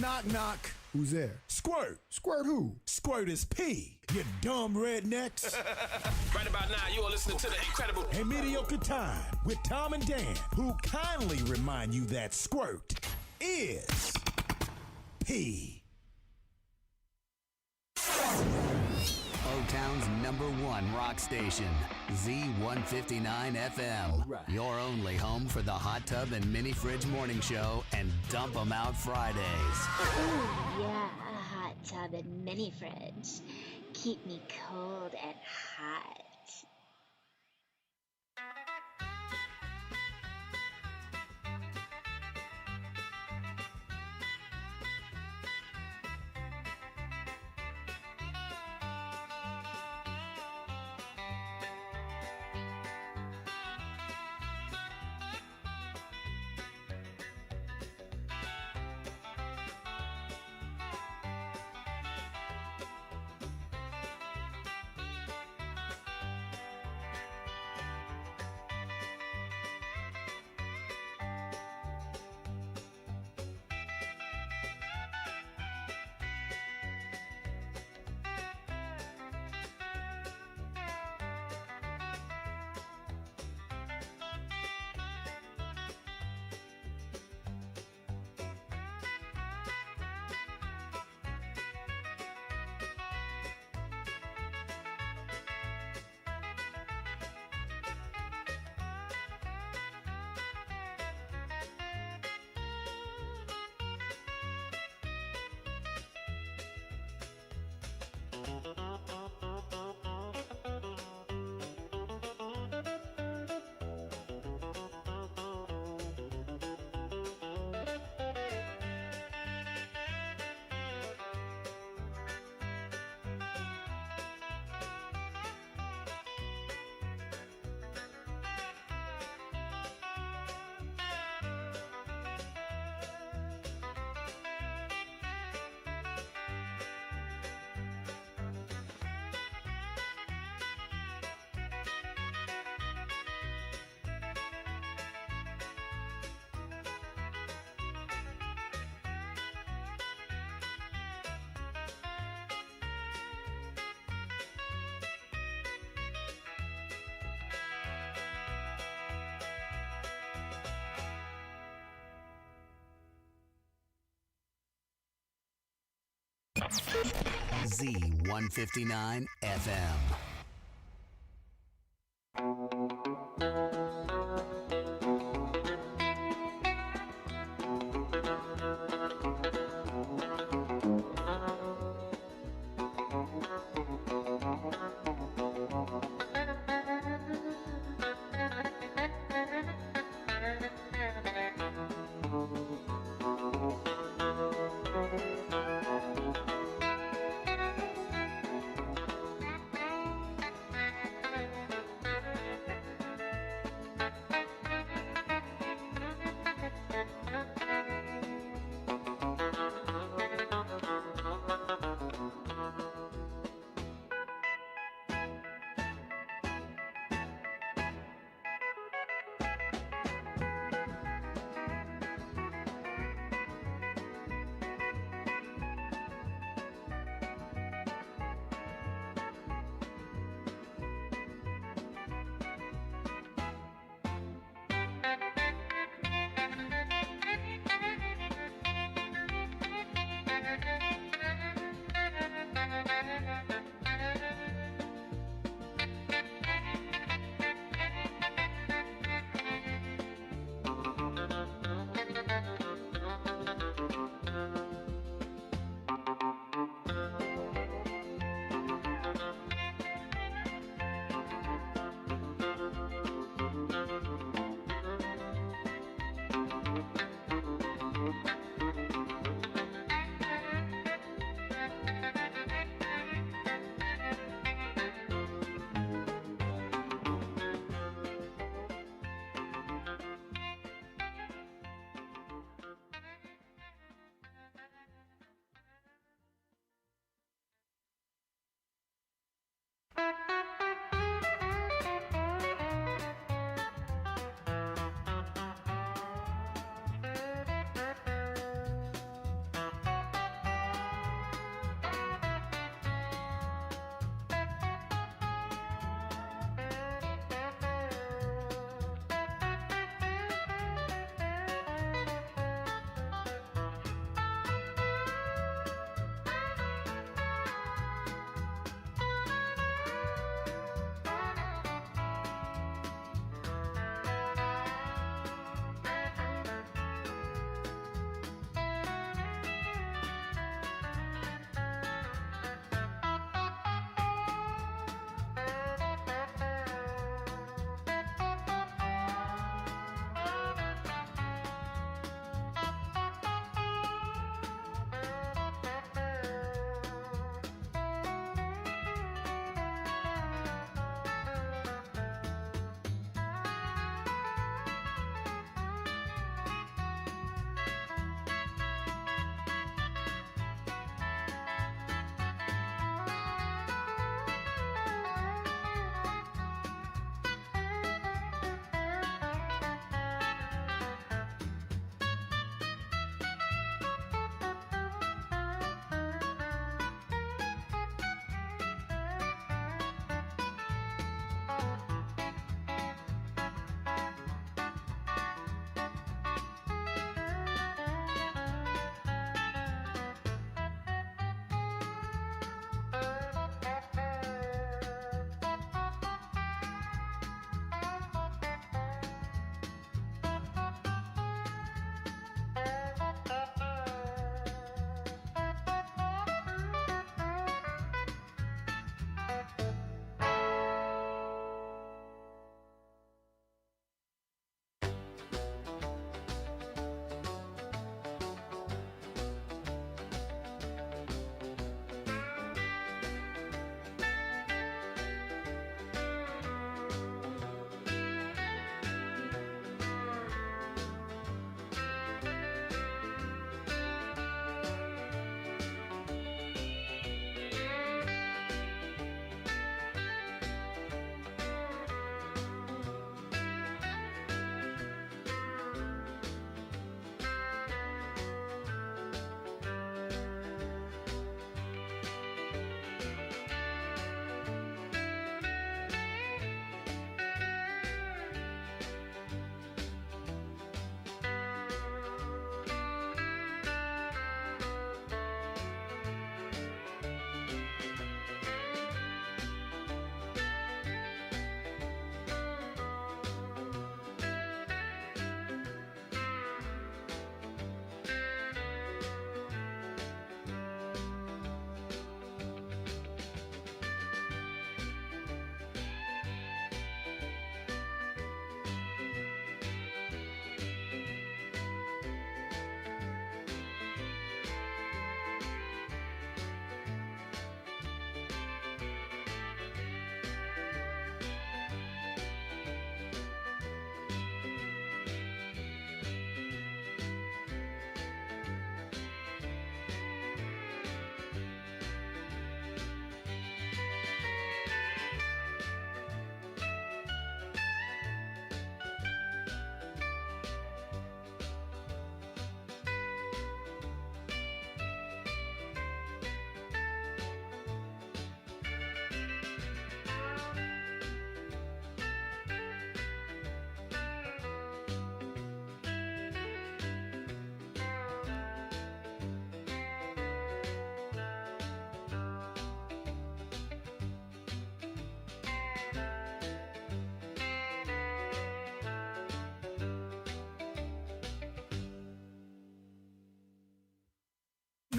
Knock, knock. Who's there? Squirt. Squirt who? Squirt is P, you dumb rednecks. Right about now, you are listening to the incredible A Mediocre Time with Tom and Dan, who kindly remind you that squirt is P. O-Town's #1 rock station, Z159 FM. Right. Your only home for the Hot Tub and Mini Fridge Morning Show and Dump 'em Out Fridays. Ooh, yeah, a hot tub and mini fridge. Keep me cold and hot. Z159 FM.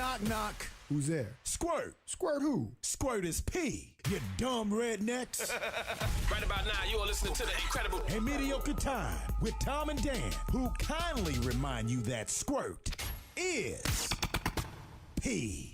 Knock, knock. Who's there? Squirt. Squirt who? Squirt is P, you dumb rednecks. Right about now, you are listening to the incredible A mediocre time with Tom and Dan, who kindly remind you that squirt is P.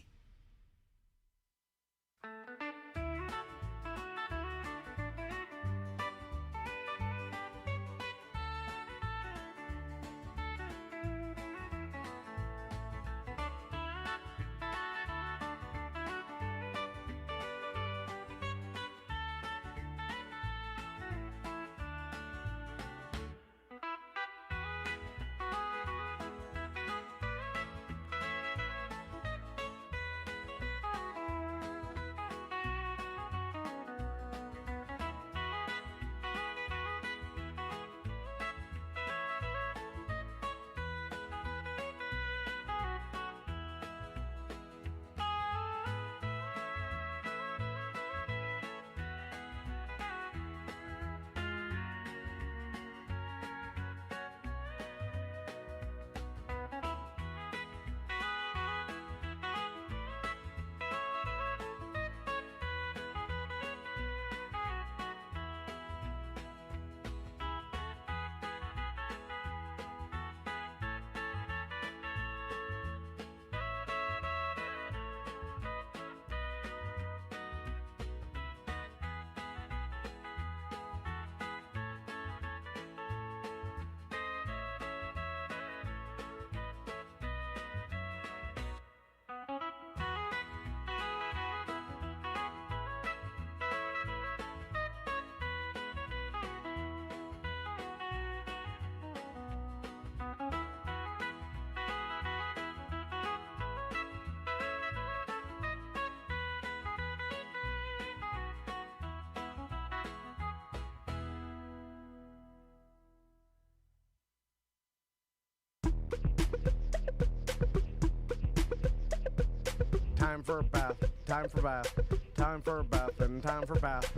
Time for a bath, time for bath, time for a bath, and time for bath.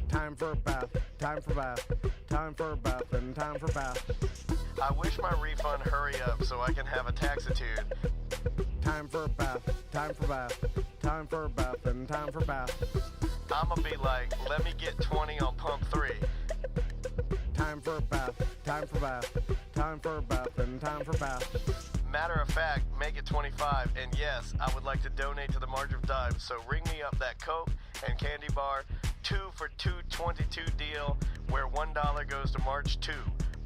Time for a bath, time for bath, time for a bath, and time for bath. I wish my refund hurry up so I can have a taxitude. Time for a bath, time for bath, time for a bath, and time for bath. I'ma be like, let me get 20 on pump 3. Time for a bath, time for bath, time for a bath, and time for bath. Matter of fact, make it 25, and yes, I would like to donate to the March of Dimes, so ring me up that Coke and candy bar 2 for $2.22 deal where $1 goes to March 2.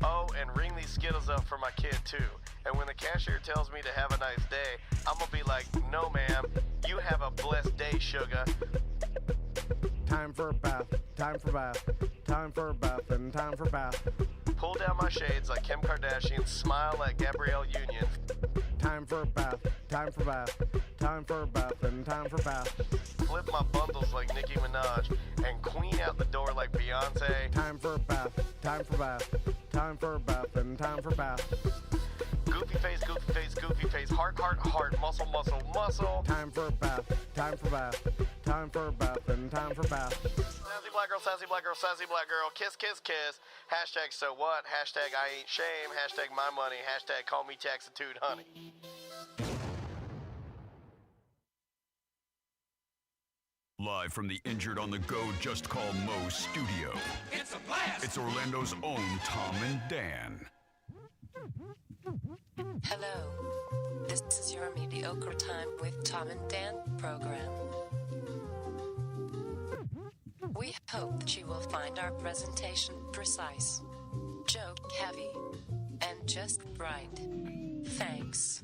Oh, and ring these Skittles up for my kid too. And when the cashier tells me to have a nice day, I'm gonna be like, no ma'am, you have a blessed day, sugar. Time for a bath, time for bath, time for a bath, and time for bath. Pull down my shades like Kim Kardashian, smile like Gabrielle Union. Time for a bath, time for bath, time for a bath, and time for bath. Flip my bundles like Nicki Minaj, and queen out the door like Beyonce. Time for a bath, time for bath, time for a bath, and time for bath. Goofy face, goofy face, goofy face, heart, heart, heart, muscle, muscle, muscle. Time for a bath, time for bath, time for a bath, and time for bath. Sassy black girl, sassy black girl, sassy black girl, kiss, kiss, kiss. Hashtag so what, hashtag I ain't shame, hashtag my money, hashtag call me Taxitude, honey. Live from the Injured on the Go Just Call Mo studio. It's a blast! It's Orlando's own Tom and Dan. Hello, this is your Mediocre Time with Tom and Dan program. We hope that you will find our presentation precise, joke heavy, and just right. Thanks.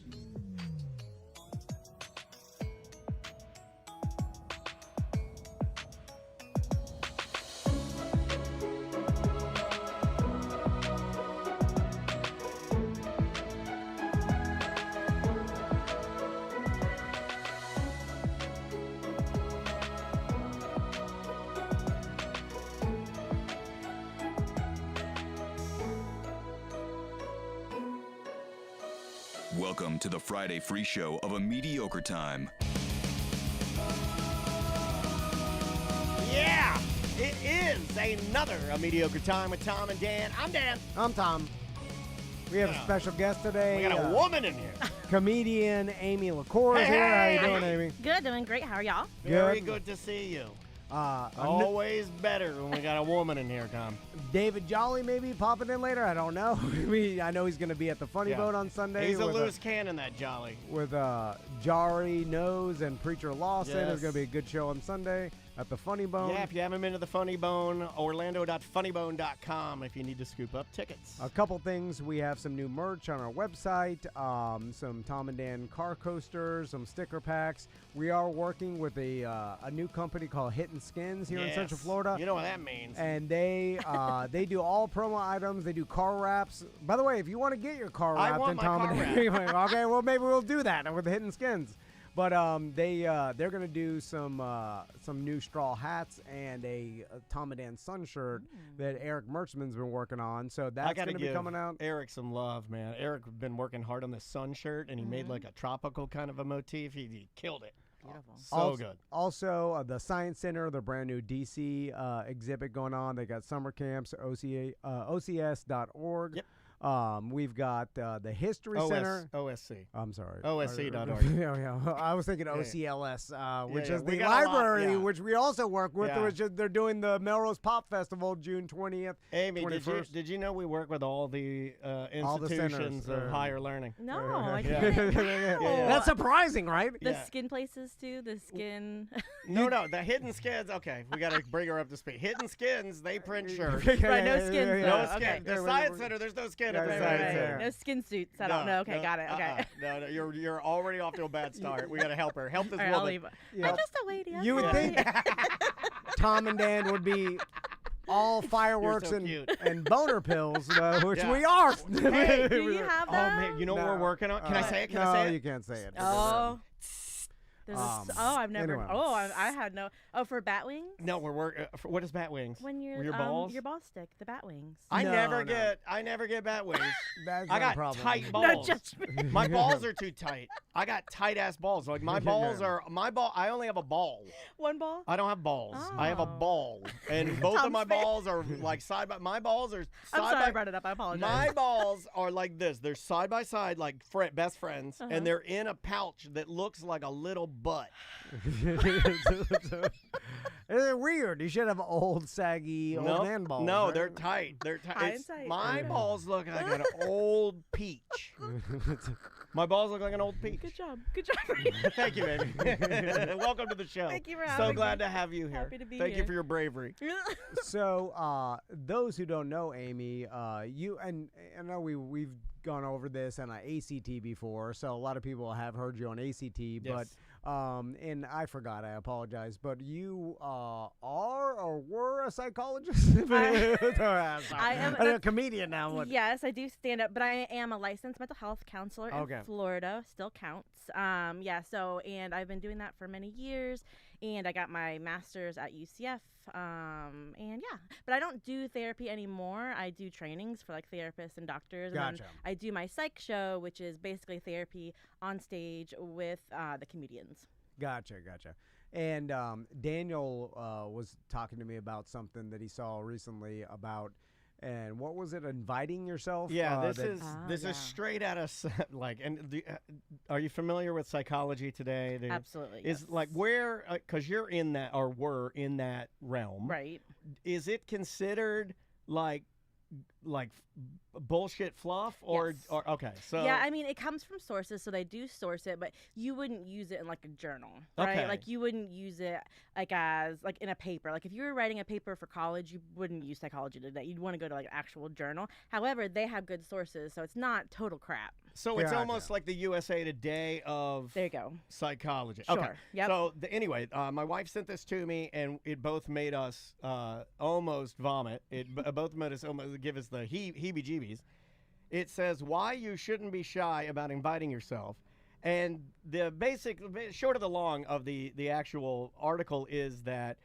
Welcome to the Friday free show of A Mediocre Time. Yeah, it is another A Mediocre Time with Tom and Dan. I'm Dan. I'm Tom. We have a special guest today. We got a woman in here. Comedian Amy LaCour is here. How you doing, Amy? Good, doing great. How are y'all? Very good to see you. Always better when we got a woman in here, Tom. David Jolly maybe popping in later. I don't know. I know he's going to be at the Funny Bone on Sunday. He's a loose cannon, that Jolly. With Jari, Nose, and Preacher Lawson. Yes. It's going to be a good show on Sunday at the Funny Bone. Yeah, if you haven't been to the Funny Bone, orlando.funnybone.com if you need to scoop up tickets. A couple things. We have some new merch on our website, some Tom and Dan car coasters, some sticker packs. We are working with a new company called Hittin Skins here in Central Florida. You know what that means. And they do all promo items. They do car wraps. By the way, if you want to get your car wrapped, I want my Tom car and Dan, okay, well maybe we'll do that with the Hittin Skins. But they're gonna do some new straw hats and a Tom and Dan sun shirt that Eric Merchman's been working on. So that's gonna be coming out. Eric some love, man. Eric been working hard on this sun shirt, and he made like a tropical kind of a motif. He killed it. Beautiful. So good. Also, the Science Center, the brand new DC exhibit going on. They got summer camps, OCS.org. Yep. We've got the History Center. OSC. I'm sorry. OSC.org. Yeah. I was thinking OCLS, which is We the got a lot, library, which we also work with. Yeah. Which is, they're doing the Melrose Pop Festival June 20th. Amy, 21st. did you know we work with all the All the institutions centers, of higher learning? No, I Yeah. didn't. Yeah. That's surprising, right? The skin places too. The skin. No, the Hittin Skins. Okay, we got to bring her up to speed. Hittin Skins, they print shirts. Right, no skin. No though. skin. Okay. The Science Center, there's no skin at the Right, Science right, Center. right. No skin suits. I don't know. Okay, got it. Okay. No, you're already off to a bad start. We got to help her. Help this All right, woman. I'll leave. Yeah. I'm just a lady. I'm You would sorry. think Tom and Dan would be all fireworks so and, cute. and boner pills, which Yeah. we are. Hey, Do you have Oh that? man, you know what No. we're working on? Can I say it? Can no, I say it? you can't say it. Oh. I've never. anyway. Oh, I had no. Oh, for bat wings. No, we're working. What is bat wings? When you're your balls. your ball stick, the bat wings. I No, never no. get bat wings. That's I not a got problem. tight No balls. judgment. My balls are too tight. I got tight ass balls. Like my balls are I only have a ball. One ball. I don't have balls. I have a Oh. ball, and both of Tom's my face. balls are like side by. My balls are side I'm sorry by. I brought it up. I apologize. My balls are like this. They're side by side, like best friends, Uh-huh. and they're in a pouch that looks like a little butt. It's weird. You should have old, saggy, old man balls. No, right? they're tight. They're tight. High and tight. My balls look like an old peach. My balls look like an old peach. Good job. Good job. Thank you, baby. Welcome to the show. Thank you for So having glad me. to have you here. Happy to be Thank you here. for your bravery. So, those who don't know Amy, you and I know we've gone over this on ACT before, so a lot of people have heard you on ACT, but and I forgot, I apologize, but you are or were a psychologist? I am a comedian now. What? Yes, I do stand up, but I am a licensed mental health counselor Okay. in Florida. Still counts. And I've been doing that for many years, and I got my master's at UCF. But I don't do therapy anymore. I do trainings for like therapists and doctors. And Gotcha. then I do my psych show, which is basically therapy on stage with the comedians. Gotcha. And Daniel was talking to me about something that he saw recently about, and what was it? Inviting yourself? Yeah, this yeah. is straight out of are you familiar with psychology today? Absolutely. Is yes. like where because you're in that or were in that realm, right? Is it considered like bullshit fluff or, Yes. or okay? So Yeah, I mean, it comes from sources, so they do source it, but you wouldn't use it in like a journal, right? Okay. Like you wouldn't use it as in a paper. Like if you were writing a paper for college, you wouldn't use psychology today. You'd want to go to like an actual journal. However, they have good sources, so it's not total crap. So it's Gotcha. almost like the USA Today of There you go. psychology. Sure. Okay. Yep. So anyway, my wife sent this to me, and it both made us almost vomit. Both made us almost give us the heebie-jeebies. It says why you shouldn't be shy about inviting yourself, and the basic, short of the long of the actual article is that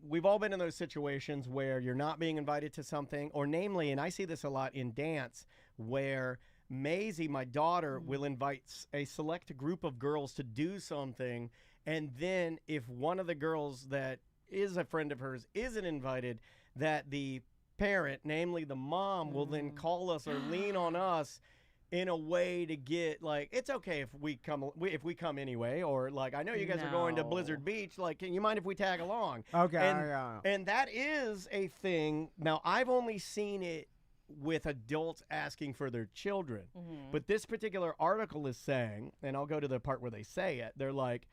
we've all been in those situations where you're not being invited to something, or namely, and I see this a lot in dance, where Maisie, my daughter, will invite a select group of girls to do something, and then if one of the girls that is a friend of hers isn't invited, that the parent, namely the mom, will then call us or lean on us in a way to get like, it's okay if we come anyway, or like, I know you guys are going to Blizzard Beach, like, can you mind if we tag along? Okay. And that is a thing. Now, I've only seen it with adults asking for their children, but this particular article is saying, and I'll go to the part where they say it, they're like,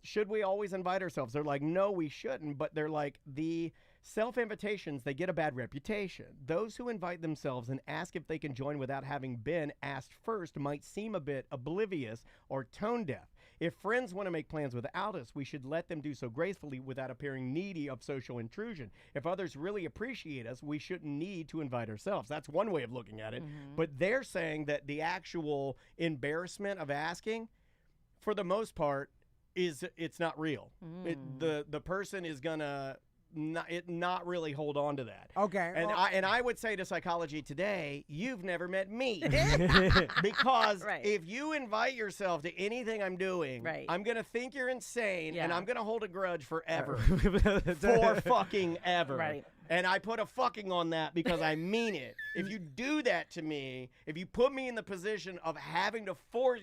should we always invite ourselves? They're like, no, we shouldn't, but they're like, the self-invitations, they get a bad reputation. Those who invite themselves and ask if they can join without having been asked first might seem a bit oblivious or tone deaf. If friends want to make plans without us, we should let them do so gracefully without appearing needy of social intrusion. If others really appreciate us, we shouldn't need to invite ourselves. That's one way of looking at it. But they're saying that the actual embarrassment of asking, for the most part, it's not real. The person is gonna not really hold on to that. Okay. And I would say to Psychology Today, you've never met me. Because if you invite yourself to anything I'm doing, I'm going to think you're insane, and I'm going to hold a grudge forever. For fucking ever. Right. And I put a fucking on that because I mean it. If you do that to me, if you put me in the position of having to force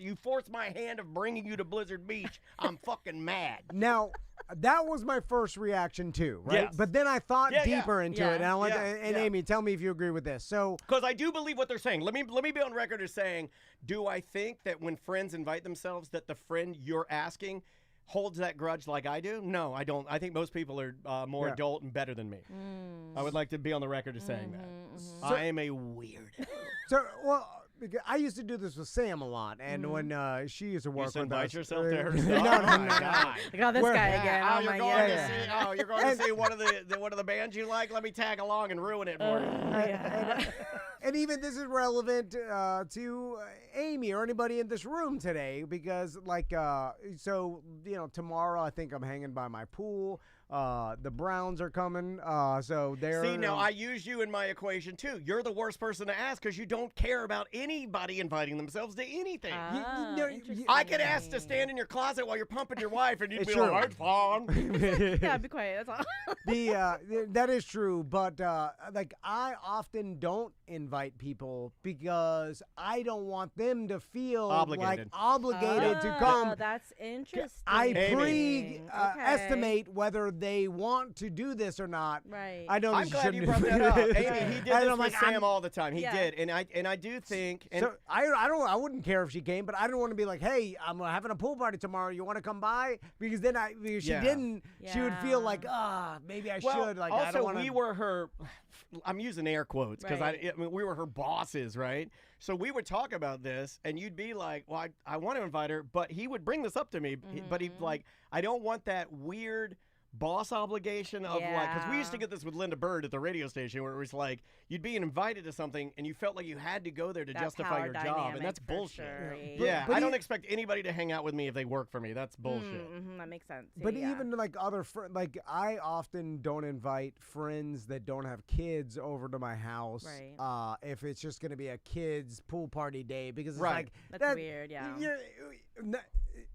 my hand of bringing you to Blizzard Beach, I'm fucking mad. Now, that was my first reaction too, right? Yes. But then I thought deeper into it, and I went, and yeah. Amy, tell me if you agree with this. So, because I do believe what they're saying. Let me be on record as saying, do I think that when friends invite themselves, that the friend you're asking holds that grudge like I do? No, I don't. I think most people are more adult and better than me. I would like to be on the record as saying that. So, I am a weirdo. So, well, I used to do this with Sam a lot, and when she used to work with us. You invite yourself to her? No. God. Look at this guy again. Oh, Oh, you're my going God. to see. Oh, you're going to see one of the bands you like. Let me tag along and ruin it for you. And even this is relevant to Amy or anybody in this room today, because tomorrow I think I'm hanging by my pool. The Browns are coming, so they're... See, now I use you in my equation, too. You're the worst person to ask because you don't care about anybody inviting themselves to anything. I could ask to stand in your closet while you're pumping your wife, and you'd be like, fun. Yeah, be quiet. That's all. That is true, but I often don't invite people because I don't want them to feel obligated to come. That's interesting. I estimate whether they want to do this or not. Right. I know. I'm glad you brought that up. Amy, he did this with Sam all the time. He did, and I do think. And so I wouldn't care if she came, but I don't want to be like, hey, I'm having a pool party tomorrow. You want to come by? Because then if she didn't, she would feel like, maybe I should. Like, also, I don't wanna... we were her. I'm using air quotes because I mean, we were her bosses, right? So we would talk about this, and you'd be like, well, I want to invite her, but he would bring this up to me, but he'd like, I don't want that weird boss obligation of like, because we used to get this with Linda Bird at the radio station where it was like, you'd be invited to something and you felt like you had to go there to justify your job, and that's bullshit. Sure. But I don't expect anybody to hang out with me if they work for me. That's bullshit. That makes sense. But even like other friends, like I often don't invite friends that don't have kids over to my house if it's just going to be a kids pool party day, because it's like that's weird.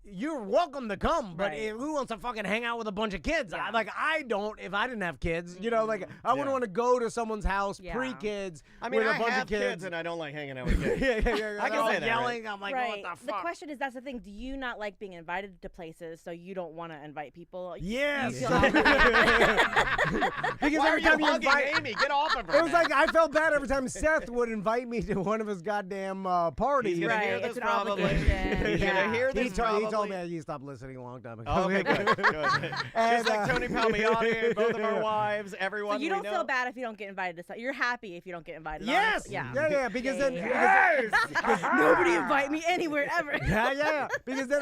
You're welcome to come, but who wants to fucking hang out with a bunch of kids? I don't. If I didn't have kids, I wouldn't want to go to someone's house pre-kids. I mean, with I a bunch have of kids, and I don't like hanging out with kids. I can say yelling. Right? I'm like, what the fuck? The question is, that's the thing. Do you not like being invited to places, so you don't want to invite people? Yes. Because every time you invite Amy, get off of her. It was like I felt bad every time Seth would invite me to one of his goddamn parties. He's gonna hear this probably. He's gonna hear this probably. He told me he stopped listening a long time ago. Oh, okay, good. Just like Tony Palmiotti, both of our wives, everyone. So you don't feel bad if you don't get invited to stuff. You're happy if you don't get invited. Yes. Yeah. Because nobody invite me anywhere ever. Yeah. Because then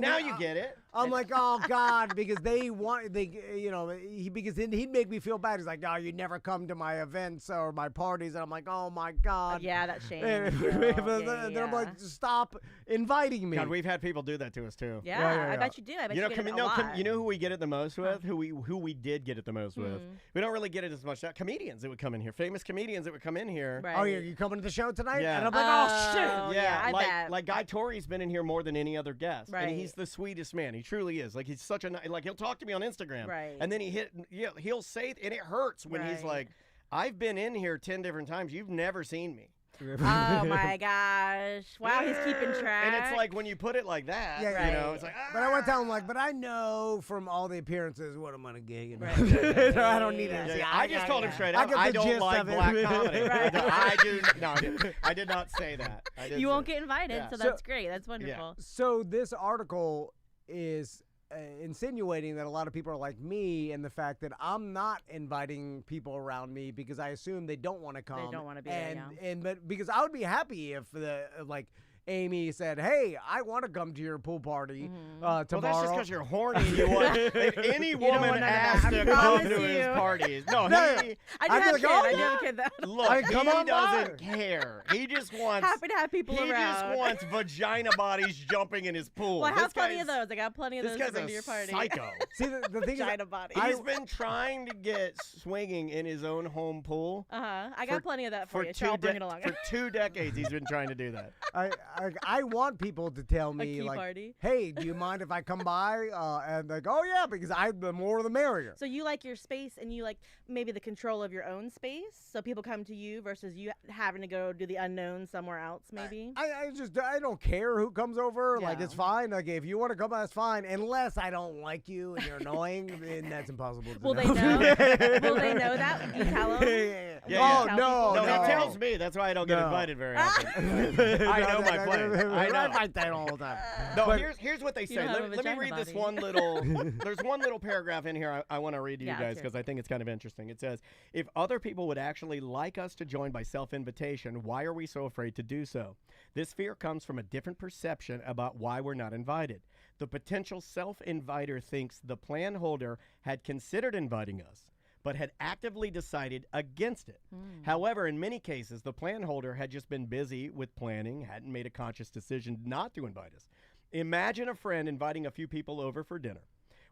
now you get it. I'm like, oh God, because because then he'd make me feel bad. He's like, no, you never come to my events or my parties, and I'm like, oh my God. Yeah, that's shame. Then I'm like, stop inviting me. God, we've had people do that to us too. Yeah, I bet you do. I bet you get it a lot. You know who we get it the most with? Who we did get it the most with? We don't really get it as much now. Comedians that would come in here, famous comedians that would come in here. Right. Oh, you coming to the show tonight? Yeah. And I'm like, oh shit. Yeah, I bet. like Guy Torrey's been in here more than any other guest, right. and he's the sweetest man. He truly is. Like he's such a he'll talk to me on Instagram, right. and then he'll say, and it hurts when he's like, I've been in here 10 different times. You've never seen me. Oh my gosh! Wow, he's keeping track. And it's like when you put it like that, Yeah, you know, it's like. But I went down like, but I know from all the appearances what I'm gonna get. You know? Right. I don't need it. Yeah, I just told him straight I up. get the I don't gist like of it. black comedy. Right. I do. No, I did not say that. I didn't You say won't that. get invited, Yeah. so that's great. That's wonderful. So this article is insinuating that a lot of people are like me, and the fact that I'm not inviting people around me because I assume they don't want to come. They don't want to be there. But because I would be happy if Amy said, "Hey, I want to come to your pool party tomorrow." Well, that's just because you're horny. You want if any woman want none of asks that. to I come to promise his you. parties, no, I do have I'd a be kid. like, I do have a kid though. Look, Hey, come he on doesn't by. care. He just wants. Happy to have people He around. just wants vagina bodies jumping in his pool. Well, I have This plenty of guy's- those. I got plenty of This those to guy's bring a to your party. psycho. See, the thing is, Vagina body. He's been trying to get swinging in his own home pool. I got plenty of that for you. two So I'll bring it along. for 2 decades, he's been trying to do that. I want people to tell me key like, party. "Hey, do you mind if I come by?" And like, "Oh yeah," because the more the merrier. So you like your space, and you like maybe the control of your own space, so people come to you versus you having to go do the unknown somewhere else, maybe. I don't care who comes over. Like, Yeah. it's fine. Like, if you want to come, that's fine. Unless I don't like you and you're annoying, then that's impossible to Will know. they know? Will they know that? You tell them. Yeah, Oh, yeah. no, No, no. he tells me. That's why I don't get No. invited very often. I know my place. I know. I fight that all the time. No, But- here's what they You say. don't have a Let me vagina read this body. one little. There's one little paragraph in here I want to read to you Yeah, guys let's hear because I think it's kind of interesting. It says, "If other people would actually like us to join by self-invitation, why are we so afraid to do so? This fear comes from a different perception about why we're not invited. The potential self-inviter thinks the plan holder had considered inviting us, but had actively decided against it. However, in many cases, the plan holder had just been busy with planning, hadn't made a conscious decision not to invite us. Imagine a friend inviting a few people over for dinner.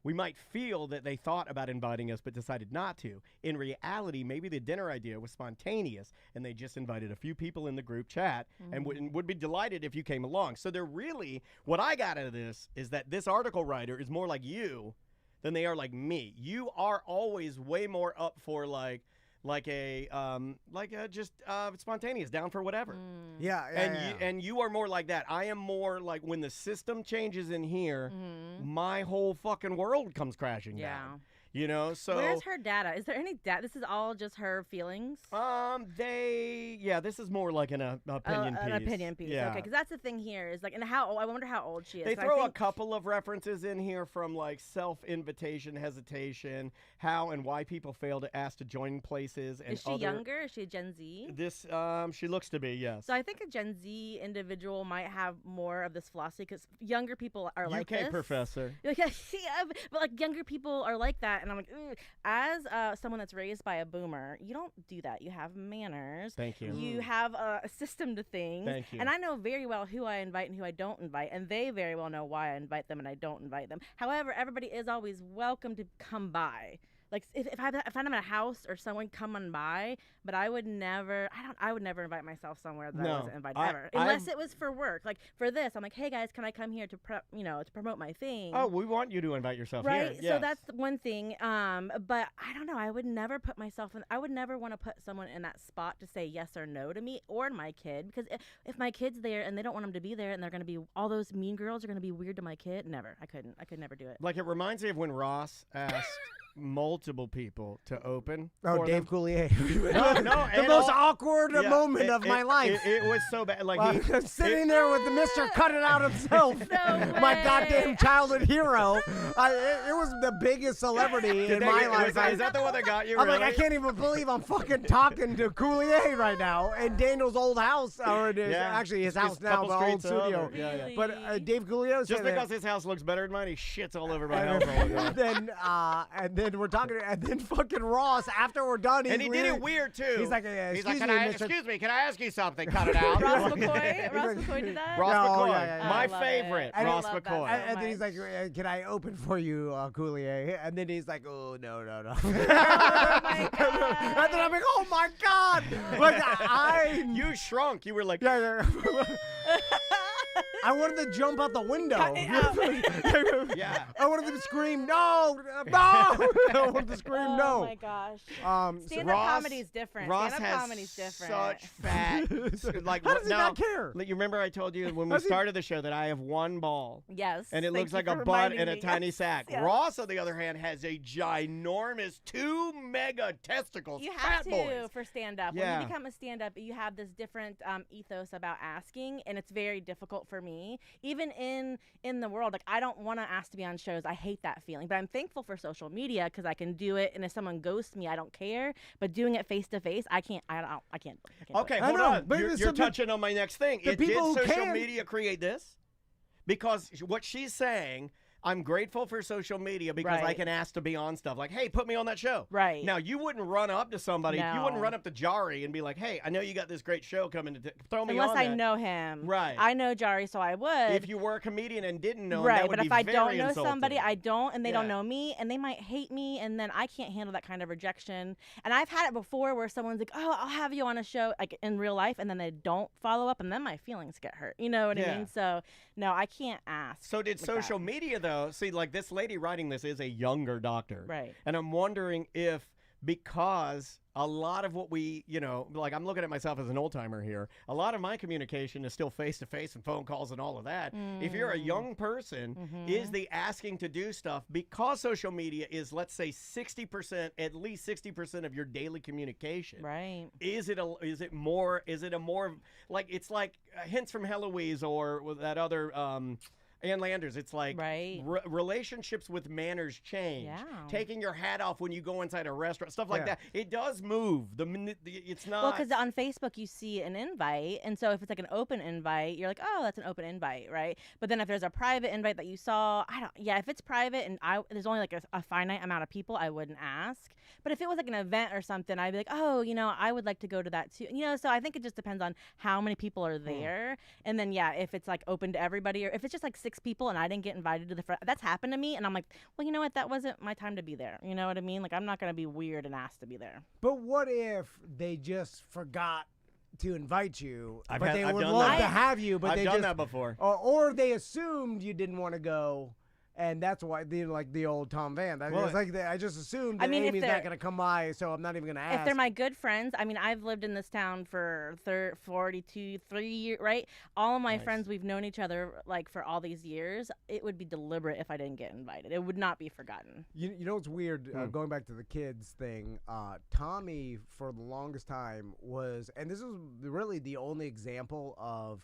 We might feel that they thought about inviting us but decided not to. In reality, maybe the dinner idea was spontaneous and they just invited a few people in the group chat and would be delighted if you came along. So they're really, what I got out of this is that this article writer is more like you than they are like me. You are always way more up for like just spontaneous, down for whatever. Yeah, And you are more like that. I am more like when the system changes in here, my whole fucking world comes crashing down. You know, so where's her data? Is there any data? This is all just her feelings. This is more like an opinion piece. An opinion piece. Yeah. Okay, because that's the thing here is like, and I wonder how old she is. They 'cause throw I a think couple of references in here from like self-invitation, hesitation, how and why people fail to ask to join places. And Is she younger? Is she a Gen Z? This she looks to be, yes. So I think a Gen Z individual might have more of this philosophy because younger people are like UK this. professor. But like younger people are like that, and I'm like, ugh. As someone that's raised by a boomer, you don't do that. You have manners. Thank you. You have a system to things. Thank you. And I know very well who I invite and who I don't invite, and they very well know why I invite them and I don't invite them. However, everybody is always welcome to come by. Like if I'm at a house or someone coming by, but I would never invite myself somewhere that I wasn't invited ever, unless it was for work. Like for this, I'm like, hey guys, can I come here to to promote my thing? Oh, we want you to invite yourself right. here. Yes. So that's one thing. But I don't know. I would never put myself in. I would never want to put someone in that spot to say yes or no to me or my kid, because if my kid's there and they don't want him to be there and they're gonna be all those mean girls are gonna be weird to my kid. Never. I could never do it. Like it reminds me of when Ross asked multiple people to open. Oh, for Dave them. Coulier. No, the most awkward yeah, moment of my life. It was so bad. Like I'm sitting there with the Mr. Cut It Out himself, my goddamn childhood hero. It was the biggest celebrity in my life. Is that the one that got you? I'm really? like, I can't even believe I'm fucking talking to Coulier right now in Daniel's old house, or actually his house now, couple the old streets studio. over. Yeah. But Dave Coulier Just said because his house looks better than mine, he shits all over my house all the time. and then we're talking, and then fucking Ross, after we're done, and he did it weird too. He's like, excuse me, can I ask you something? Cut it out. Ross McCoy did that? Ross McCoy, yeah. my I love favorite, it. Ross I love that McCoy. so And then he's much. like, can I open for you, Coulier? And then he's like, oh, no. Oh my God. And then I'm like, oh my God. Like, You shrunk. You were like, I I wanted to jump out the window. Yeah. I wanted to scream, no, no. I wanted to scream, no. Oh my gosh. Stand-up Ross- comedy is different. Ross Stand-up has comedy's different. such fat. Like, How does he now, not care? You remember I told you when we started the show that I have one ball. Yes. And it thank looks you like for a butt reminding and a me. tiny Yes, sack. yes. Ross, on the other hand, has a ginormous 2 mega testicles. You fat have to boys. for stand-up. Yeah. When you become a stand-up, you have this different ethos about asking, and it's very difficult for me. Even in the world, like I don't want to ask to be on shows. I hate that feeling. But I'm thankful for social media because I can do it, and if someone ghosts me, I don't care. But doing it face to face, I can't. I can't. Okay, I hold know, on. but You're, it's you're the- touching on my next thing. the Did people who social can- media create this? Because what she's saying, I'm grateful for social media because I Right. can ask to be on stuff. Like, hey, put me on that show. Right. Now, you wouldn't run up to somebody. You wouldn't No. run up to Jari and be like, hey, I know you got this great show coming to throw me Unless on I that. know him. Right. I know Jari, so I would. If you were a comedian and didn't know him, Right, that would but be if I very don't know insulting. somebody, I don't, and they don't Yeah. know me, and they might hate me, and then I can't handle that kind of rejection. And I've had it before where someone's like, "Oh, I'll have you on a show," like in real life, and then they don't follow up, and then my feelings get hurt. You know what I Yeah. mean? So no, I can't ask. So did like social that. media, though, see, like this lady writing this is a younger doctor. Right. And I'm wondering if, because a lot of what we, like I'm looking at myself as an old timer here, a lot of my communication is still face to face and phone calls and all of that. If you're a young person, is the asking to do stuff because social media is, let's say, 60%, at least 60% of your daily communication. Right. Is it a more like, it's like Hints from Heloise or with that other Ann Landers, it's like Right. relationships with manners change. Yeah. Taking your hat off when you go inside a restaurant, stuff like Yeah. that. It does move. It's not. Well, because on Facebook you see an invite, and so if it's like an open invite, you're like, oh, that's an open invite, right? But then if there's a private invite that you saw, if it's private and there's only like a finite amount of people, I wouldn't ask. But if it was like an event or something, I'd be like, oh, I would like to go to that too. So I think it just depends on how many people are there, and then if it's like open to everybody, or if it's just like 6 people and I didn't get invited to the front, that's happened to me, and I'm like, well, you know what? That wasn't my time to be there. You know what I mean? Like, I'm not gonna be weird and asked to be there. But what if they just forgot to invite you, I've but they would done love that. to have you, but I've they done just, that before. or they assumed you didn't want to go, and that's why they like the old Tom Van. Well, It's like I just assumed that I mean, if Amy's they're- not going to come by, so I'm not even going to ask. If they're my good friends, I mean, I've lived in this town for 3 years, right? All of my friends, we've known each other like for all these years. It would be deliberate if I didn't get invited. It would not be forgotten. You know what's weird? Going back to the kids thing, Tommy for the longest time was, and this is really the only example of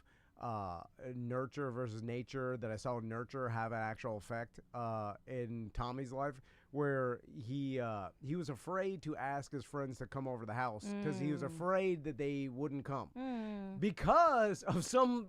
nurture versus nature that I saw nurture have an actual effect in Tommy's life, where he was afraid to ask his friends to come over to the house because he was afraid that they wouldn't come because of some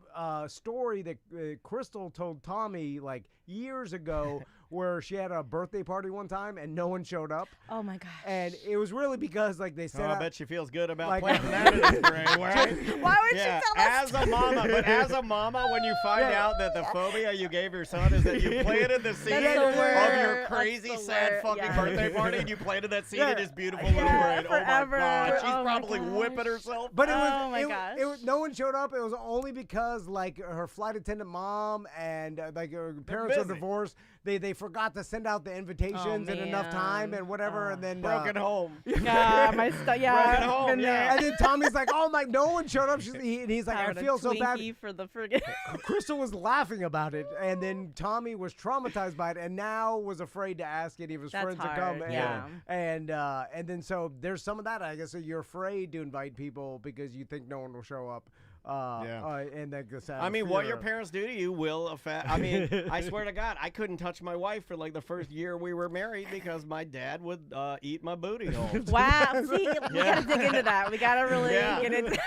story that Crystal told Tommy like years ago where she had a birthday party one time and no one showed up. Oh my gosh. And it was really because like they said, I bet she feels good about like- planting that in his brain, right? Why would she tell us? As a mama, but as a mama, when you find out that the phobia you gave your son is that you planted the seed the of word. your That's crazy, the sad word. fucking Yeah. birthday party, and you planted that seed Yeah. in his beautiful little brain. forever. Oh my God, she's Oh my probably gosh. whipping herself. But it was, Oh my it, gosh. it was, no one showed up. It was only because like her flight attendant mom and like her parents are busy. divorced. They forgot to send out the invitations in enough time man. and whatever, and then Broken home. Yeah, Broken home, been there. And then Tommy's like, "Oh my, no one showed up." And he's like, "I Having a feel so bad." Twinkie for the friggin' Crystal was laughing about it, and then Tommy was traumatized by it, and now was afraid to ask any of his That's friends hard, to come. yeah. And then so there's some of that. I guess you're afraid to invite people because you think no one will show up. And then I mean, what your parents do to you will affect. I mean, I swear to God, I couldn't touch my wife for like the first year we were married because my dad would eat my booty hole. Wow. See, we gotta dig into that. We gotta really Yeah. get into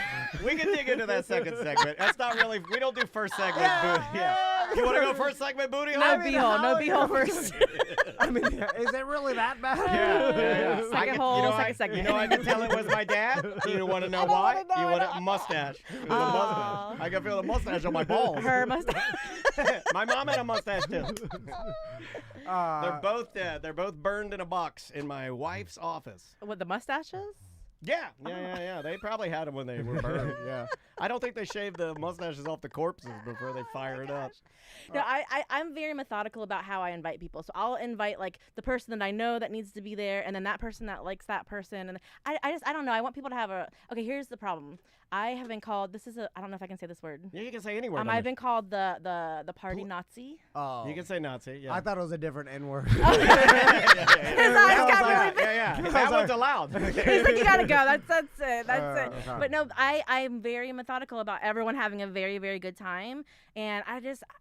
We can dig into that second segment. That's not really. We don't do first segment booty. Yeah. You want to go first segment booty hole? No beehole. No beehole first. I mean, is it really that bad? Yeah. I Second could- hole, you know, second I segment. I can tell it was my dad. You want to know why? wanna know, You want a mustache. It was a mustache. I can feel the mustache on my balls. Her mustache. My mom had a mustache too. They're both burned in a box in my wife's office. What, the mustaches? Yeah. They probably had them when they were burned. Yeah. I don't think they shave the mustaches off the corpses before they fire it up. No, I'm very methodical about how I invite people. So I'll invite like the person that I know that needs to be there, and then that person that likes that person. And I don't know. I want people to have a. Okay, here's the problem. I have been called. I don't know if I can say this word. Yeah, you can say any word. I've been called the party Nazi. Oh, you can say Nazi. Yeah. I thought it was a different N word. That one's allowed. It's like you gotta go. That's it. That's it. Okay. But no, I'm very methodical about everyone having a very, very good time, and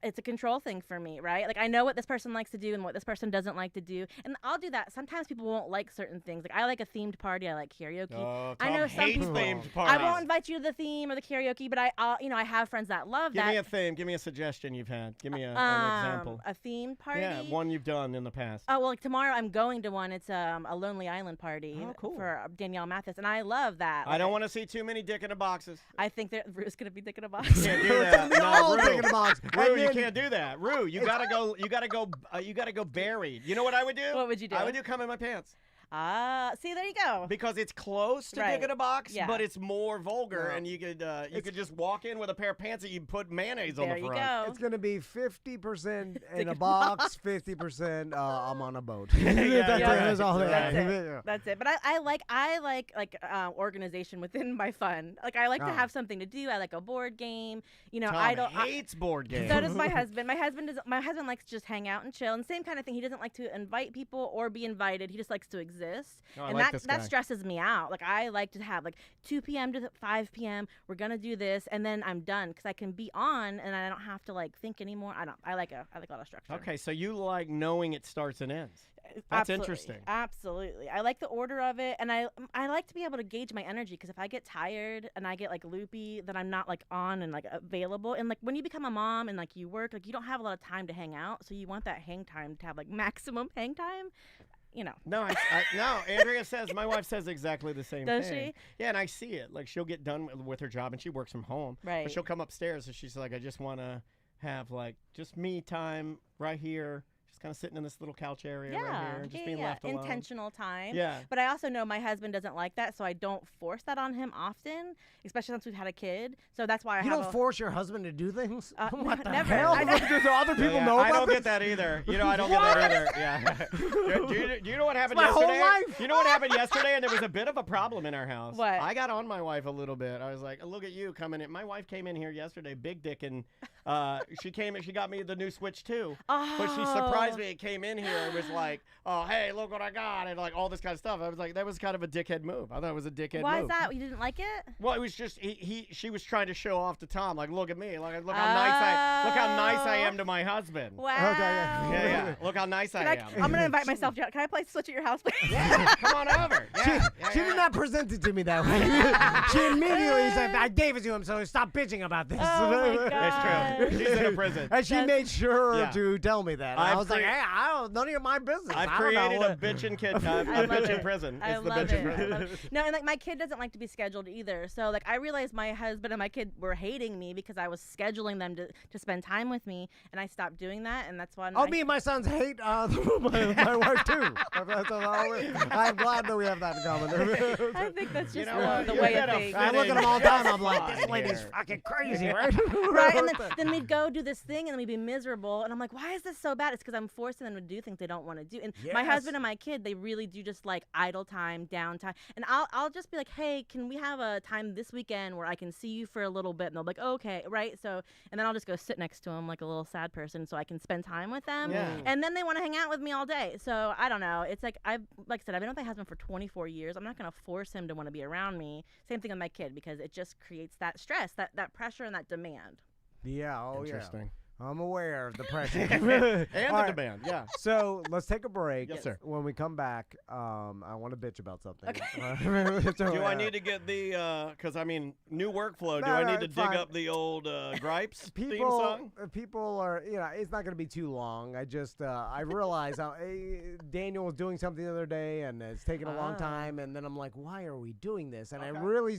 it's a control thing for me, right? Like I know what this person likes to do and what this person doesn't like to do, and I'll do that. Sometimes people won't like certain things. Like I like a themed party. I like karaoke. Oh, I know Tom some hates people. themed parties. I won't invite you to the theme or the karaoke, but I have friends that love Give that. me a theme. Give me a suggestion you've had. Give me an example. A themed party. Yeah, one you've done in the past. Oh well, like tomorrow I'm going to one. It's a Lonely Island party for Danielle Mathis, and I love that. I don't want to see too many dick in the boxes. I think that Rue's gonna be dick in a box. You can't do that. No, Dick in a box. Rue, you can't do that. Rue, you gotta go buried. You know what I would do? What would you do? I would do come in my pants. See, there you go. Because it's close to dick in a box, Yeah. but it's more vulgar, and you could just walk in with a pair of pants that you put mayonnaise on the front. There you go. It's gonna be 50% in a box, 50% I'm on a boat. That's all That's that. it. That's it. But I like organization within my fun. Like I like to have something to do. I like a board game. You know, Tom hates board games. So does my husband. My husband likes to just hang out and chill. And same kind of thing. He doesn't like to invite people or be invited. He just likes to exist. Oh, I and like this guy. that stresses me out. Like I like to have like 2 p.m. to 5 p.m. We're gonna do this, and then I'm done because I can be on and I don't have to like think anymore. I like a lot of structure. Okay, so you like knowing it starts and ends. That's interesting. Absolutely. I like the order of it, and I like to be able to gauge my energy because if I get tired and I get like loopy, then I'm not like on and like available. And like when you become a mom and like you work, like you don't have a lot of time to hang out, so you want that hang time to have like maximum hang time. You know. No, no. Andrea says, my wife says exactly the same thing. Does she? Yeah, and I see it. Like she'll get done with her job and she works from home. Right. But she'll come upstairs and she's like, I just want to have like just me time right here. Just kind of sitting in this little couch area right here and just being left alone. Intentional time. Yeah. But I also know my husband doesn't like that, so I don't force that on him often, especially since we've had a kid. So that's why You don't force your husband to do things? What the never. hell? Do other people know about I don't this? get that either. You know, I don't get that either. Yeah. Do you know what happened my yesterday? whole life. You know what happened yesterday? And there was a bit of a problem in our house. What? I got on my wife a little bit. I was like, look at you coming in. My wife came in here yesterday, big dick, and she came and she got me the new Switch 2. But she surprised me and came in here and was like, oh, hey, look what I got, and like all this kind of stuff. I was like, that was kind of a dickhead move. I thought it was a dickhead Why move. is that? You didn't like it? Well, it was just she was trying to show off to Tom, like, look at me, like, look how nice I am to my husband. Wow. Yeah. Look how nice I am. I'm gonna invite myself. Can I play Switch at your house, please? Yeah, come on over. Yeah, She did not present it to me that way. She immediately said, I gave it to him, so stop bitching about this. Oh my God. It's true. She's in a prison. And she made sure Yeah. to tell me that. And I was like, hey, none of my business. I've I don't know created a what- bitchin' kid, a bitchin' prison. I It's the love bitchin' it. I prison. love it. No, and like my kid doesn't like to be scheduled either. So like I realized my husband and my kid were hating me because I was scheduling them to spend time with me, and I stopped doing that, and that's why. Me and my sons hate my wife too. I'm glad that we have that in common. I think that's just what? the You're way of gonna things. I look at them all the time. I'm like, Fine this lady's here. fucking crazy, right? Right, and then we'd go do this thing, and then we'd be miserable, and I'm like, why is this so bad? It's because I'm forcing them to do things they don't want to do. And my Yes. husband and my kid, they really do just like idle time, downtime, and I'll just be like, hey, can we have a time this weekend where I can see you for a little bit? And they'll be like, okay, right. So, and then I'll just go sit next to them like a little sad person, so I can spend time with them. Yeah. And then they want to hang out with me all day. So I don't know. It's like like I said, I've been with my husband for 24 years. I'm not gonna force him to want to be around me. Same thing with my kid because it just creates that stress, that pressure, and that demand. Yeah, Interesting. I'm aware of the pressure. And All the right. demand, yeah. So let's take a break. Yes, sir. When we come back, I want to bitch about something. Okay. Do I need to get the, because I mean, new workflow, do No, I no, need to it's dig fine. up the old Gripes theme People song? are, it's not going to be too long. I just, I realized how Daniel was doing something the other day, and it's taken a long time, and then I'm like, why are we doing this? And I really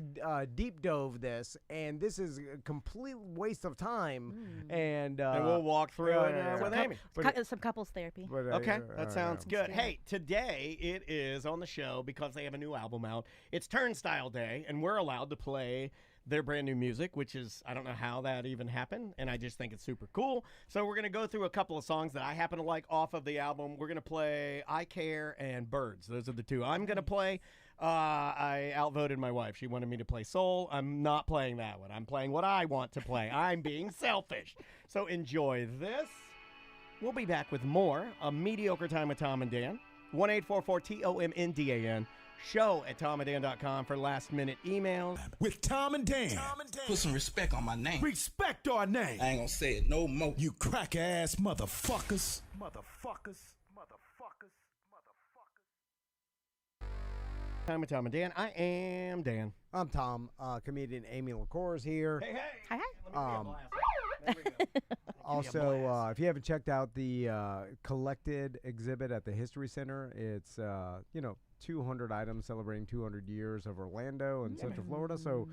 deep dove this, and this is a complete waste of time. And we'll walk through it with Amy. Some couples therapy. Okay, that sounds good. Hey, today it is on the show because they have a new album out. It's Turnstyle Day, and we're allowed to play their brand new music, which is, I don't know how that even happened, and I just think it's super cool. So we're going to go through a couple of songs that I happen to like off of the album. We're going to play I Care and Birds. Those are the two I'm going to play. I outvoted my wife. She wanted me to play Soul. I'm not playing that one. I'm playing what I want to play. I'm being selfish. So enjoy this. We'll be back with more. A Mediocre Time with Tom and Dan. 1-844-TOMNDAN. Show at tomanddan.com for last-minute emails. With Tom and Dan. Put some respect on my name. Respect our name. I ain't gonna say it no more. You crack-ass motherfuckers. Time with Tom and Dan. I am Dan. I'm Tom. Comedian Amy LaCour is here. Hey, hey. Hi, hi. There we go. Also, if you haven't checked out the collected exhibit at the History Center, it's 200 items celebrating 200 years of Orlando and Central Florida. So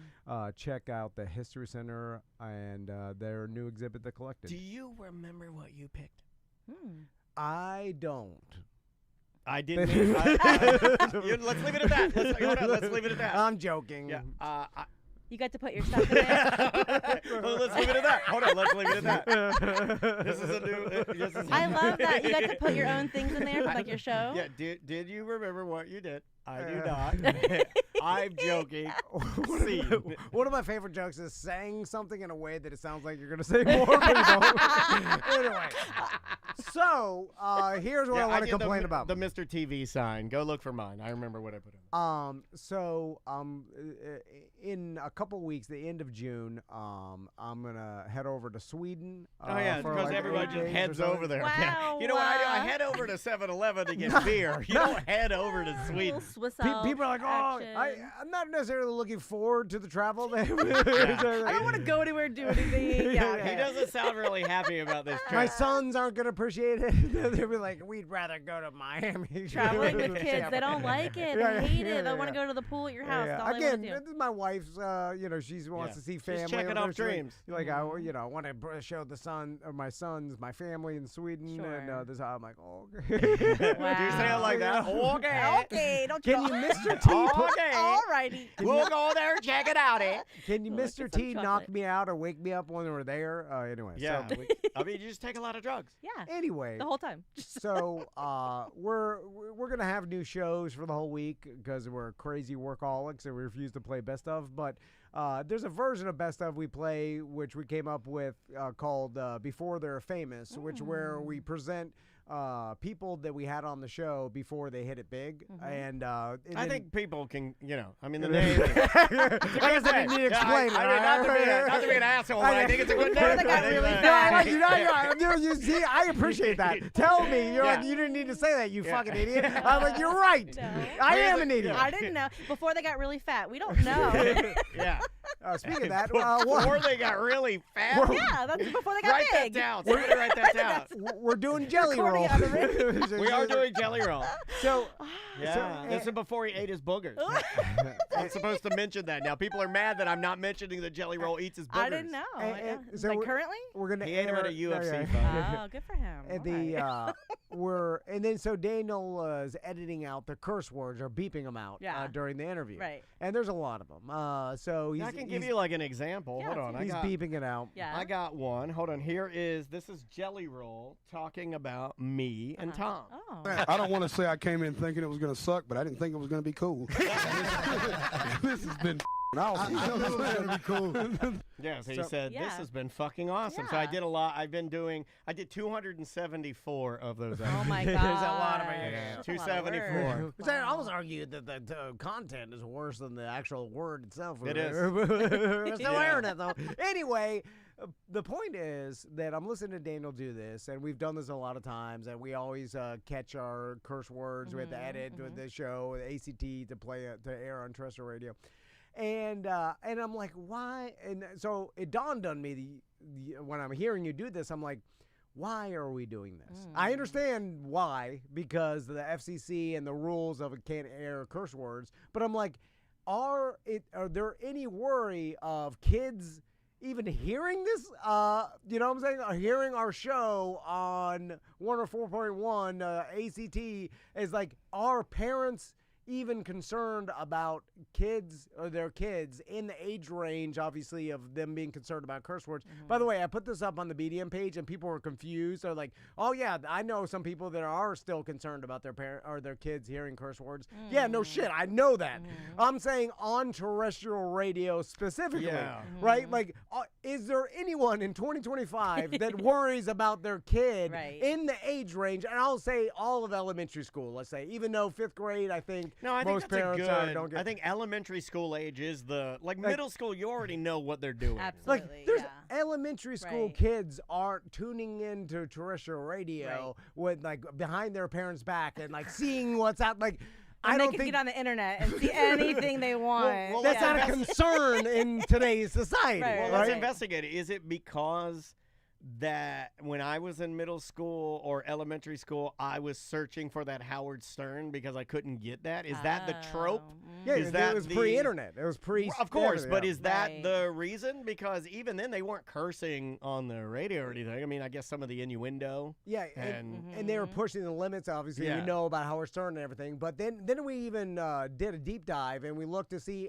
check out the History Center and their new exhibit, The Collected. Do you remember what you picked? I don't. I didn't. Let's leave it at that. Let's leave it at that. I'm joking. Yeah. You got to put your stuff in there. Well, let's leave it at that. Hold on. Let's leave it at that. This is a new. I love that. You got to put your own things in there for like your show. Yeah. Did you remember what you did? I do not. I'm joking. One of my favorite jokes is saying something in a way that it sounds like you're going to say more, but you don't. Anyway. So, here's what I want to complain about. The Mr. TV sign. Go look for mine. I remember what I put in. In a couple weeks, the end of June, I'm going to head over to Sweden. Because everybody just heads over there. Wow. Yeah. You know what I do? I head over to 7-Eleven to get beer. You don't head over to Sweden. People are like, I'm not necessarily looking forward to the travel. I don't want to go anywhere and do anything. He doesn't sound really happy about this trip. My sons aren't going to appreciate it. They'll be like, we'd rather go to Miami. Traveling with kids, they don't like it. They hate it. They want to go to the pool at your house. That's all Again, they this is my wife's, she wants to see family. She's checking off dreams. Like, I want to show my sons, my family in Sweden. Sure. And this, I'm like, okay. Wow. Do you say it like that? Okay. Can you, Mr. T? All righty. We'll go there and check it out, Can you, Mr. T, knock me out or wake me up when we're there? Anyway. Yeah. So you just take a lot of drugs. Yeah. Anyway. The whole time. So we're going to have new shows for the whole week because we're crazy workaholics and we refuse to play Best Of. But there's a version of Best Of we play, which we came up with called Before They're Famous, where we present people that we had on the show before they hit it big. And I think people can, the name. I guess I didn't need to explain it. Not to be an asshole, but I think it's a good name. You see, I appreciate that. Tell me. You're like, you didn't need to say that, you fucking idiot. I'm like, you're right. No. I am an idiot. I didn't know. Before they got really fat. We don't know. Yeah. Speaking of that, before they got really fat? Yeah, that's before they got write big. That down. Somebody write that down. We're doing jelly roll. We are doing jelly roll. So, this is before he ate his boogers. I'm supposed to mention that. Now, people are mad that I'm not mentioning the jelly roll eats his boogers. I didn't know. So like currently? We're gonna he ate him at a UFC fight. Oh, good for him. And so Daniel is editing out the curse words or beeping them out during the interview. Right. And there's a lot of them. So I can give you like an example. Hold on. He's beeping it out. Yeah. I got one. Hold on. This is Jelly Roll talking about me and Tom. Oh. I don't want to say I came in thinking it was going to suck, but I didn't think it was going to be cool. This has been awesome. I knew it was going to be cool. Yeah, so he said, this has been fucking awesome. Yeah. So I did a lot. I did 274 of those. Oh, my God. There's a lot of it. Yeah, 274. I almost argue that the content is worse than the actual word itself. It is. We're still airing it, though. Anyway, the point is that I'm listening to Daniel do this, and we've done this a lot of times, and we always catch our curse words. We had to edit with the show, the ACT to air on terrestrial radio. And I'm like, why? And so it dawned on me when I'm hearing you do this, I'm like, why are we doing this? I understand why, because the FCC and the rules of it can't air curse words. But I'm like, are there any worry of kids even hearing this? You know what I'm saying? Hearing our show on 104.1 ACT is like, are parents even concerned about kids or their kids in the age range, obviously, of them being concerned about curse words. By the way, I put this up on the BDM page, and people were confused. They're like, "Oh yeah, I know some people that are still concerned about their parent or their kids hearing curse words." Yeah, no shit, I know that. I'm saying on terrestrial radio specifically, right? Like, is there anyone in 2025 that worries about their kid in the age range? And I'll say all of elementary school. Let's say, even though 5th grade, I think. No, I most think that's parents a good. don't get. I think elementary school age is like middle school. You already know what they're doing. Absolutely. Like, there's elementary school kids aren't tuning into terrestrial radio with like behind their parents' back and like seeing what's out. Like, I don't think get on the internet and see anything they want. Well, that's not a concern in today's society. Well, let's investigate it. Is it because that when I was in middle school or elementary school, I was searching for that Howard Stern because I couldn't get that? Is that the trope? Yeah, is that it was pre-internet. It was pre. Of course, but is that the reason? Because even then, they weren't cursing on the radio or anything. I mean, I guess some of the innuendo. Yeah, and they were pushing the limits. Obviously, we know about Howard Stern and everything. But then we even did a deep dive and we looked to see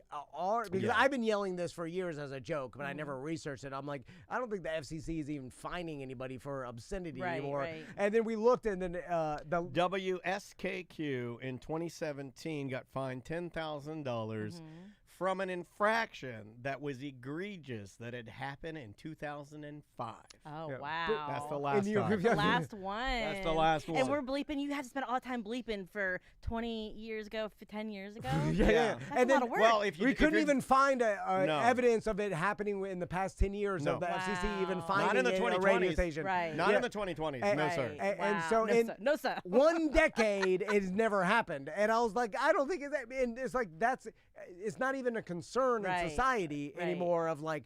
because I've been yelling this for years as a joke, but I never researched it. I'm like, I don't think the FCC is even fining anybody for obscenity anymore. And then we looked, and then the WSKQ in 2017 got fined $10,000 from an infraction that was egregious that had happened in 2005. Oh, wow. That's the last time. That's the last one. That's the last one. And we're bleeping. You had to spend all the time bleeping for 20 years ago, 10 years ago. Yeah. That's And a then, lot of work. Well, if you we couldn't if even find evidence of it happening in the past 10 years of the FCC even finding Not in the a 2020s. radio station. Not in the 2020s. No, sir. And so no, sir. one decade, it's never happened. And I was like, I don't think it's that. And it's like, it's not even a concern in society anymore of like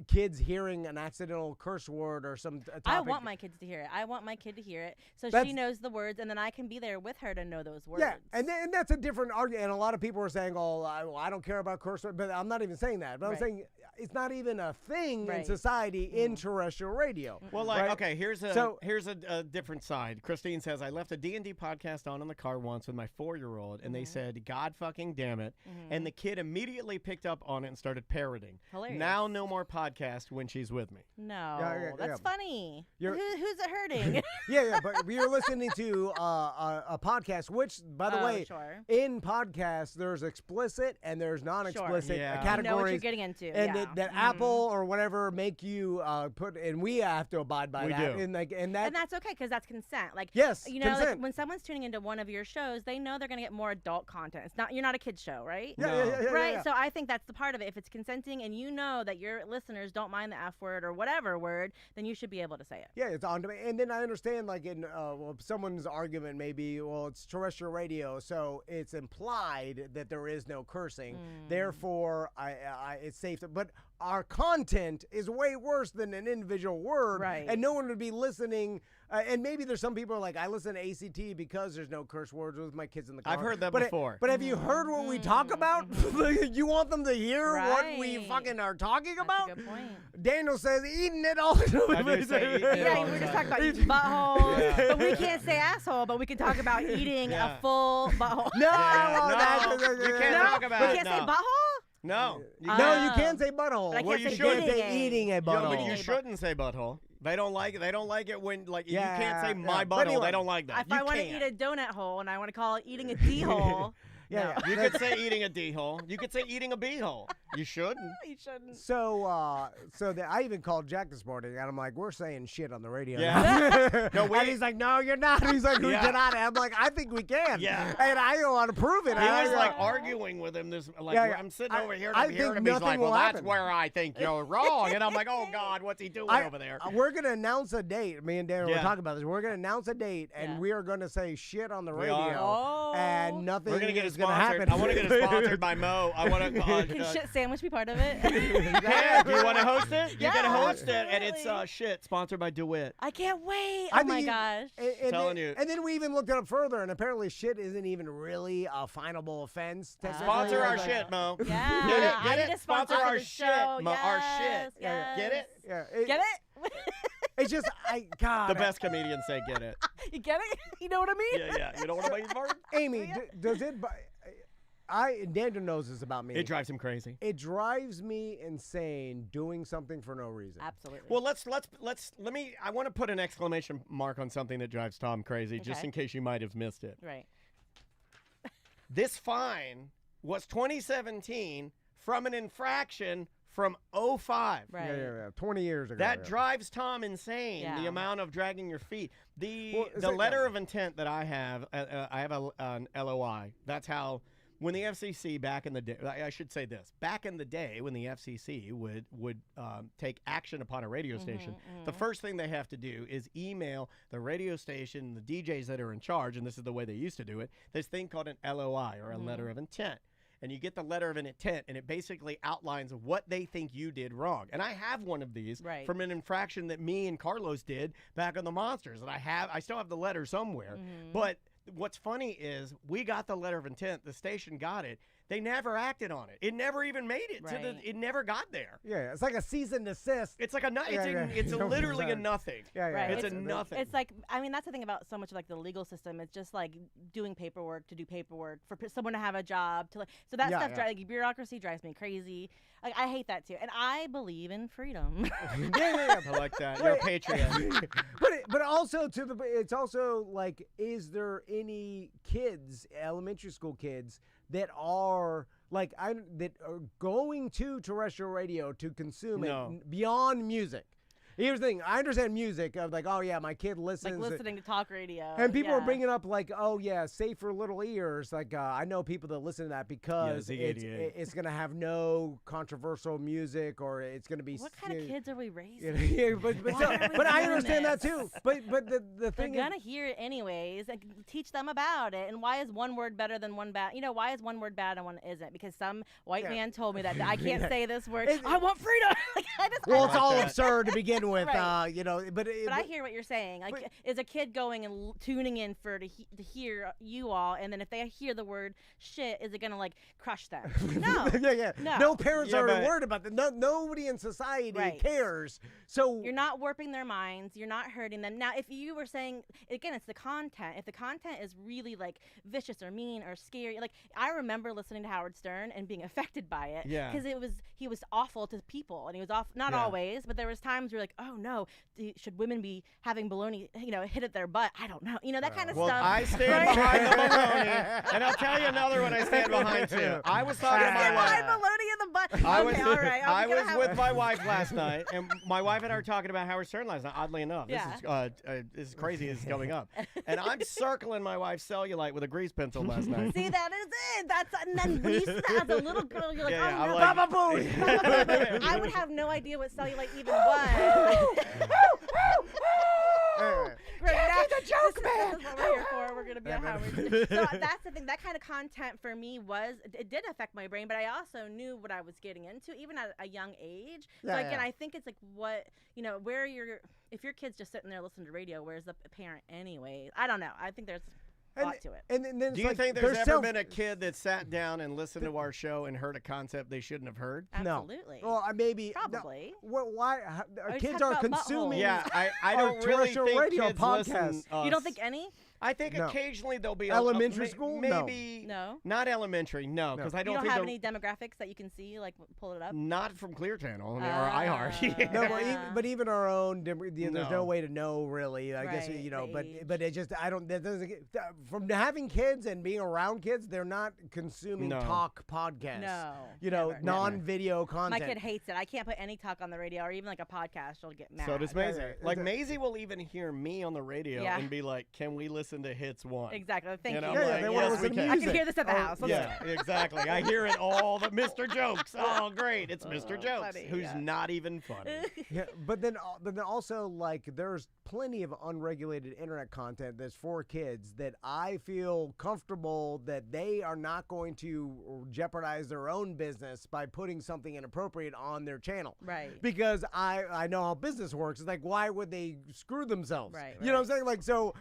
kids hearing an accidental curse word or some topic. I want my kids to hear it. I want my kid to hear it so she knows the words, and then I can be there with her to know those words. Yeah, and that's a different argument. And a lot of people are saying, "Oh, I don't care about curse words," but I'm not even saying that. But I'm saying it's not even a thing in society in terrestrial radio. Well, like, okay, here's a different side. Christine says, I left a D&D podcast on in the car once with my 4-year-old, and they said, God fucking damn it. And the kid immediately picked up on it and started parroting. Hilarious. Now no more podcast when she's with me. No, that's funny. Who's it hurting? But we were listening to a podcast, which, by the way, in podcasts, there's explicit and there's non-explicit categories. You know what you're getting into. And that Apple or whatever make you put, and we have to abide by that. We do. And that's okay because that's consent. Like, yes, you know, consent. like when someone's tuning into one of your shows, they know they're gonna get more adult content. It's not you're not a kid's show, right? Yeah. So I think that's the part of it. If it's consenting and you know that your listeners don't mind the F word or whatever word, then you should be able to say it. Yeah, it's on demand. And then I understand, like in someone's argument may be, well, it's terrestrial radio, so it's implied that there is no cursing. Therefore, it's safe. But our content is way worse than an individual word, and no one would be listening. And maybe there's some people who are like, I listen to ACT because there's no curse words with my kids in the car. I've heard that before. But have you heard what we talk about? You want them to hear what we fucking are talking about? That's a good point. Daniel says eating it all the time. I do say eating it all We the were just time. talking about eating buttholes, but we can't say asshole, but we can talk about eating a full butthole. No, you can't talk about we it. can't say butthole? No. No, you can't say butthole. But I Well, can't you say can't say eating a butthole. But you shouldn't say butthole. They don't like it. They don't like it when, like, you can't say my But butthole. anyway, They don't like that. If I want to eat a donut hole and I want to call it eating a D hole, You could say eating a D hole. You could say eating a B hole. You shouldn't. You shouldn't. So, I even called Jack this morning, and I'm like, we're saying shit on the radio. Yeah. And he's like, no, you're not. He's like, we cannot. And I'm like, I think we can. Yeah. And I don't want to prove it. He was like arguing with him. I'm sitting over here and I'm hearing him. He's like, well, that's where I think you're wrong. And I'm like, oh, God, what's he doing over there? We're going to announce a date. Me and Darren were talking about this. We're going to announce a date, and we are going to say shit on the radio. And nothing is going to happen. I want to get it sponsored by Mo. I want to. Can shit sandwich be part of it? Yeah, do you want to host it? You Yeah, can host it, and absolutely. it's shit sponsored by DeWitt. I can't wait. I Oh my think- gosh. Telling you. And then we even looked it up further, and apparently shit isn't even really a finable offense. Sponsor our shit, Mo. Yeah. Get it? I Get need it? a sponsor Sponsor for our the shit, show. Mo. Our shit. Yes. Get it? Yeah, Get it? It's just, God. The best comedians say get it. You get it? You know what I mean? Yeah. You know what I mean, Martin? Amy, does it? Daniel knows this about me. It drives him crazy. It drives me insane doing something for no reason. Absolutely. Well, I want to put an exclamation mark on something that drives Tom crazy, just in case you might have missed it. Right. This fine was 2017 from an infraction from 05. Right. Yeah. 20 years ago. That drives Tom insane, the amount of dragging your feet. The letter of intent that I have an LOI. That's how, when the FCC back in the day, I should say this, back in the day when the FCC would take action upon a radio station, the first thing they have to do is email the radio station, the DJs that are in charge, and this is the way they used to do it, this thing called an LOI, or a letter of intent. And you get the letter of an intent, and it basically outlines what they think you did wrong. And I have one of these from an infraction that me and Carlos did back on the Monsters, and I still have the letter somewhere. But what's funny is we got the letter of intent, the station got it. They never acted on it. It never even made it it never got there. Yeah, it's like a cease and desist. It's like it's literally a nothing. Yeah. It's a nothing. It's like, I mean, that's the thing about so much of like the legal system. It's just like doing paperwork to do paperwork for someone to have a job to so that stuff. Like, bureaucracy drives me crazy. Like, I hate that too, and I believe in freedom. I like that. You're a patriot. but also it's also like, is there any kids, elementary school kids, that are going to terrestrial radio to consume it beyond music? Here's the thing. I understand music of like, oh yeah, my kid listens. Like listening to talk radio. And people are bringing up like, oh yeah, safe for little ears. Like I know people that listen to that because it's going to have no controversial music, or it's going to be. What kind of kids are we raising? Yeah, but I understand that too. But the thing they're going to hear it anyways, and teach them about it. And why is one word better than one bad? You know, why is one word bad and one isn't? Because some white man told me that I can't say this word. I want freedom. It's all absurd to begin with, right. But I hear what you're saying. Like, is a kid going and tuning in to hear you all, and then if they hear the word shit, is it gonna like crush them? No. No parents are worried about that. Nobody in society cares. So you're not warping their minds. You're not hurting them. Now, if you were saying again, it's the content. If the content is really like vicious or mean or scary, like I remember listening to Howard Stern and being affected by it. Yeah. Because he was awful to people, and he was off. Not always, but there was times where you're like, oh no, should women be having baloney, hit at their butt? I don't know, that kind of stuff. Well, I stand behind the baloney, and I'll tell you another one I stand behind too. I was talking to my wife. Baloney in the butt. I was with my wife last night, and my wife and I were talking about Howard Stern last night. Oddly enough, this is crazy. This is going up, and I'm circling my wife's cellulite with a grease pencil last night. See, that is it. And then when you see that as a little girl, you're like, Baba Booey. I would have no idea what cellulite even was. The joke, man. This is what we're here for. We're gonna be a Howard. So that's the thing. That kind of content for me it did affect my brain, but I also knew what I was getting into, even at a young age. So again, I think it's like if your kid's just sitting there listening to radio, where's the parent anyway? I don't know. I think there's a lot to it. And then do you think there's ever been a kid that sat down and listened to our show and heard a concept they shouldn't have heard? Absolutely. No. Well, maybe. Probably. No, why? Kids are consuming. Yeah, I don't really think radio kids podcasts. listen. You don't think any? I think occasionally there'll be elementary school. Maybe no, not elementary. No, because I don't. You don't think have any demographics that you can see, like pull it up. Not from Clear Channel or iHeart. No, but even our own. There's no way to know really. I guess but it just that doesn't from having kids and being around kids. They're not consuming talk podcasts. No, non-video content. My kid hates it. I can't put any talk on the radio or even like a podcast. She'll get mad. So does Maisie. Like Maisie will even hear me on the radio and be like, "Can we listen to Hits 1?" Exactly. Thank you. Yes, we can. I can hear this at the house. Yeah, exactly. I hear it all the Mr. Jokes. Oh, great. It's Mr. Jokes, who's not even funny. Yeah, but then also, like, there's plenty of unregulated internet content that's for kids that I feel comfortable that they are not going to jeopardize their own business by putting something inappropriate on their channel. Right. Because I know how business works. It's like, why would they screw themselves? Right. You know what I'm saying? Like, so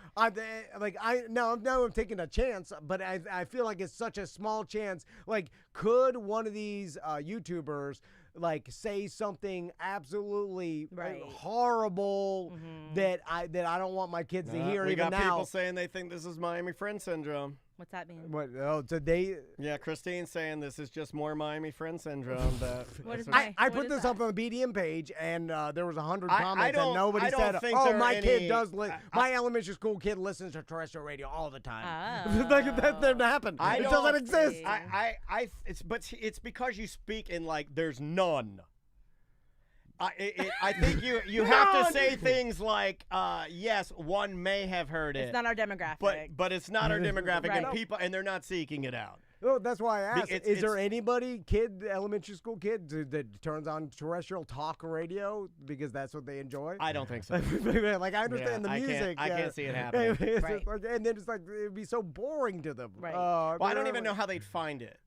now I'm taking a chance, but I feel like it's such a small chance. Like, could one of these YouTubers like say something absolutely horrible that I don't want my kids to hear we even got now? People saying they think this is Miami Friend syndrome. What's that mean? What? Oh, so they. Yeah, Christine's saying this is just more Miami friend syndrome. But I put this up on the BDM page, and there was 100 comments, and nobody said, think "Oh, there are my kid any- does. My elementary school kid listens to terrestrial radio all the time." Like, that didn't happen. It doesn't exist. It's because you speak in like there's none. I think you have to say things like, yes, one may have heard it. It's not our demographic. But it's not our demographic, Right. and they're not seeking it out. Oh, that's why I asked. It's- Is there anybody, elementary school kid, that turns on terrestrial talk radio because that's what they enjoy? I don't think so. Like, I understand the music. I can't see it happening. It's Right. like, and then it's like, it'd be so boring to them. Right. Well, I don't even know how they'd find it.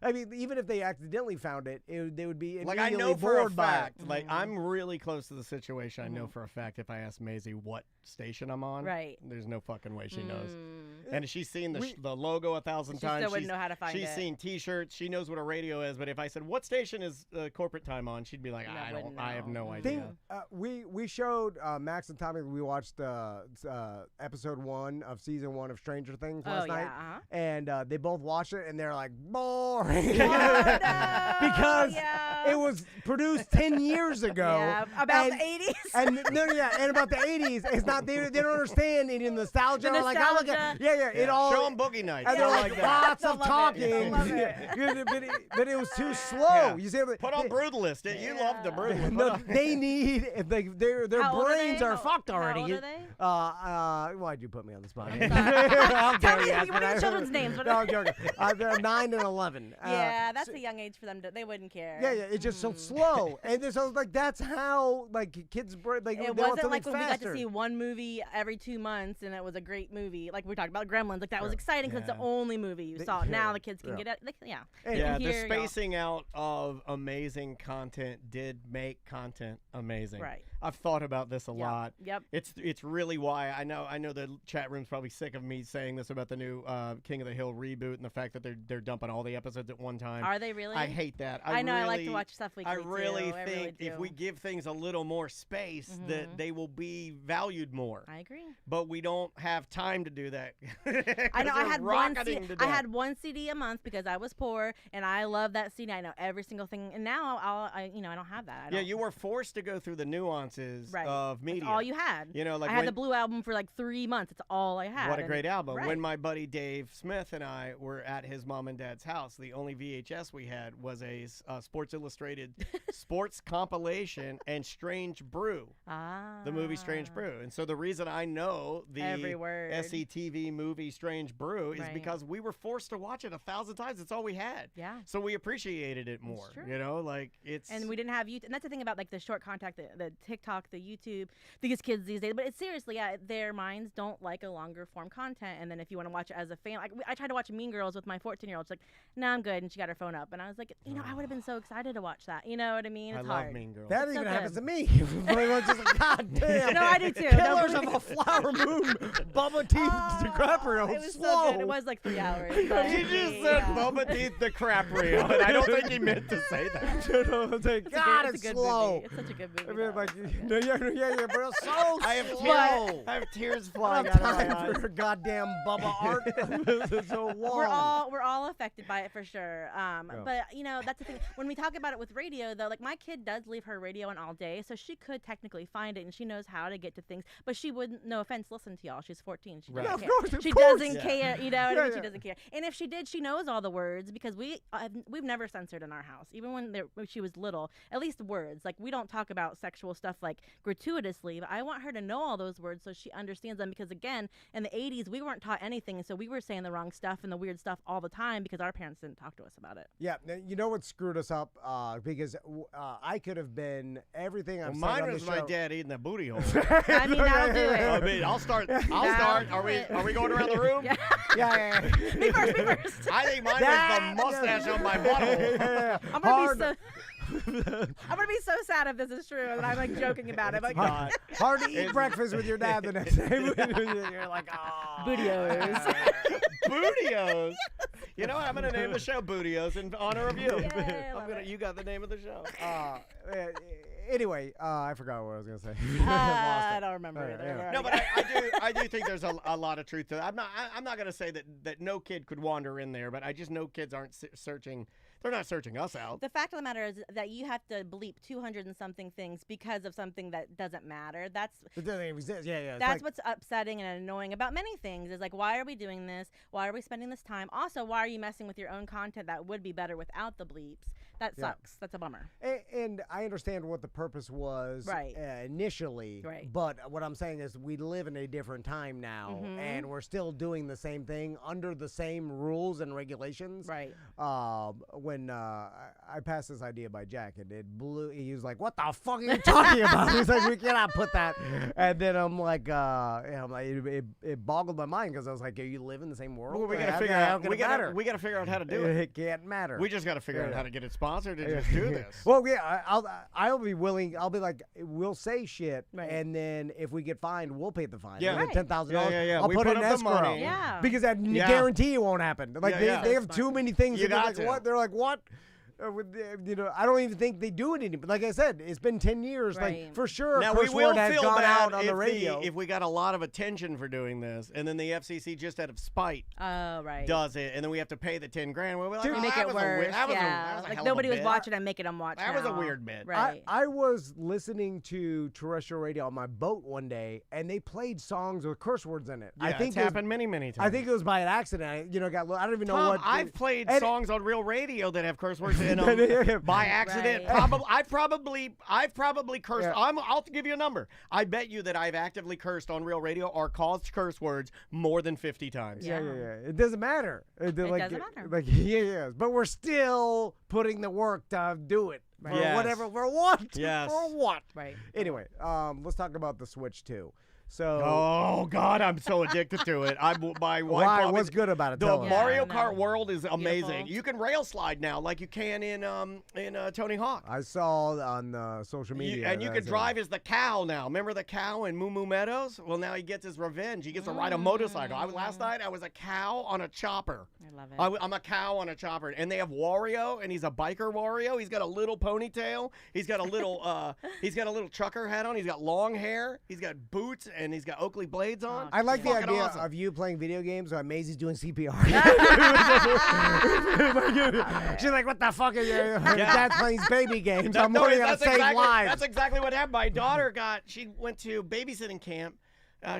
I mean, even if they accidentally found it, they would be Like, I immediately know for a bored by it. fact, like, I'm really close to the situation. I know for a fact if I ask Maisie what station I'm on, Right. there's no fucking way she knows. And she's seen the logo 1,000 She times. still wouldn't know how to find She's it. seen T-shirts. She knows what a radio is. But if I said, what station is corporate time on? She'd be like, I have no idea. We showed Max and Tommy. We watched episode 1 of season 1 of Stranger Things last night, and they both watched it, and they're like, boring. Because it was produced 10 years ago. Yeah, about the 80s. And and about the 80s. It's not they don't understand any nostalgia. The Like, oh, look at, it all. Show them Boogie Nights. And they're like, lots of talking. Love it. But it was too slow. Yeah. You see, Put on Brutalist. You love the Brutalist. no, they need their How old are brains they? are fucked How already. old are they? Why'd you put me on the spot? Tell me, what are your children's names? No, I'm joking. They're 9 and 11. Yeah, that's a young age for them. They wouldn't care. Yeah, it's just so slow, and so like that's how like kids like It they want wasn't like something when we got to faster. see one movie every 2 months and it was a great movie. Like we talked about Gremlins. Like that was exciting because it's the only movie you saw. Now the kids can get it. They can Yeah, the hear y'all. spacing out of amazing content did make content amazing. Right. I've thought about this a lot. Yep. It's really why I know the chat room's probably sick of me saying this about the new King of the Hill reboot and the fact that they're dumping all the episodes at one time. Are they really? I hate that. I know. I like to watch stuff weekly I really too. think if we give things a little more space, that they will be valued more. I agree. But we don't have time to do that. I know. I had rocketing to I death. had one CD a month because I was poor and I love that CD. I know every single thing. And now I don't have that. Yeah, you were forced to go through the nuances Right. of media. That's all you had. You know, like I had the Blue album for like 3 months. It's all I had. What a great album. Right. When my buddy Dave Smith and I were at his mom and dad's house, the only VHS we had was a Sports Illustrated sports compilation and Strange Brew. The movie Strange Brew. And so the reason I know the Every word. SCTV movie Strange Brew is Right. because we were forced to watch it 1,000 times. It's all we had. Yeah. So we appreciated it more. true. You know, like it's. And we didn't have YouTube. And that's the thing about like the short contact, the TikTok, the YouTube, these kids these days. But it's seriously, their minds don't like a longer form content. And then if you want to watch it as a fan, like I tried to watch Mean Girls with my 14-year-old. She's like, "No, I'm good," and she got her phone up. And I was like, I would have been so excited to watch that. You know what I mean? It's I hard. love Mean Girls. That It's even so happens good. to me. It's just like, God damn. No, I do too. Killers of a Flower Moon. Bubba Teeth DiCaprio. It was slow. so good. It was like 3 hours. but- He just said Bubba Teeth DiCaprio, and I don't think he meant to say that. God, it's it's a good slow. movie. It's such a good movie. I mean, though. like, yeah, bro. So I have slow. I have tears I flying don't out have of my time eyes. for your goddamn Bubba art. It's so long. We're all affected by it for sure. But that's the thing. When we talk about it with radio, though, like my kid does leave her radio on all day, so she could technically find it and she knows how to get to things. But she wouldn't. No offense, listen to y'all. She's 14. She doesn't Right. care. Yeah, of course, she of course. doesn't Yeah. care. You know what I mean? Yeah. She doesn't care. And if she did, she knows all the words because we've never censored in our house, even when she was little. At least words. Like we don't talk about sexual stuff like gratuitously. But I want her to know all those words so she understands them because again, in the 80s we weren't taught anything, and so we were saying the wrong stuff and the weird stuff all the time because our parents didn't talk to us about it. Yeah, you know what screwed us up? Because I could have been everything I'm Well, saying mine on the was my show. dad eating the booty hole. I mean, that'll do it. I mean, I'll start. Are we going around the room? Yeah. Yeah. Me first. I think mine That- was the mustache on my butthole. Yeah. I'm gonna Hard. be so. I'm gonna be so sad if this is true, and I'm like joking about it. Like, not. Hard to eat breakfast with your dad the next day. You're like, oh. Bootios. Bootios. You know what? I'm gonna name the show Bootios in honor of you. Yay, I love it. You got the name of the show. Anyway, I forgot what I was gonna say. I don't remember either. No, but I do think there's a lot of truth to that. I'm not gonna say that no kid could wander in there, but I just know kids aren't searching. They're not searching us out. The fact of the matter is that you have to bleep 200 and something things because of something that doesn't matter. It doesn't exist. Yeah. That's what's upsetting and annoying about many things is like, why are we doing this? Why are we spending this time? Also, why are you messing with your own content that would be better without the bleeps? That sucks. That's a bummer. And I understand what the purpose was initially. Right. But what I'm saying is we live in a different time now, and we're still doing the same thing under the same rules and regulations. Right. When I passed this idea by Jack, and it blew. He was like, "What the fuck are you talking about?" He's like, "We cannot put that." And then I'm like, it boggled my mind because I was like, "You live in the same world." Well, we got to figure out. We got to figure out how to do it. It can't matter. We just got to figure out how to get it sponsored and just do this. Well, yeah, I'll be willing. I'll be like, we'll say shit, and then if we get fined, we'll pay the fine. Yeah, $10,000. Yeah. I'll put it in escrow. Money. Yeah, because I guarantee it won't happen. Like they have too many things. You got like, what? They're like, what? I don't even think they do it anymore. Like I said, it's been 10 years. Like for sure, now curse we will word has feel gone bad out on the radio. if we got a lot of attention for doing this, and then the FCC just out of spite does it, and then we have to pay the $10,000. We'll be like, make it worse. That was a like hell nobody of a was bit. watching and making them watch. That was a weird bit. Right. I was listening to terrestrial radio on my boat one day, and they played songs with curse words in it. Yeah, I think it's happened many times. I think it was by an accident. I don't even know what. I've played songs on real radio that have curse words in them by accident. Right. I've probably cursed. I'll give you a number. I bet you that I've actively cursed on real radio or caused curse words more than 50 times. Yeah. It doesn't matter. It doesn't matter. Like yeah. But we're still putting the work to do it. For whatever. For what? Yes. For what? Right. Anyway, let's talk about the Switch 2. So. Oh God, I'm so addicted to it. Why? What's good about it? The Tell us. Mario Kart world is amazing. Beautiful. You can rail slide now, like you can in Tony Hawk. I saw on social media. And you can drive as the cow now. Remember the cow in Moo Moo Meadows? Well, now he gets his revenge. He gets to ride a motorcycle. Last night I was a cow on a chopper. I love it. I'm a cow on a chopper, and they have Wario, and he's a biker Wario. He's got a little ponytail. He's got a little trucker hat on. He's got long hair. He's got boots, and he's got Oakley blades on. I like the Fucking idea awesome. of you playing video games while Maisie's doing CPR. She's like, "What the fuck are you? Dad's playing baby games. I'm only gonna save lives." That's exactly what happened. My daughter she went to babysitting camp.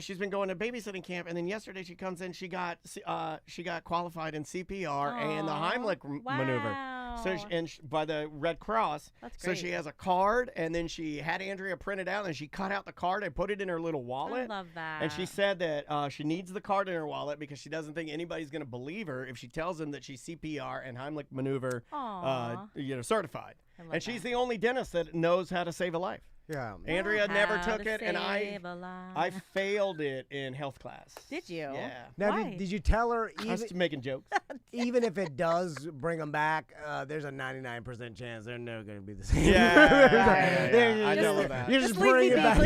She's been going to babysitting camp, and then yesterday she comes in. She got qualified in CPR and the Heimlich maneuver. So by the Red Cross. That's great. So she has a card, and then she had Andrea print it out, and she cut out the card and put it in her little wallet. I love that. And she said that she needs the card in her wallet because she doesn't think anybody's going to believe her if she tells them that she's CPR and Heimlich maneuver certified. And she's the only dentist that knows how to save a life. Yeah. Andrea never How took to it, and I failed it in health class. Did you? Yeah. Now, Why? did you tell her I was making jokes. even if it does bring them back, there's a 99% chance they're never going to be the same. Yeah. I know that. You're just bringing it back.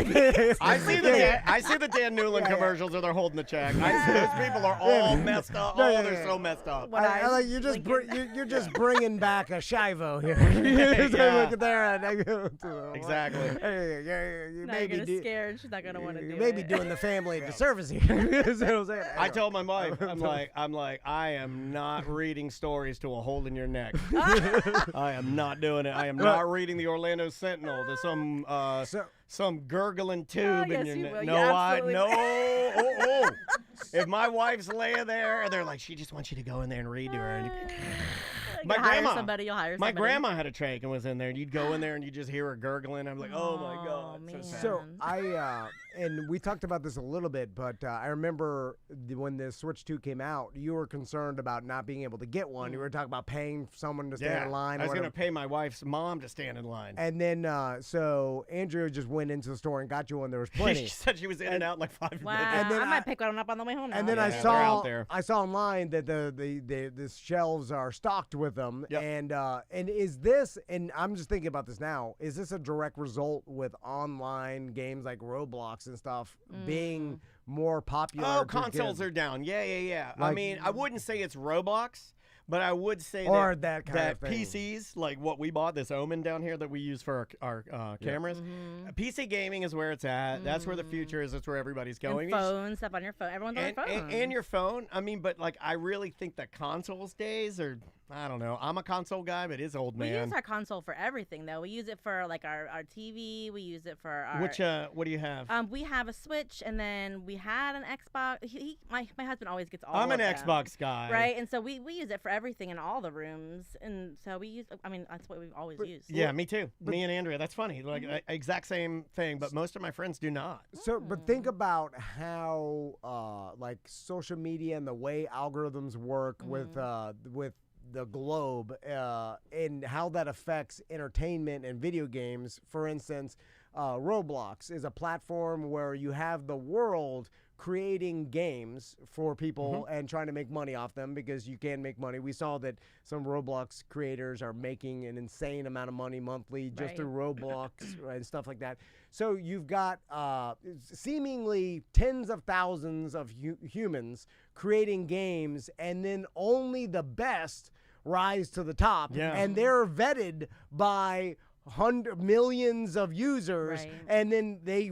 I see the Dan Newland commercials where they're holding the check. Those people are all messed up. They're so messed up. You're just bringing back a Shivo here. Look at there. Exactly. You now may you're be scared. She's not gonna want to do it. You may be doing the family a disservice here. That's what I'm saying. I told my wife, I'm like, I am not reading stories to a hole in your neck. I am not doing it. I am not reading the Orlando Sentinel to some gurgling tube in your neck. No. If my wife's laying there, and they're like, she just wants you to go in there and read to her. And You'll hire somebody. My grandma had a trach and was in there, and you'd go in there and you just hear her gurgling. I'm like, oh my God. Man. So and we talked about this a little bit, but I remember when the Switch 2 came out, you were concerned about not being able to get one. You were talking about paying someone to stand in line. I was going to pay my wife's mom to stand in line. And then, so Andrea just went into the store and got you one. There was plenty. She said she was in and out in like 5 minutes. And then I might pick one up on the way home now. And then I saw online that the shelves are stocked with them. Yep. And is this, and I'm just thinking about this now, is this a direct result with online games like Roblox and stuff being more popular? Oh, consoles are down. Yeah. I mean, I wouldn't say it's Roblox, But I would say Or that kind that of thing. PCs, like what we bought, this Omen down here that we use for our cameras, PC gaming is where it's at. That's where the future is. That's where everybody's going. And phones, stuff on your phone. Everyone's on their phone. And your phone. I mean, but like, I really think that consoles days are, I don't know. I'm a console guy, but it's old, man. We use our console for everything, though. We use it for like our TV. We use it for our. Which what do you have? We have a Switch, and then we had an Xbox. My husband always gets all. I'm of an them, Xbox guy, right? And so we use it for everything in all the rooms, and so we use. I mean, that's what we've always used. Yeah, me too. Me and Andrea. That's funny. Like exact same thing, but most of my friends do not. So, but think about how like social media and the way algorithms work with the globe and how that affects entertainment and video games. For instance, Roblox is a platform where you have the world creating games for people and trying to make money off them, because you can make money. We saw that some Roblox creators are making an insane amount of money monthly just through Roblox and stuff like that. So you've got seemingly tens of thousands of humans creating games, and then only the best rise to the top. And they're vetted by millions of users, and then they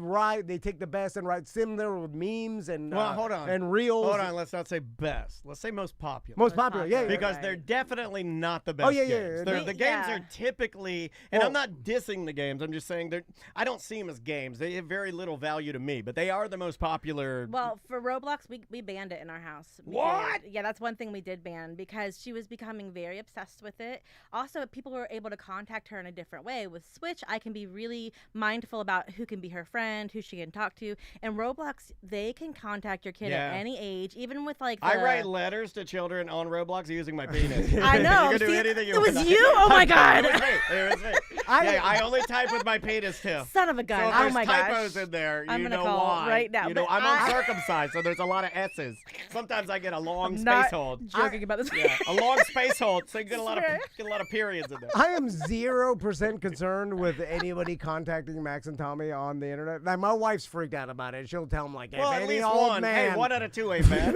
take the best and write similar with memes and hold on, and reels. Hold on, let's not say best. Let's say most popular. Most popular, yeah, because they're definitely not the best. Games. The games are typically, and I'm not dissing the games. I'm just saying I don't see them as games. They have very little value to me, but they are the most popular. Well, for Roblox, we banned it in our house. What? Yeah, that's one thing we did ban, because she was becoming very obsessed with it. Also, people were able to contact her in a different way. With Switch, I can be really mindful about who can be her friend, who she can talk to. And Roblox, they can contact your kid at any age, even with like. I write letters to children on Roblox using my penis. I know. You can do anything you want. It was you? Oh my God. It was me. I only type with my penis too. Son of a gun. So oh my gosh. typos in there. I'm you gonna know call why. right now. You know, I'm uncircumcised, so there's a lot of S's. Sometimes I get a long space hold. Joking about this. A long space hold, so you get a lot of periods in there. I am 0% concerned with anybody contacting Max and Tommy on the internet. Like, my wife's freaked out about it. She'll tell them like, well, if at any least old one. man. Hey, 1 out of 2 ain't bad.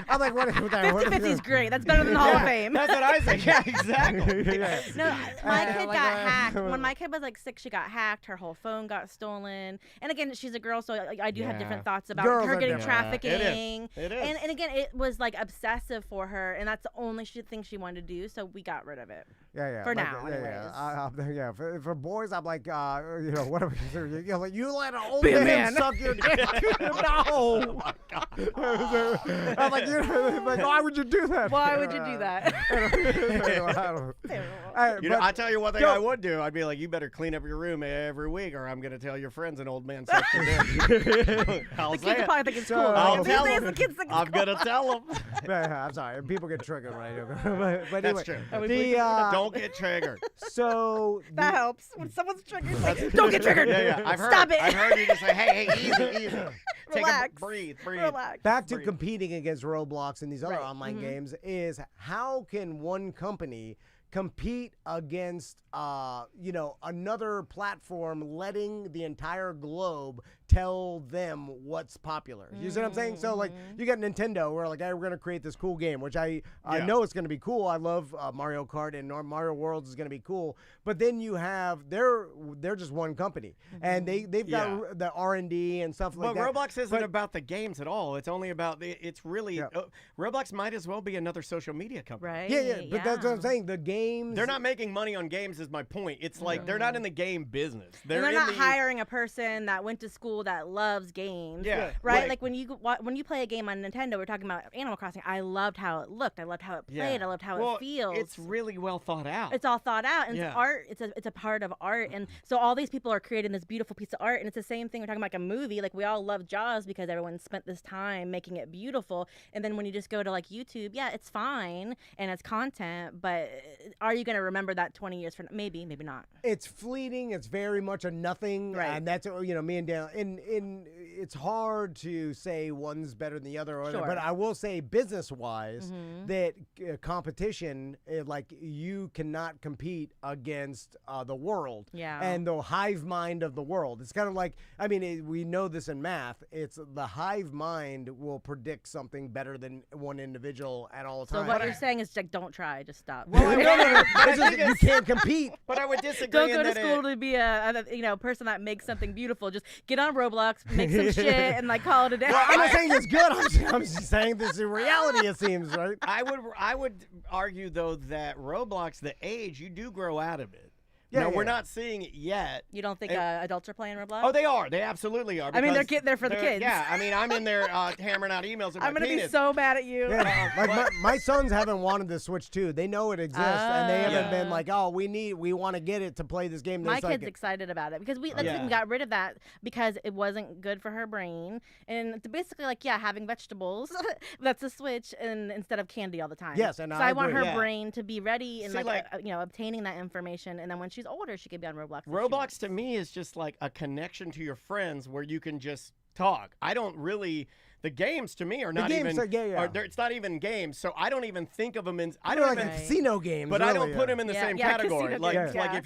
I'm like, what? 50-50 is great. That's better than the Hall of Fame. That's what I think. Yeah, exactly. No, my kid got hacked. When my kid was like 6, she got hacked. Her whole phone got stolen. And again, she's a girl, so I do have different thoughts about her getting trafficking. It is. And again, it was like obsessive for her, and that's the only thing she wanted to do. So we got rid of it. For now, anyways. For boys, I'm like, whatever. You're like, you let an old Be a man man. suck your dick. No. Oh my God. I'm like, why would you do that? Why would you do that? I tell you one thing I would do. I'd be like, you better clean up your room every week, or I'm going to tell your friends an old man sucked your dick. The kids probably think it's cool. I'll tell them. The kids think it's I'm going to tell them. I'm sorry. People get triggered when I do that. But anyway, that's true. Don't get triggered. So that helps. When someone's triggered, like, don't get triggered. Yeah. I've heard you just say, hey, easy. Relax. Breathe. Relax. Back to competing against Roblox and these other online games is, how can one company compete against another platform, letting the entire globe tell them what's popular? You see what I'm saying? So like, you got Nintendo, where like, hey, we're gonna create this cool game, which I know it's gonna be cool. I love Mario Kart, and Mario Worlds is gonna be cool. But then you have they're just one company, and they've got the R&D and stuff like that. But Roblox isn't about the games at all. It's only about it's really Roblox might as well be another social media company. Right. Yeah. But that's what I'm saying. The games, they're not making money on games, is my point. It's like they're not in the game business. They're not hiring a person that went to school that loves games. Yeah. Right? Like when you play a game on Nintendo, we're talking about Animal Crossing. I loved how it looked. I loved how it played. I loved how it feels. It's really well thought out. It's all thought out, and it's art. It's a part of art, and so all these people are creating this beautiful piece of art, and it's the same thing. We're talking about like a movie. Like, we all love Jaws because everyone spent this time making it beautiful, and then when you just go to like YouTube, it's fine and it's content, but are you going to remember that 20 years from? Maybe not. It's fleeting. It's very much a nothing, Right. and that's me and Dan. And it's hard to say one's better than the other, or Sure. but I will say business-wise Mhm. that competition, like you cannot compete against the world and the hive mind of the world. It's kind of like we know this in math. It's the hive mind will predict something better than one individual at all So times. what you're saying is like, don't try, just stop. No, it's just, you can't compete. But I would disagree. Don't go in to that school to be a person that makes something beautiful. Just get on Roblox, make some shit, and like call it a day. Well, I'm not saying it's good. I'm just saying this is reality. It seems right. I would argue though that Roblox, the age, you do grow out of it. Yeah, no, yeah. we're not seeing it yet. You don't think And- adults are playing Roblox? Oh, they are. They absolutely are. I mean, they're because there for the they're- kids. Yeah, I mean, I'm in there hammering out emails with I'm my gonna penis. be so mad at you. Yeah, like my sons haven't wanted the Switch 2. They know it exists, and they haven't been like, "Oh, we want to get it to play this game." My It's like, kid's excited about it because we Yeah. got rid of that because it wasn't good for her brain, and it's basically like having vegetables. That's a switch, and instead of candy all the time. Yes, and so I I want agree. her Yeah. brain to be ready and See, obtaining that information, and then when she's older, she could be on Roblox. if she Roblox to me is just like a connection to your friends where you can just talk. I don't really. The games to me are not games even. are gay, yeah. It's not even games, so I don't even think of them in. I They're don't like even casino games, but I really, don't put yeah. them in the Yeah, same yeah, category. casino Like, games, like yeah.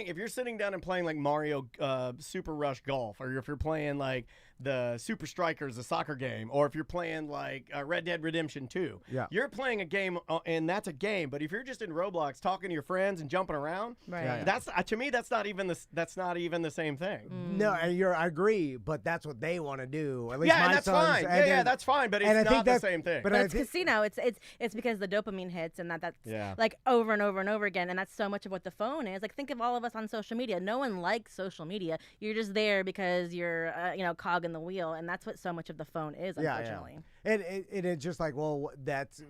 if you're sitting down and playing like Mario Super Rush Golf, or if you're playing like the Super Strikers, the soccer game, or if you're playing like Red Dead Redemption 2, Yeah. you're playing a game, and that's a game. But if you're just in Roblox talking to your friends and jumping around, Right. Yeah, yeah. that's to me that's not even the same thing. No, and I agree, but that's what they want to do. At least Yeah, my and that's sons, fine. and Yeah, then- that's fine. But and I it's think not the that's- same thing. But But I it's think, casino. It's because the dopamine hits, and that's Yeah. like over and over and over again, and that's so much of what the phone is. Like, think of all of us on social media. No one likes social media. You're just there because you're cog in the wheel, and that's what so much of the phone is, unfortunately. And it's just like, well, that's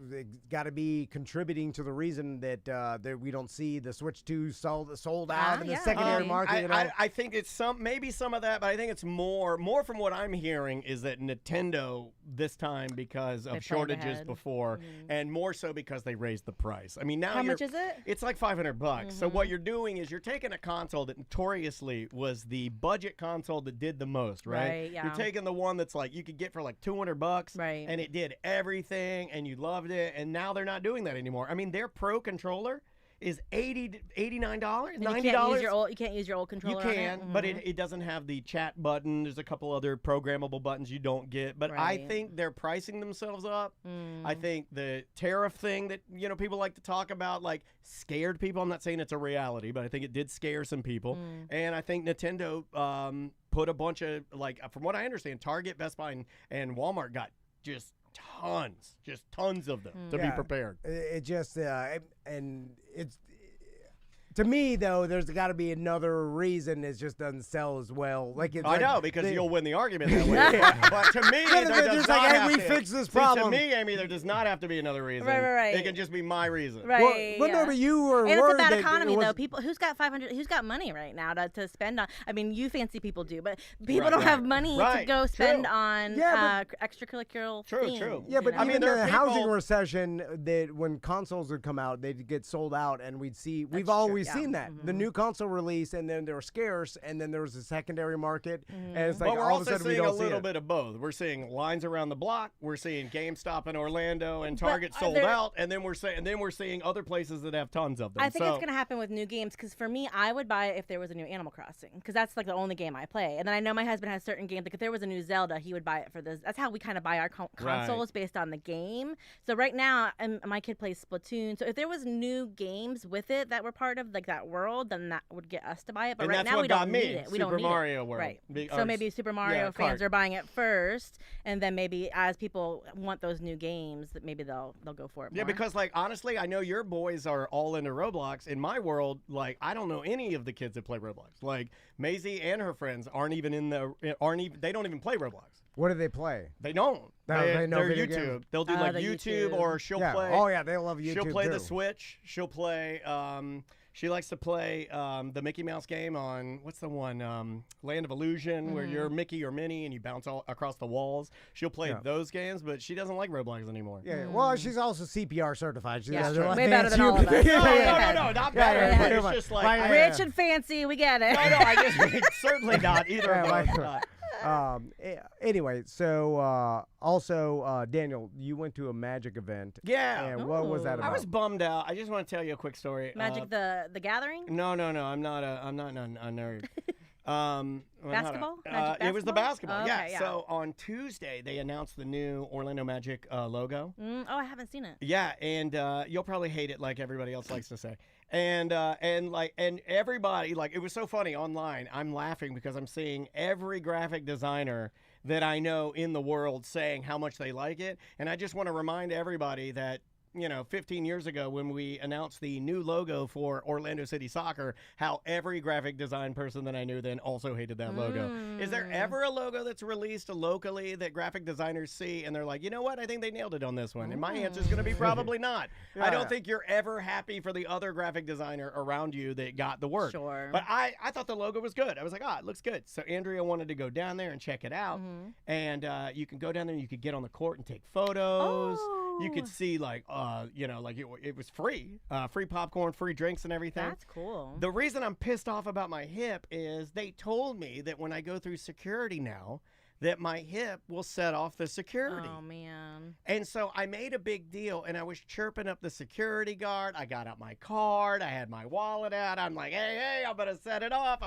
got to be contributing to the reason that we don't see the Switch 2 sold out in the secondary market. I think it's maybe some of that, but I think it's more from what I'm hearing is that Nintendo this time because They of planned shortages ahead. before, and more so because they raised the price. I mean, now How much is it? It's like $500. So what you're doing is you're taking a console that notoriously was the budget console that did the most, right? Right, yeah. You're taking the one that's like you could get for like $200, Right. and it did everything, and you loved it, and now they're not doing that anymore. I mean, their Pro controller is $89, $90. You can't use your old controller. You on can, it? but Mhm. it doesn't have the chat button. There's a couple other programmable buttons you don't get. But I Right. think they're pricing themselves up. Mm. I think the tariff thing that people like to talk about like scared people. I'm not saying it's a reality, but I think it did scare some people. And I think Nintendo put a bunch of from what I understand, Target, Best Buy, and Walmart got just tons of them to be prepared. It just and it's to me though. There's got to be another reason it just doesn't sell as well. Like it's I know because you'll win the argument that way. But to me, there They're does just not like, hey, have we to. fixed this See, problem. to me, Amy, there does not have to be another reason. Right. It can just be my reason. Right. Well, no, but you were and worried it's a bad that economy it was, though. People who's got money right now to spend on. I mean, you fancy people do, but people Right, don't right. have money to Right, go spend true. on extracurricular True, things. true. Yeah, but you know? even there the are housing people- recession, that when consoles would come out, they'd get sold out, and we've true, always yeah. seen that. The new console release, and then they were scarce, and then there was a secondary market, and it's like But we're all of a also sudden we seeing a don't see little it. bit of both. We're seeing lines around the block. We're seeing GameStop in Orlando and But Target are sold there- out, and then we're seeing other places that have tons of them. I think so, it's going to happen with new games because for me, I would buy it if there was a new Animal Crossing because that's like the only game I play. And then I know my husband has certain games. Like if there was a new Zelda, he would buy it for this. That's how we kind of buy our consoles based on the game. So right now, my kid plays Splatoon. So if there was new games with it that were part of like that world, then that would get us to buy it. But And right that's now what we got don't me, need it. We don't Super need Mario it. World. Right. Or So maybe Super Mario fans Kart. are buying it first, and then maybe as people want those new games, that maybe they'll go for it more. Yeah, because like honestly, I know your boys are all into Roblox. In my world, like I don't know any of the kids that play Roblox. Like Maisie and her friends they don't even play Roblox. What do they play? They don't. They know They're video YouTube. games? They'll do Oh, like the YouTube, YouTube. or she'll Yeah. play. Oh yeah, they love YouTube She'll play too. the Switch. She'll play. She likes to play the Mickey Mouse game on, what's the one, Land of Illusion, where you're Mickey or Minnie and you bounce all across the walls. She'll play those games, but she doesn't like Roblox anymore. Yeah, well, she's also CPR certified. She does way better than all of us. No, not better. But it's just like rich and fancy, we get it. No, I just certainly not either of those. Anyway, so also Daniel, you went to a magic event. Yeah. And what was that about? I was bummed out. I just want to tell you a quick story. Magic the Gathering? No. I'm not a nerd. Basketball? It was the basketball. Oh, yeah. okay, yeah. So on Tuesday they announced the new Orlando Magic logo. Oh, I haven't seen it. Yeah, and you'll probably hate it like everybody else likes to say. And everybody, like, it was so funny online. I'm laughing because I'm seeing every graphic designer that I know in the world saying how much they like it. And I just want to remind everybody that, 15 years ago when we announced the new logo for Orlando City Soccer, how every graphic design person that I knew then also hated that logo. Is there ever a logo that's released locally that graphic designers see and they're like, you know what, I think they nailed it on this one? And my answer is going to be probably not. I don't think you're ever happy for the other graphic designer around you that got the work. Sure. But I thought the logo was good. I was like, it looks good. So Andrea wanted to go down there and check it out. And you can go down there and you could get on the court and take photos. You could see it was free. Free popcorn, free drinks and everything. That's cool. The reason I'm pissed off about my hip is they told me that when I go through security now, that my hip will set off the security. Oh, man. And so I made a big deal, and I was chirping up the security guard. I got out my card. I had my wallet out. I'm like, hey, I'm going to set it off.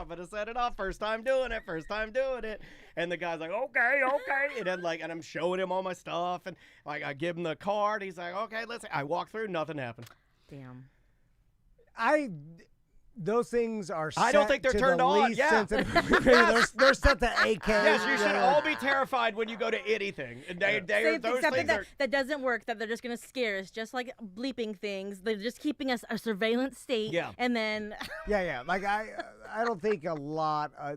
First time doing it. And the guy's like, okay. And then, and I'm showing him all my stuff. And, I give him the card. He's like, okay, I walk through. Nothing happened. Damn. Those things are set I don't think they're to turned the on. least Yeah. sensitive. They're set to AK. Yes, you should all be terrified when you go to anything. Those something things that doesn't work, that they're just going to scare us, just like bleeping things. They're just keeping us a surveillance state. Yeah. And then... Yeah. I don't think a lot... I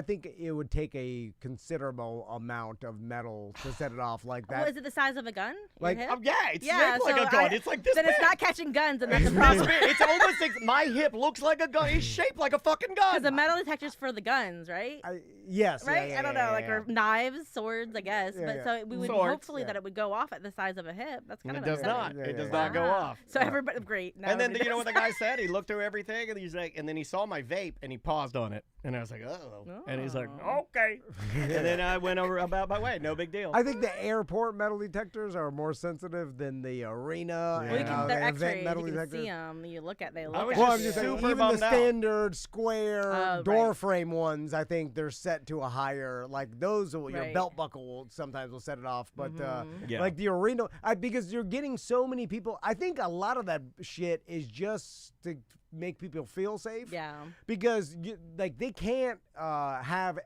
think it would take a considerable amount of metal to set it off like that. Well, is it the size of a gun? It's shaped like a gun. It's like this Then big. it's not catching guns, and that's a problem. It's almost like my hip looks like a gun. It's shaped like a fucking gun. Because the metal detector's for the guns, right? Yes. Right? Yeah, I don't know, or knives, swords, I guess. So we would hopefully that it would go off at the size of a hip. That's kind of does not. It does not go off. So everybody, great. Now and then you know what the guy said? He looked through everything and he's like, and then he saw my vape and he paused on it. And I was like, oh. And he's like, okay. And then I went about my way. No big deal. I think the airport metal detectors are more sensitive than the arena. Well, they're X-rays. Metal You can detectors. see them. You look at. They look. I'm just saying, even the standard square door frame ones, I think they're set to a higher, those, your belt buckle sometimes will set it off. But like the arena, because you're getting so many people, I think a lot of that shit is just to make people feel safe. Yeah. Because they can't have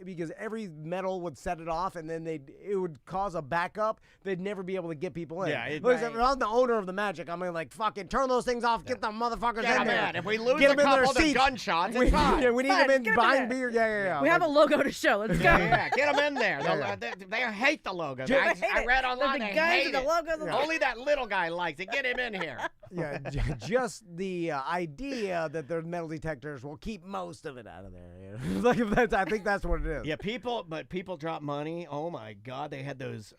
because every metal would set it off and then it would cause a backup. They'd never be able to get people in. Yeah. If I'm the owner of the Magic, I'm fucking turn those things off. Get the motherfuckers in there. If we lose a couple of gunshots, it's fine. We need them in buying beer. Yeah. We have a logo to show. Let's go. Yeah. Get them in there. They hate the logo. I read online they hate it. Only that little guy likes it. Get him in here. Yeah, just the idea that their metal detectors will keep most of it out of there. I think that's what it is. Yeah, people drop money. Oh my God, they had those.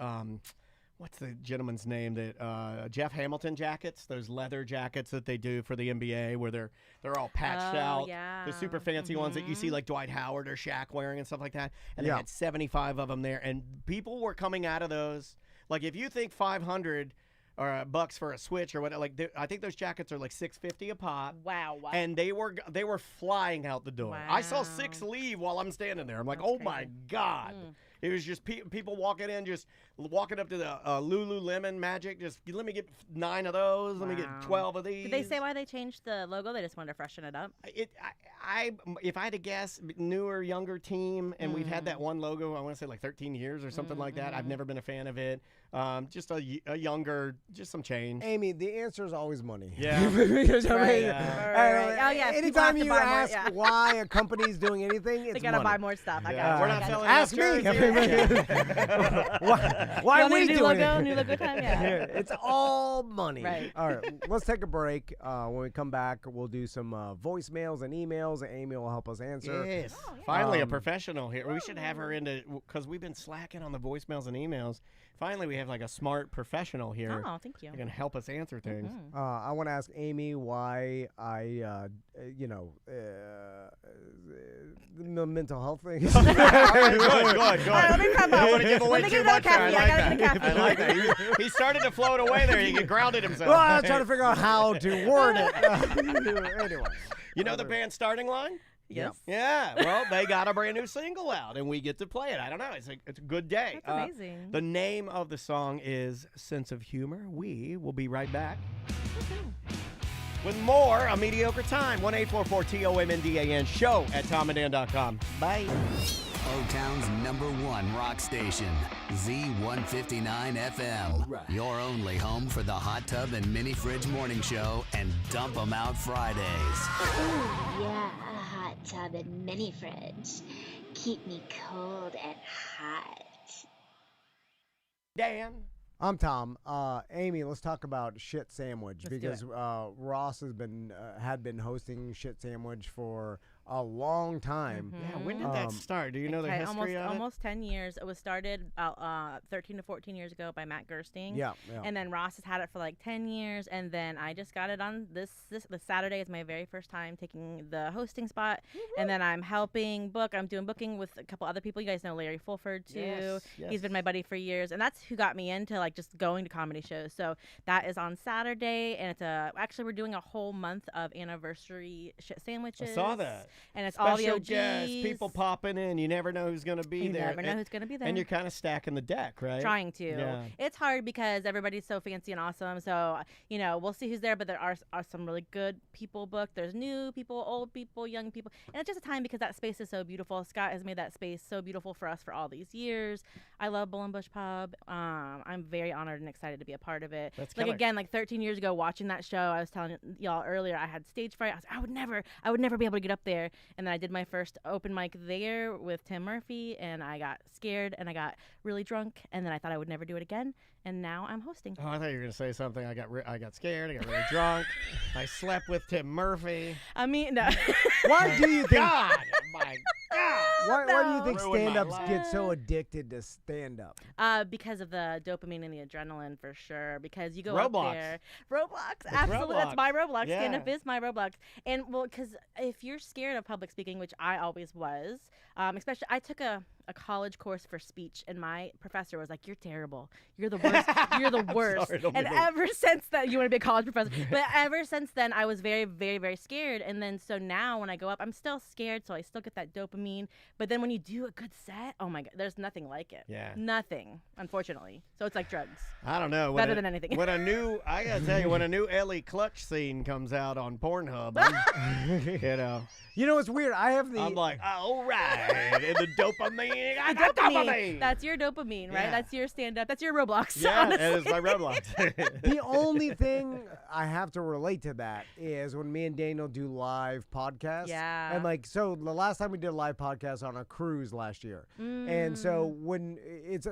What's the gentleman's name that Jeff Hamilton jackets? Those leather jackets that they do for the NBA, where they're all patched out. Yeah. The super fancy ones that you see like Dwight Howard or Shaq wearing and stuff like that. And they had 75 of them there, and people were coming out of those. Like if you think 500. Or bucks for a Switch or whatever. I think those jackets are like $6.50 a pop. Wow. And they were flying out the door. Wow. I saw 6 leave while I'm standing there. I'm like, oh my God. It was just people walking in, just walking up to the Lululemon Magic. Just let me get 9 of those. Let me get 12 of these. Did they say why they changed the logo? They just wanted to freshen it up. If I had to guess, newer, younger team, and we've had that one logo. I want to say like 13 years or something like that. I've never been a fan of it. Just a younger, just some change. Amy, the answer is always money. Yeah. Anytime you ask why a company's doing anything, it's they gotta money. buy more stuff. I got We're not selling Ask me. jerseys. Why You want me are we to do doing logo? it? New logo time? Yeah. It's all money. Right. All right, let's take a break. When we come back, we'll do some voicemails and emails. Amy will help us answer. Yes. Finally, a professional here. We should have her into, because we've been slacking on the voicemails and emails. Finally, we have like a smart professional here. Oh, thank you. Who can help us answer things. I want to ask Amy why the mental health thing. Good. All right, let me prep I up. don't want to give away Let me too get that much. I caffeine. I gotta get a like caffeine. that. He started to float away there. He grounded himself. Well, I was trying to figure out how to word it. Anyway. You know the band Starting Line? Yes. Yeah. Well, they got a brand new single out, and we get to play it. I don't know. It's a good day. That's amazing. The name of the song is Sense of Humor. We will be right back with more A Mediocre Time. 1-844-TOMNDAN show at TomandDan.com. Bye. O-Town's #1 rock station, Z159 FM. Right. Your only home for the Hot Tub and Mini Fridge Morning Show and Dump 'em Out Fridays. Ooh, yeah, a hot tub and mini fridge. Keep me cold and hot. Dan. I'm Tom. Amy, let's talk about Shit Sandwich Let's do because Ross has been had been hosting Shit Sandwich for a long time. Yeah, when did that start? Do you know the history of it? Almost 10 years. It was started about 13 to 14 years ago by Matt Gersting. Yeah. And then Ross has had it for like 10 years. And then I just got it on this Saturday is my very first time taking the hosting spot. And then I'm helping book. I'm doing booking with a couple other people. You guys know Larry Fulford too. Yes. He's been my buddy for years. And that's who got me into like just going to comedy shows. So that is on Saturday. And it's actually we're doing a whole month of anniversary Shit Sandwiches. I saw that. And it's Special all the OGs. guests, people popping in. You never know who's going to be You there. never know who's going to be there. And you're kind of stacking the deck, right? Trying to. Yeah. It's hard because everybody's so fancy and awesome. So, we'll see who's there, but there are some really good people booked. There's new people, old people, young people. And it's just a time because that space is so beautiful. Scott has made that space so beautiful for us for all these years. I love Bull and Bush Pub. I'm very honored and excited to be a part of it. That's like, again, like 13 years ago watching that show, I was telling y'all earlier, I had stage fright. I was like, I would never be able to get up there. And then I did my first open mic there with Tim Murphy, and I got scared and I got really drunk, and then I thought I would never do it again, and now I'm hosting. Oh, I thought you were going to say something. I got scared. I got really drunk. I slept with Tim Murphy. I mean, no. Why do you think? God, my God. Why do you think Ruined my stand-ups life. get so addicted to stand-up? Because of the dopamine and the adrenaline, for sure. Because you go Roblox. up there. Roblox, absolutely. That's my Roblox. Yeah. Stand-up is my Roblox. And, because if you're scared of public speaking, which I always was, especially, I took a college course for speech, and my professor was like, "You're terrible. You're the worst. You're the worst." sorry, don't And be mean. ever since then, you want to be a college professor. But ever since then, I was very, very, very scared. And then so now when I go up, I'm still scared, so I still get that dopamine. But then when you do a good set, oh my God, there's nothing like it. Yeah. Nothing, unfortunately. So it's like drugs. I don't know. Better than anything. I got to tell you, when a new Ellie Clutch scene comes out on Pornhub, You know what's weird? I'm like, all right. And the dopamine. I got Dopamine. dopamine. That's your dopamine, right? Yeah. That's your stand-up. That's your Roblox. Yeah, honestly. it is my Roblox. The only thing I have to relate to that is when me and Daniel do live podcasts. Yeah. And so the last time we did a live podcast on a cruise last year. And so when it's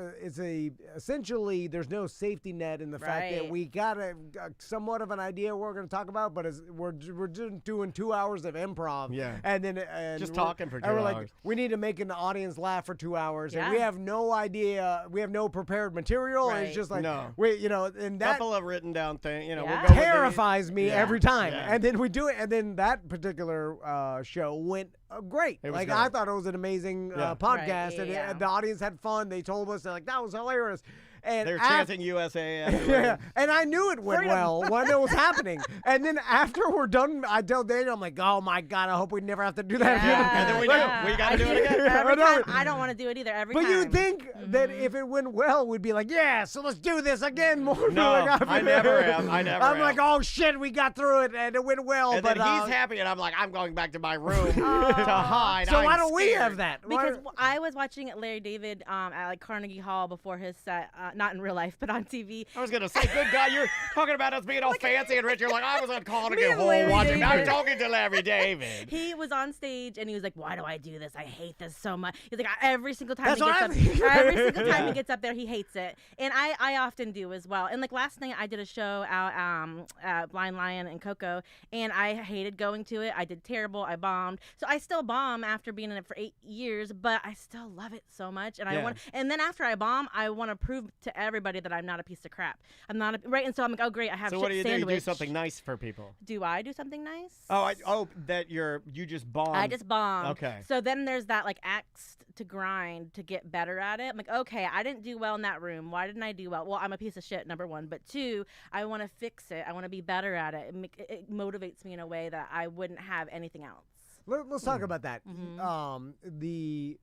essentially there's no safety net in the fact that Right. we got a somewhat of an idea what we're going to talk about, but we're just doing 2 hours of improv. Yeah. And then Just we're- talking for 2 and we're like, hours. we need to make an audience laugh for 2 hours, and Yeah. we have no idea, we have no prepared material, and it's Right. just like, No. and that Couple of written down things. Yeah. We'll go with terrifies me Yeah. every time. Yeah. And then we do it, and then that particular show went great. It was Like great. I thought it was an amazing Yeah. podcast, Right, and the audience had fun. They told us that was hilarious. And They were af- chanting USA. yeah, afterwards. and I knew it went Freedom. well when it was happening. And then after we're done, I tell Daniel, I'm like, oh my God, I hope we never have to do that again. And then we do. We gotta do it again. Every I know. time. I don't want to do it either. Every But time. you think that if it went well, we'd be like, yeah, so let's do this again more. No, I never am. I never I'm am. like, oh shit, we got through it and it went well. And but then he's happy, and I'm like, I'm going back to my room to Oh. hide. So I'm why don't we scared. have that? Why- Because I was watching Larry David at Carnegie Hall before his set. not in real life, but on TV. I was gonna say, good God, you're talking about us being all fancy and rich. You're like, I was on call to Me get and home Larry watching. I'm David. talking to Larry David. He was on stage and he was like, "Why do I do this? I hate this so much." He's like, every single time That's he what gets I'm up, every single time Yeah. he gets up there, he hates it, and I often do as well. And like last night, I did a show out at Blind Lion and Coco, and I hated going to it. I did terrible. I bombed. So I still bomb after being in it for 8 years, but I still love it so much. And I Yeah. want. And then after I bomb, I want to prove to everybody that I'm not a piece of crap. I'm not right. And so I'm like, oh great, I have. So shit what do you do? sandwich. You do something nice for people. Do I do something nice? That you just bombed. I just bombed. Okay. So then there's that like axe to grind to get better at it. I'm like, okay, I didn't do well in that room. Why didn't I do well? Well, I'm a piece of shit, number one. But two, I want to fix it. I want to be better at it. It motivates me in a way that I wouldn't have anything else. Let's talk about that. Mm-hmm. The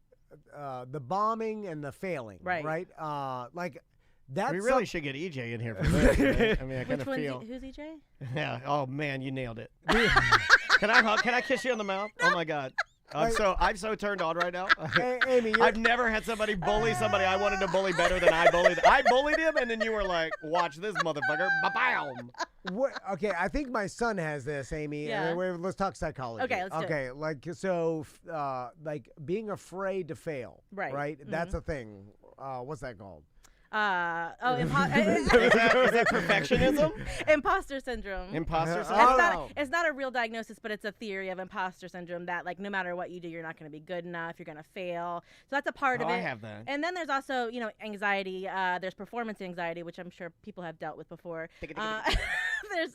bombing and the failing. Right. Like that's We really should get EJ in here for this. Right? I mean, I kind Which of one's feel. who's EJ? Yeah. Oh man, you nailed it. Can I kiss you on the mouth? Oh my God. I'm so turned on right now. Hey, Amy, I've never had somebody bully somebody I wanted to bully better than I bullied. I bullied him, and then you were like, "Watch this, motherfucker!" Ba-bam. Okay, I think my son has this, Amy. Yeah. Let's talk psychology. Okay, let's do it. Okay, like so, like being afraid to fail. Right. Right. That's a thing. What's that called? Is that perfectionism? Imposter syndrome. Imposter It's not a real diagnosis, but it's a theory of imposter syndrome that like no matter what you do, you're not going to be good enough. You're going to fail. So that's a part of it. I have that. And then there's also anxiety. There's performance anxiety, which I'm sure people have dealt with before. There's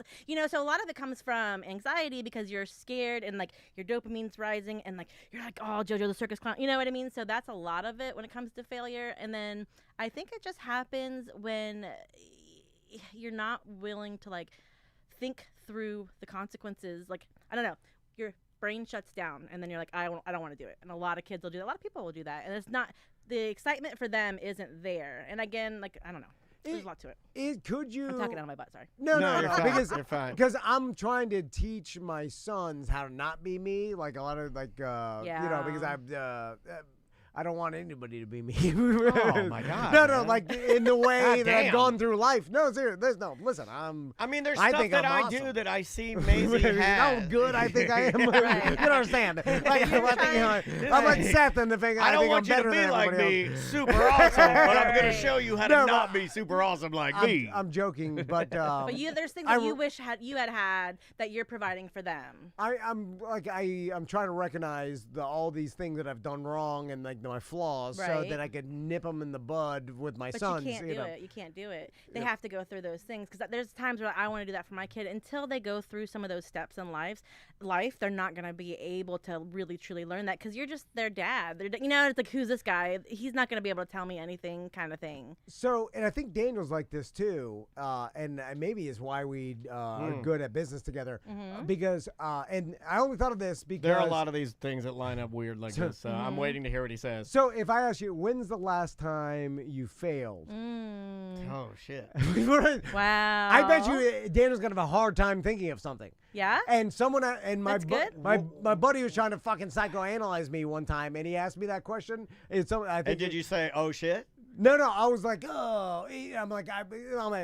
so a lot of it comes from anxiety because you're scared and like your dopamine's rising and like you're like, oh, JoJo the circus clown. You know what I mean? So that's a lot of it when it comes to failure. And then I think it just happens when you're not willing to like think through the consequences. Like, I don't know, your brain shuts down and then you're like, I don't want to do it. And a lot of kids will do that. A lot of people will do that. And it's not, the excitement for them isn't there. And again, like, I don't know. There's a lot to it. Could you? I'm talking out of my butt. Sorry. No, you're fine. You're fine. Because I'm trying to teach my sons how to not be me. Like a lot of because I don't want anybody to be me. Oh my God. No, man. like in the way that I've damn. gone through life. No, seriously. Listen, there's I stuff think that I'm I do awesome. that I see Maisie has. How good I think I am. Right. You don't understand. I'm like Seth in the thing. I don't think want I'm you to better be than like everybody me, else. super awesome, but I'm going to show you how to No, not be super awesome like me. I'm joking, but But there's things that you wish you had that you're providing for them. I'm trying to recognize all these things that I've done wrong and like my flaws, so Right. that I could nip them in the bud with my But sons. you can't do it. You can't do it. They have to go through those things because there's times where I want to do that for my kid. Until they go through some of those steps in life, they're not going to be able to really truly learn that because you're just their dad. It's like, who's this guy? He's not going to be able to tell me anything, kind of thing. So, and I think Daniel's like this too, and maybe is why we are good at business together. Because, and I only thought of this because There are a lot of these things that line up weird like this. I'm waiting to hear what he says. So, if I ask you, when's the last time you failed? Oh shit! Wow. I bet you Daniel's gonna have a hard time thinking of something. Yeah. And someone and my That's good. my buddy was trying to fucking psychoanalyze me one time, and he asked me that question. And did you say, "Oh shit"? No, I was like, oh, I'm like, I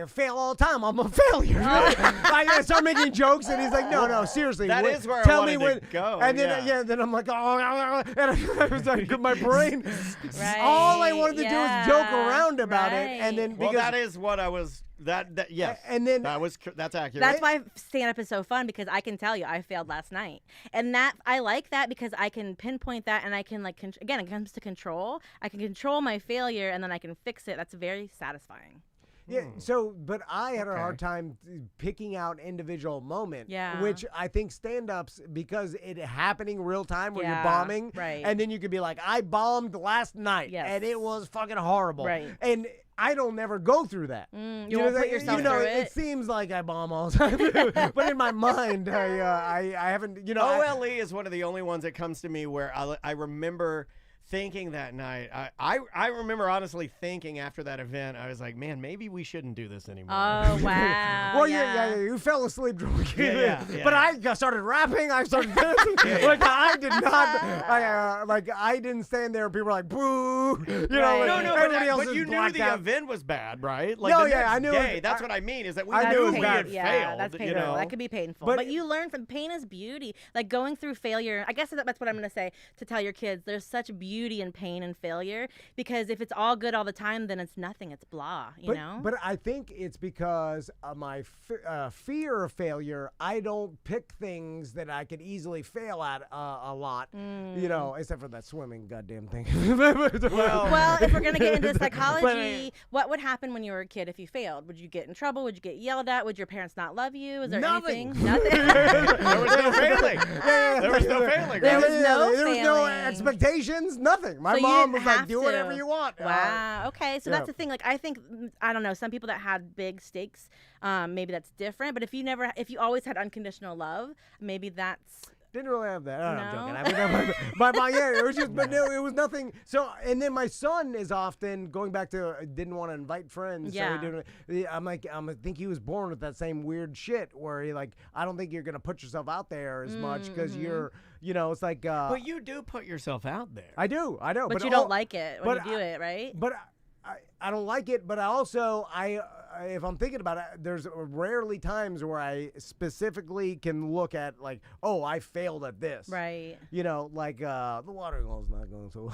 fail all the time. I'm a failure. I start making jokes, and he's like, no, seriously. That is where tell I me wanted when. to go. And then, then I'm like, oh, and I was like, my brain. Right. All I wanted to do was joke around about it, and then Well, because that is what I was. That yes. And then that's accurate. That's why stand-up is so fun because I can tell you I failed last night, and that I like that because I can pinpoint that, and I can again, it comes to control. I can control my failure, and then I can fix it. That's very satisfying. Yeah. So, but I had a hard time picking out individual moments. Yeah. Which I think stand-ups, because it happening real time when you're Yeah, bombing, right. and then you could be like, I bombed last night, Yes. and it was fucking horrible. Right. And I don't never go through that. You won't put yourself through it seems like I bomb all the time, but in my mind, I haven't. OLE is one of the only ones that comes to me where I remember thinking that night, I remember honestly thinking after that event, I was like, man, maybe we shouldn't do this anymore. Oh, wow. Well, yeah, you fell asleep drunk. Yeah. But I started rapping. I started dancing. Like I did not. I didn't stand there and people were like, boo. You know, No, everybody else but is you knew blacked the out. event was bad, right? No, the next I knew day, it. that's what I mean, is that we I knew knew we it had was Yeah, failed. that's painful. You know? That could be painful. But- But you learn from pain is beauty. Like going through failure, I guess that's what I'm going to say to tell your kids. There's such beauty in pain and failure because if it's all good all the time, then it's nothing. It's blah, you know? But I think it's because of my fear of failure. I don't pick things that I could easily fail at a lot, you know, except for that swimming goddamn thing. Well, if we're going to get into psychology, what would happen when you were a kid if you failed? Would you get in trouble? Would you get yelled at? Would your parents not love you? Is there anything? Nothing. There was no failing. There was no failing. There was right? no There was no failing. expectations, nothing. My So you mom didn't was like, have do whatever to. you want. Wow. Okay. So yeah. that's the thing. Like, I think, I don't know, some people that had big stakes, maybe that's different. But if you always had unconditional love, maybe that's. Didn't really have that. I'm No? joking. I mean, but yeah, it was just, but no, it was nothing. So, and then my son is often going back to didn't want to invite friends. Yeah. So I think he was born with that same weird shit where he like, I don't think you're gonna put yourself out there as much because you're, you know, it's like. But you do put yourself out there. I do. But you don't like it when you do it, right? But I don't like it. But I also if I'm thinking about it, there's rarely times where I specifically can look at like, oh, I failed at this. Right. You know, like the water hose not going so well.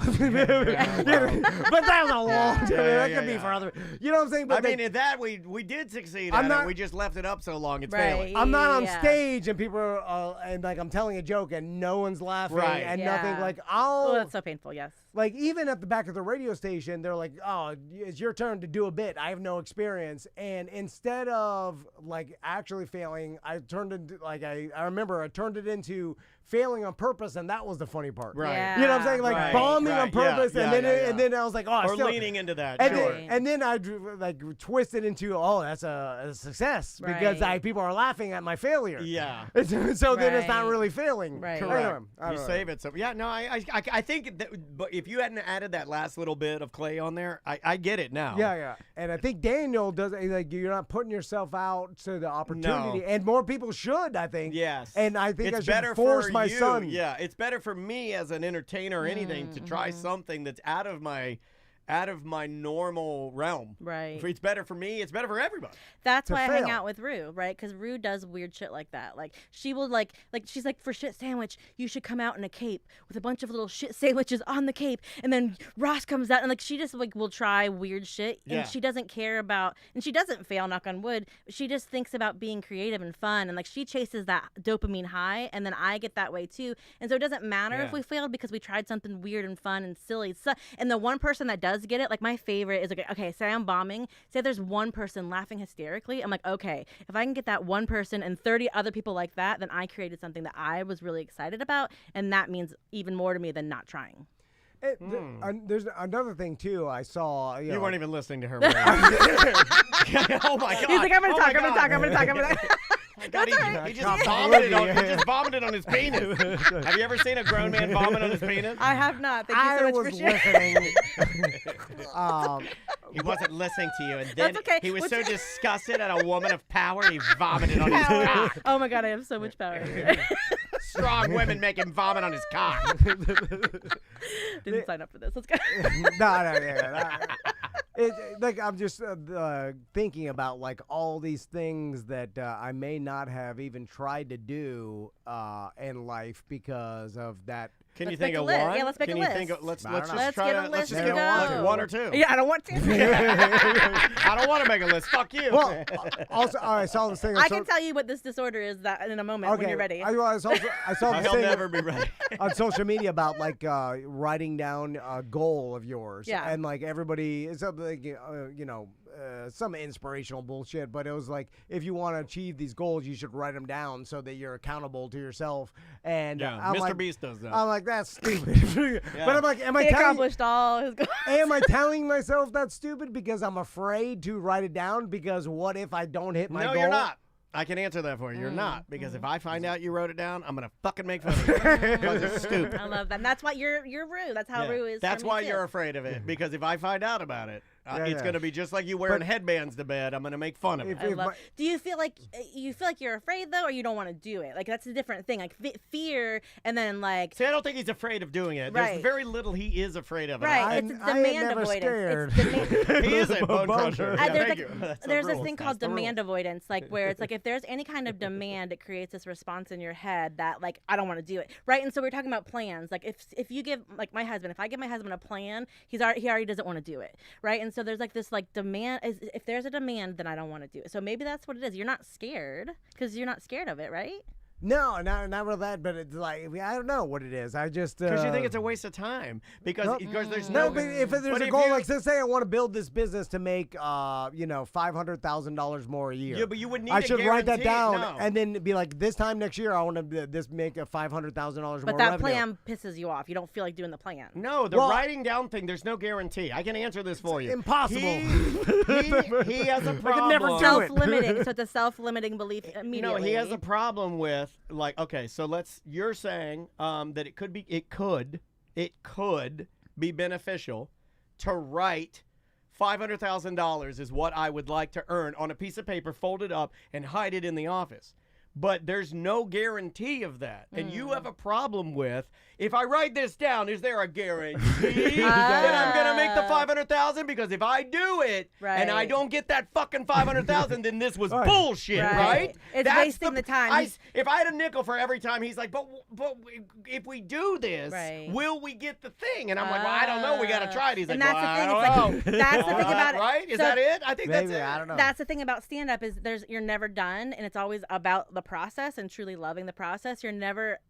But that was a long time. That could be for other. You know what I'm saying? But I mean, at that we did succeed I'm at not- it. We just left it up so long it's Right. failing. I'm not on Yeah. stage and people are and like I'm telling a joke and no one's laughing Right. and Yeah. nothing. Like Oh, that's so painful. Yes. like even at the back of the radio station, they're like, "Oh, it's your turn to do a bit. I have no experience." And instead of like actually failing, I turned into like I remember I turned it into failing on purpose, and that was the funny part. Right. Yeah. You know what I'm saying? Like Right, bombing on right, yeah, purpose, yeah, and then I was like, "Oh, I Or still, leaning into that. and Sure. then, and then I like twist it into, oh, that's a success because Right. people are laughing at my failure. Yeah. So then it's not Right. really failing. Right. Correct. Anyway, I You don't save it. So yeah, no, I think that, but if you hadn't added that last little bit of clay on there, I get it now. Yeah. And I think Daniel does like you're not putting yourself out to the opportunity, and more people should. I think. Yes. And I think it's I should better force for my you. son. Yeah, it's better for me as an entertainer or anything to try something that's out of my normal realm. Right. If it's better for me, it's better for everybody. That's To why I hang fail. out with Rue, right? Because Rue does weird shit like that. Like she will like she's like, for shit sandwich, you should come out in a cape with a bunch of little shit sandwiches on the cape, and then Ross comes out and like she just like will try weird shit, Yeah. and she doesn't care about, and she doesn't fail, knock on wood. But she just thinks about being creative and fun, and like she chases that dopamine high, and then I get that way too. And so it doesn't matter if Yeah. we failed because we tried something weird and fun and silly. So, and the one person that does get it, like my favorite is okay, say I'm bombing, say there's one person laughing hysterically, I'm like, okay, if I can get that one person and 30 other people like that, then I created something that I was really excited about, and that means even more to me than not trying. There's another thing too. I saw. You weren't even listening to her. Oh my god. He's like, I'm gonna Oh talk, my I'm gonna God. talk, I'm gonna talk, I'm gonna talk. God, That's all right. he just vomited on his penis. Have you ever seen a grown man vomit on his penis? I have not. Thank you so I much was for sharing. listening. He wasn't listening to you, and then That's okay. he was What's so your- disgusted at a woman of power, he vomited on his cock. Oh my god, I have so much power. Strong women make him vomit on his cock. Didn't sign up for this. Let's go. Like I'm just thinking about like all these things that I may not have even tried to do in life because of that. Can you Let's think make a of list. one? Yeah, let's make Can a you list. think of, let's I don't just know. Let's try get to a list let's just to get go. like one or two. Yeah, I don't want to. I don't want to make a list. Fuck you. Well, also I saw this thing. I can tell you what this disorder is that in a moment when you're ready. I saw this He'll thing never be ready. on social media about like writing down a goal of yours. Yeah. And like everybody, it's like some inspirational bullshit, but it was like if you want to achieve these goals, you should write them down so that you're accountable to yourself. And Yeah, I'm Mr. like, Beast does that. I'm like, that's stupid. But I'm like, am I He telling? accomplished all his goals. Am I telling myself that's stupid because I'm afraid to write it down? Because what if I don't hit my No, goal? you're not. I can answer that for you. You're not, because if I find out you wrote it down, I'm gonna fucking make fun of you. Because it's stupid. I love that. And that's why you're Rue. That's how Rue is. That's for me why too. you're afraid of it. Because if I find out about it, it's gonna be just like you wearing headbands to bed. I'm gonna make fun of it. Do you feel like you're afraid though, or you don't want to do it? Like that's a different thing. Like fear, and then like. See, I don't think he's afraid of doing it. There's very little he is afraid of it. Right, it's demand avoidance. He is a bone crusher. There's this thing called demand avoidance, like where it's like if there's any kind of demand, it creates this response in your head that like I don't want to do it, right? And so we're talking about plans. Like if you give like my husband, if I give my husband a plan, he already doesn't want to do it, right? And so there's like this like demand. If there's a demand, then I don't want to do it. So maybe that's what it is. You're not scared because you're not scared of it, right? No, not really that, but it's like I don't know what it is. I just because you think it's a waste of time because there's no. But if there's a goal, like say I want to build this business to make $500,000 more a year. Yeah, but you would need. I should write that down and then be like, this time next year I want to make a $500,000 more. But that plan pisses you off. You don't feel like doing the plan. No, the writing down thing. There's no guarantee. I can answer this for you. Impossible. He has a problem. Never self-limiting. So it's a self-limiting belief immediately. No, he has a problem with. Like, okay, so you're saying that it could be beneficial to write $500,000 is what I would like to earn on a piece of paper, fold it up, and hide it in the office. But there's no guarantee of that. And you have a problem with, if I write this down, is there a guarantee that I'm going to make the $500,000? Because if I do it and I don't get that fucking $500,000, then this was bullshit, right? It's wasting the time. If I had a nickel for every time, he's like, but if we do this, will we get the thing? And I'm like, well, I don't know. We got to try it. He's like, well, I don't know. That's the thing about it. Right? Is that it? I think that's it. I don't know. That's the thing about stand-up is you're never done, and it's always about the process and truly loving the process. You're never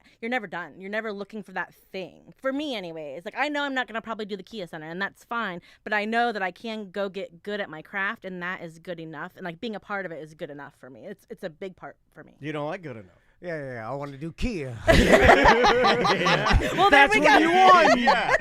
done. You're never looking for that thing. For me anyways. Like I know I'm not going to probably do the Kia Center, and that's fine, but I know that I can go get good at my craft, and that is good enough, and like being a part of it is good enough for me. It's a big part for me. You don't like good enough. Yeah, I want to do Kia. Well, that's there we what go. you want. Yeah.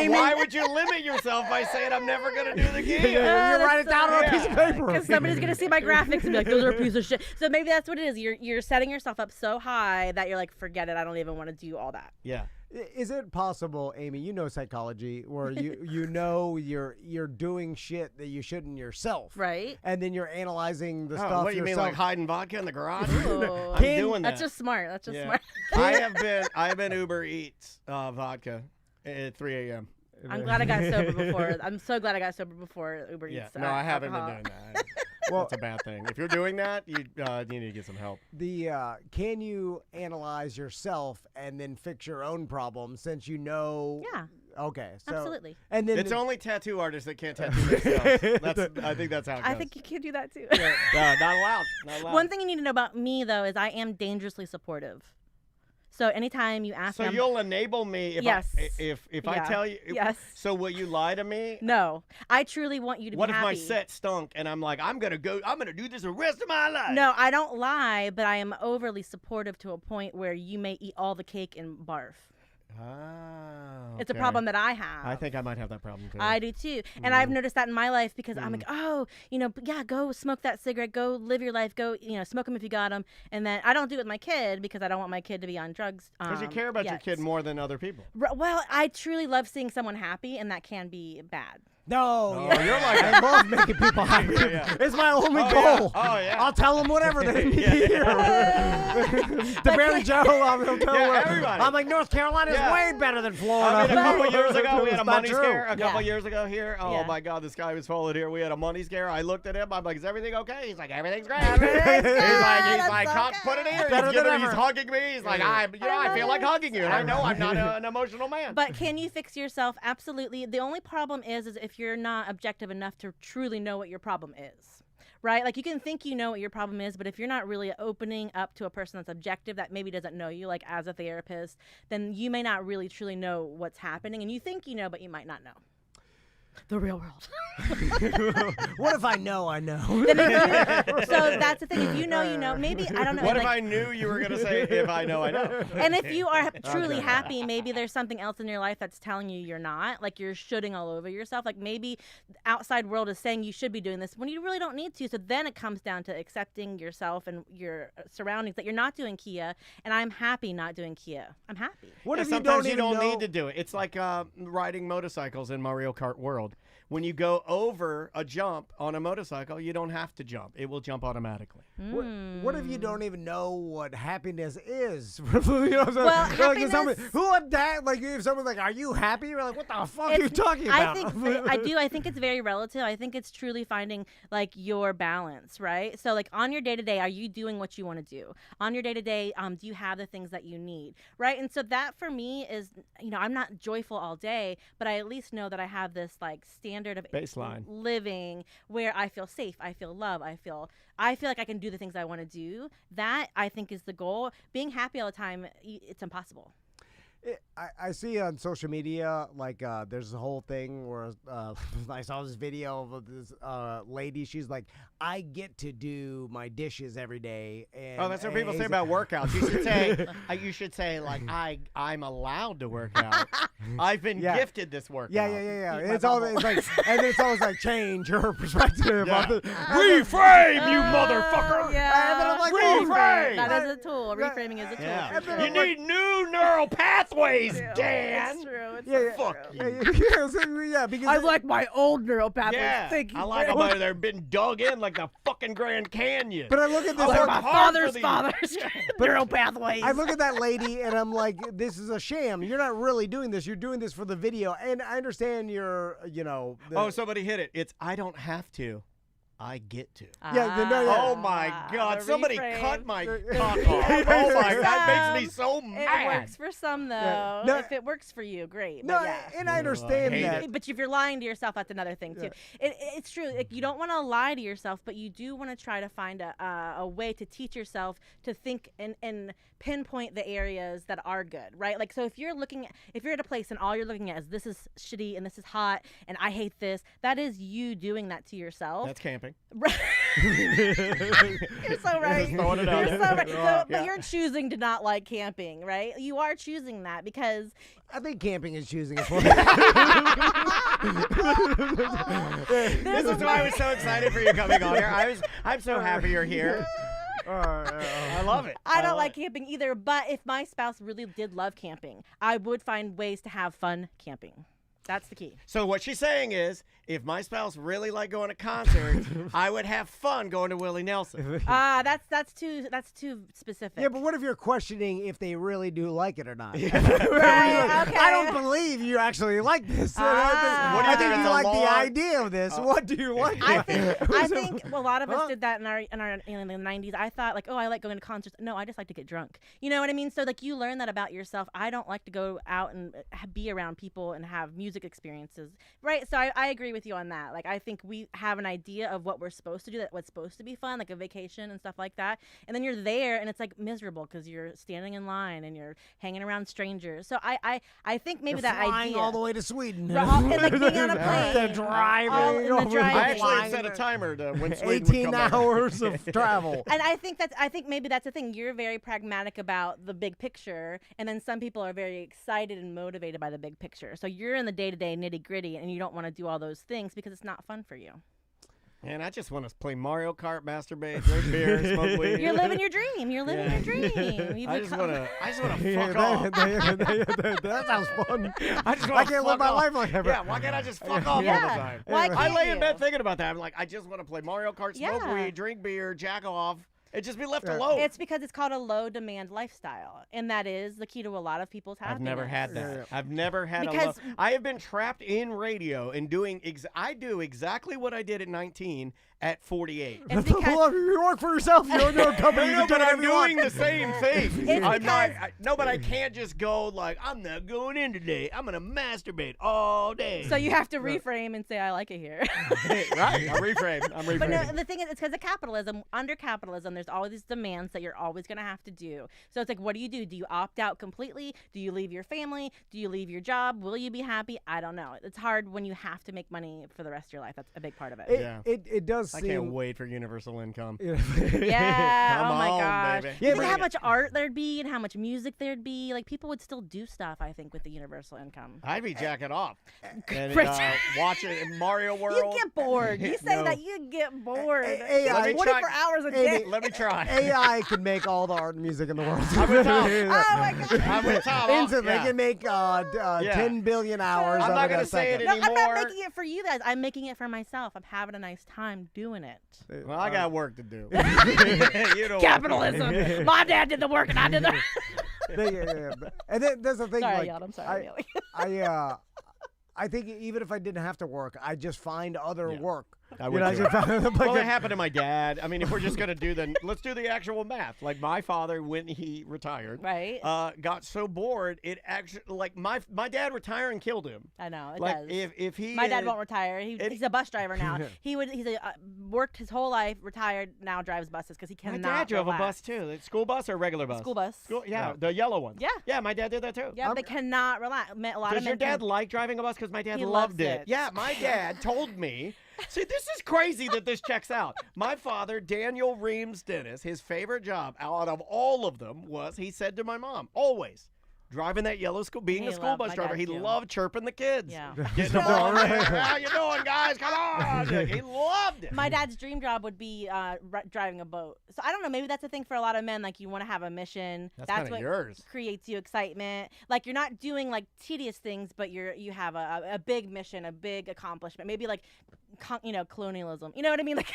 Why would you limit yourself by saying I'm never going to do the Kia? You write it down on a piece of paper. Because somebody's going to see my graphics and be like, those are a piece of shit. So maybe that's what it is. You're setting yourself up so high that you're like, forget it. I don't even want to do all that. Yeah. Is it possible, Amy, you know psychology, where you know you're doing shit that you shouldn't yourself, right? And then you're analyzing the stuff. What you mean, like hiding vodka in the garage? Ooh. I'm doing that. That's just smart. That's just smart. I have been Uber Eats vodka at 3 a.m. I'm glad I got sober before. I'm so glad I got sober before Uber Eats. Yeah, no, I haven't alcohol. been doing that. Well, that's a bad thing. If you're doing that, you need to get some help. Can you analyze yourself and then fix your own problems since you know? Yeah. Okay. So, absolutely. And then it's only tattoo artists that can't tattoo themselves. I think that's how it goes. I think you can do that too. Not allowed. Not allowed. One thing you need to know about me though is I am dangerously supportive. So anytime you ask me, so you'll enable me if I tell you. Yes. So will you lie to me? No, I truly want you to be happy. What if my set stunk and I'm like, I'm gonna do this the rest of my life? No, I don't lie, but I am overly supportive to a point where you may eat all the cake and barf. Oh, it's a problem that I have. I think I might have that problem too. I do too. And I've noticed that in my life because I'm like, go smoke that cigarette, go live your life, go, smoke them if you got them. And then I don't do it with my kid because I don't want my kid to be on drugs. Because you care about your kid more than other people. Well, I truly love seeing someone happy, and that can be bad. No, you're like, I love making people happy. It's my only goal. Oh, yeah. I'll tell them whatever they need. The Barry Joe, I'll tell everybody. I'm like, North Carolina's way better than Florida. A couple years ago, we had a money scare. A couple Yeah. years ago here. Oh, my God, this guy was followed here. We had a money scare. I looked at him. I'm like, is everything okay? He's like, everything's great. He's like, put it here. He's hugging me. He's like, I feel like hugging you. And I know I'm not an emotional man. But can you fix yourself? Absolutely. The only problem is if you're not objective enough to truly know what your problem is, right? Like you can think you know what your problem is, but if you're not really opening up to a person that's objective that maybe doesn't know you, like as a therapist, then you may not really truly know what's happening, and you think you know, but you might not know. The real world. What if I know I know? So that's the thing. If you know, you know. Maybe, I don't know. What like, if I knew you were going to say, if I know, I know? And if you are truly happy, maybe there's something else in your life that's telling you you're not. Like you're shooting all over yourself. Like maybe the outside world is saying you should be doing this when you really don't need to. So then it comes down to accepting yourself and your surroundings that you're not doing Kia. And I'm happy not doing Kia. I'm happy. What if sometimes you don't need to do it? It's like riding motorcycles in Mario Kart World. When you go over a jump on a motorcycle, you don't have to jump. It will jump automatically. What if you don't even know what happiness is? Happiness... Who would that? Like, if someone's like, "Are you happy?" You're like, "What the fuck are you talking about?" I think it's very relative. I think it's truly finding like your balance, right? So, like on your day to day, are you doing what you want to do? On your day to day, do you have the things that you need, right? And so that for me is, I'm not joyful all day, but I at least know that I have this like standard of baseline living where I feel safe, I feel love, I feel like I can do the things I want to do. That I think is the goal. Being happy all the time, it's impossible. I see on social media, like, there's a whole thing where I saw this video of this lady. She's like, I get to do my dishes every day. And, that's what people say about workouts. You should say, like, I'm allowed to work out. I've been gifted this workout. Yeah. It's always like, and it's always like, change your perspective. Reframe, you motherfucker. Yeah. And then I'm like, reframe. That is a tool. Reframing is a tool. Yeah. You need new neural pathways, Dan. It's true. Fuck you. Because I like my old neural pathways. Yeah, I like them where they've been dug in like the fucking Grand Canyon. But I look at this. My father's neural pathways. I look at that lady and I'm like, this is a sham. You're not really doing this. You're doing this for the video. And I understand you're, somebody hit it. It's I don't have to. I get to. Yeah. Oh my God! Somebody cut my cock off. Oh my God! That makes me so mad. It works for some though. If it works for you, great. No, but and I understand that. But if you're lying to yourself, that's another thing too. It's true. Like, you don't want to lie to yourself, but you do want to try to find a way to teach yourself to think and pinpoint the areas that are good, right? Like, so if you're at a place and all you're looking at is this is shitty and this is hot and I hate this, that is you doing that to yourself. That's camping. Right. You're so right. You're so right. But you're choosing to not like camping, right? You are choosing that because I think camping is choosing it for me. This is why I was so excited for you coming on here. I'm so happy you're here. I love it. I don't like camping either, but if my spouse really did love camping, I would find ways to have fun camping. That's the key. So what she's saying is, if my spouse really liked going to concerts, I would have fun going to Willie Nelson. That's too specific. Yeah, but what if you're questioning if they really do like it or not? Right, okay. I don't believe you actually like this. I think you like the idea of this. What do you like? I think a lot of us did that in the 90s. I thought like, I like going to concerts. No, I just like to get drunk. You know what I mean? So like you learn that about yourself. I don't like to go out and be around people and have music experiences. Right? So I agree with you on that. Like I think we have an idea of what we're supposed to do, what's supposed to be fun, like a vacation and stuff like that. And then you're there and it's like miserable because you're standing in line and you're hanging around strangers. So I think maybe you're that flying idea all the way to Sweden. And like being on a plane. The driving. I actually set a timer to when Sweden 18 would come hours of travel. And I think maybe that's the thing. You're very pragmatic about the big picture, and then some people are very excited and motivated by the big picture. So you're in the day-to-day nitty-gritty, and you don't want to do all those things because it's not fun for you. Man, I just want to play Mario Kart, masturbate, drink beer, smoke weed. You're living your dream. You're living your dream. I just want to fuck off. That sounds fun. I just want to can't live my life like that. Yeah, why can't I just fuck off all the time? Why can't I lay in you? bed thinking about that. I'm like, I just want to play Mario Kart, smoke weed, drink beer, jack off. It just be left alone. It's because it's called a low demand lifestyle, and that is the key to a lot of people's happiness. I've never had that. I've never had a low. I have been trapped in radio and doing. I do exactly what I did at 19 at 48. You work for yourself. You own your company. No, but I'm doing the same thing. I'm not. But I can't just go like, I'm not going in today. I'm gonna masturbate all day. So you have to reframe and say, I like it here. Right. I'm reframe. But no, the thing is, it's because of capitalism. Under capitalism, there's all these demands that you're always going to have to do. So it's like, what do? Do you opt out completely? Do you leave your family? Do you leave your job? Will you be happy? I don't know. It's hard when you have to make money for the rest of your life. That's a big part of it. It does seem... I can't wait for universal income. Yeah. Come oh my on, gosh. baby. Think how much art there'd be and how much music there'd be. Like, people would still do stuff, I think, with the universal income. I'd be jacking off and watch it in Mario World. You get bored. You say that you get bored. AI, 24 hours a day. Let me try. AI can make all the art and music in the world. I'm with Tom. Oh my God. I'm with Tom. Instantly, they can make 10 billion hours. I'm not going to say it No, anymore. I'm not making it for you guys. I'm making it for myself. I'm having a nice time doing it. Well, I got work to do. You know Capitalism. My dad did the work and I did the. And then there's the thing. Sorry, like, y'all. I'm sorry. I think even if I didn't have to work, I'd just find other work. I would well, it happened to my dad. I mean, if we're just going to do let's do the actual math. Like, my father, when he retired, got so bored, it actually, like, my dad retiring killed him. I know, it like, does. If he My dad won't retire. He's a bus driver now. He's worked his whole life, retired, now drives buses because he cannot My dad drove relax. a bus, too. The school bus or regular bus? School bus. The yellow one. Yeah. Yeah, my dad did that, too. Yeah, they cannot relax. Does your dad like driving a bus? Because my dad He loved loves it. it. Yeah, my dad told me. See, this is crazy that this checks out. My father, Daniel Reams Dennis, his favorite job out of all of them was, he said to my mom, always, driving that yellow school, being a school bus driver. He loved chirping the kids. Yeah. Getting them on there. How you doing, guys? Come on. He loved it. My dad's dream job would be driving a boat. So I don't know. Maybe that's a thing for a lot of men. Like, you want to have a mission. That's what yours. Creates you excitement. Like, you're not doing like tedious things, but you have a big mission, a big accomplishment. Maybe like, colonialism. You know what I mean? Like,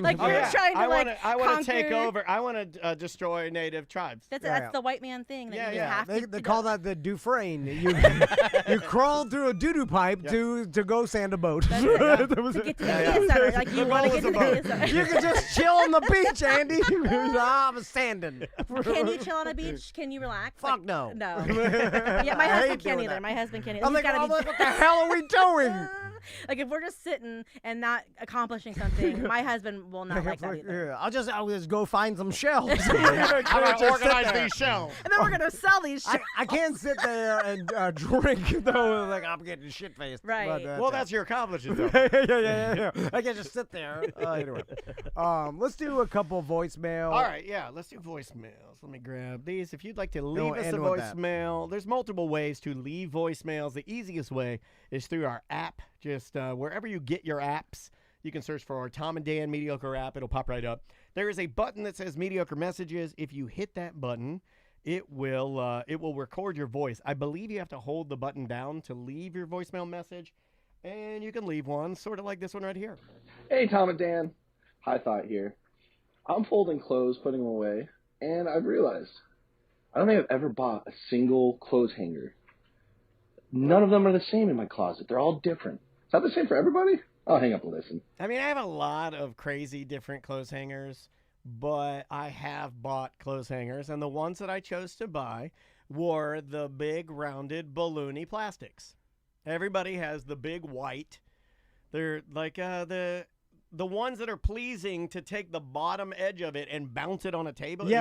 like you're trying to I want to take conquer. over. I want to destroy native tribes. That's the white man thing. That you have to. They call that the Dufresne. You crawl through a doo-doo pipe to go sand a boat. That's right, to get to the media center. Like, you want to get to the media center. You can just chill on the beach, Andy. I'm sanding. Can you chill on a beach? Can you relax? Fuck no. No. Yeah, my husband can't either. My husband can't either. I'm like, what the hell are we doing? Like, if we're just sitting and not accomplishing something, my husband will not like that either. I'll just go find some shells. I'm going to organize these shells. And then we're going to sell these shells. I can't sit there and drink, though. Like, I'm getting shit-faced. Right. Well, that's your accomplishment, though. Yeah. I can just sit there. Anyway. Let's do a couple voicemail. All right, yeah, let's do voicemails. Let me grab these. If you'd like to leave us a end with that. voicemail, there's multiple ways to leave voicemails. The easiest way is through our app. Just wherever you get your apps, you can search for our Tom and Dan Mediocre app. It'll pop right up. There is a button that says Mediocre Messages. If you hit that button, it will record your voice. I believe you have to hold the button down to leave your voicemail message, and you can leave one sort of like this one right here. Hey, Tom and Dan. High Thought here. I'm folding clothes, putting them away, and I've realized I don't think I've ever bought a single clothes hanger. None of them are the same in my closet. They're all different. Is that the same for everybody? I'll hang up and listen. I mean, I have a lot of crazy different clothes hangers, but I have bought clothes hangers, and the ones that I chose to buy were the big rounded balloony plastics. Everybody has the big white. They're like the ones that are pleasing to take the bottom edge of it and bounce it on a table. Big,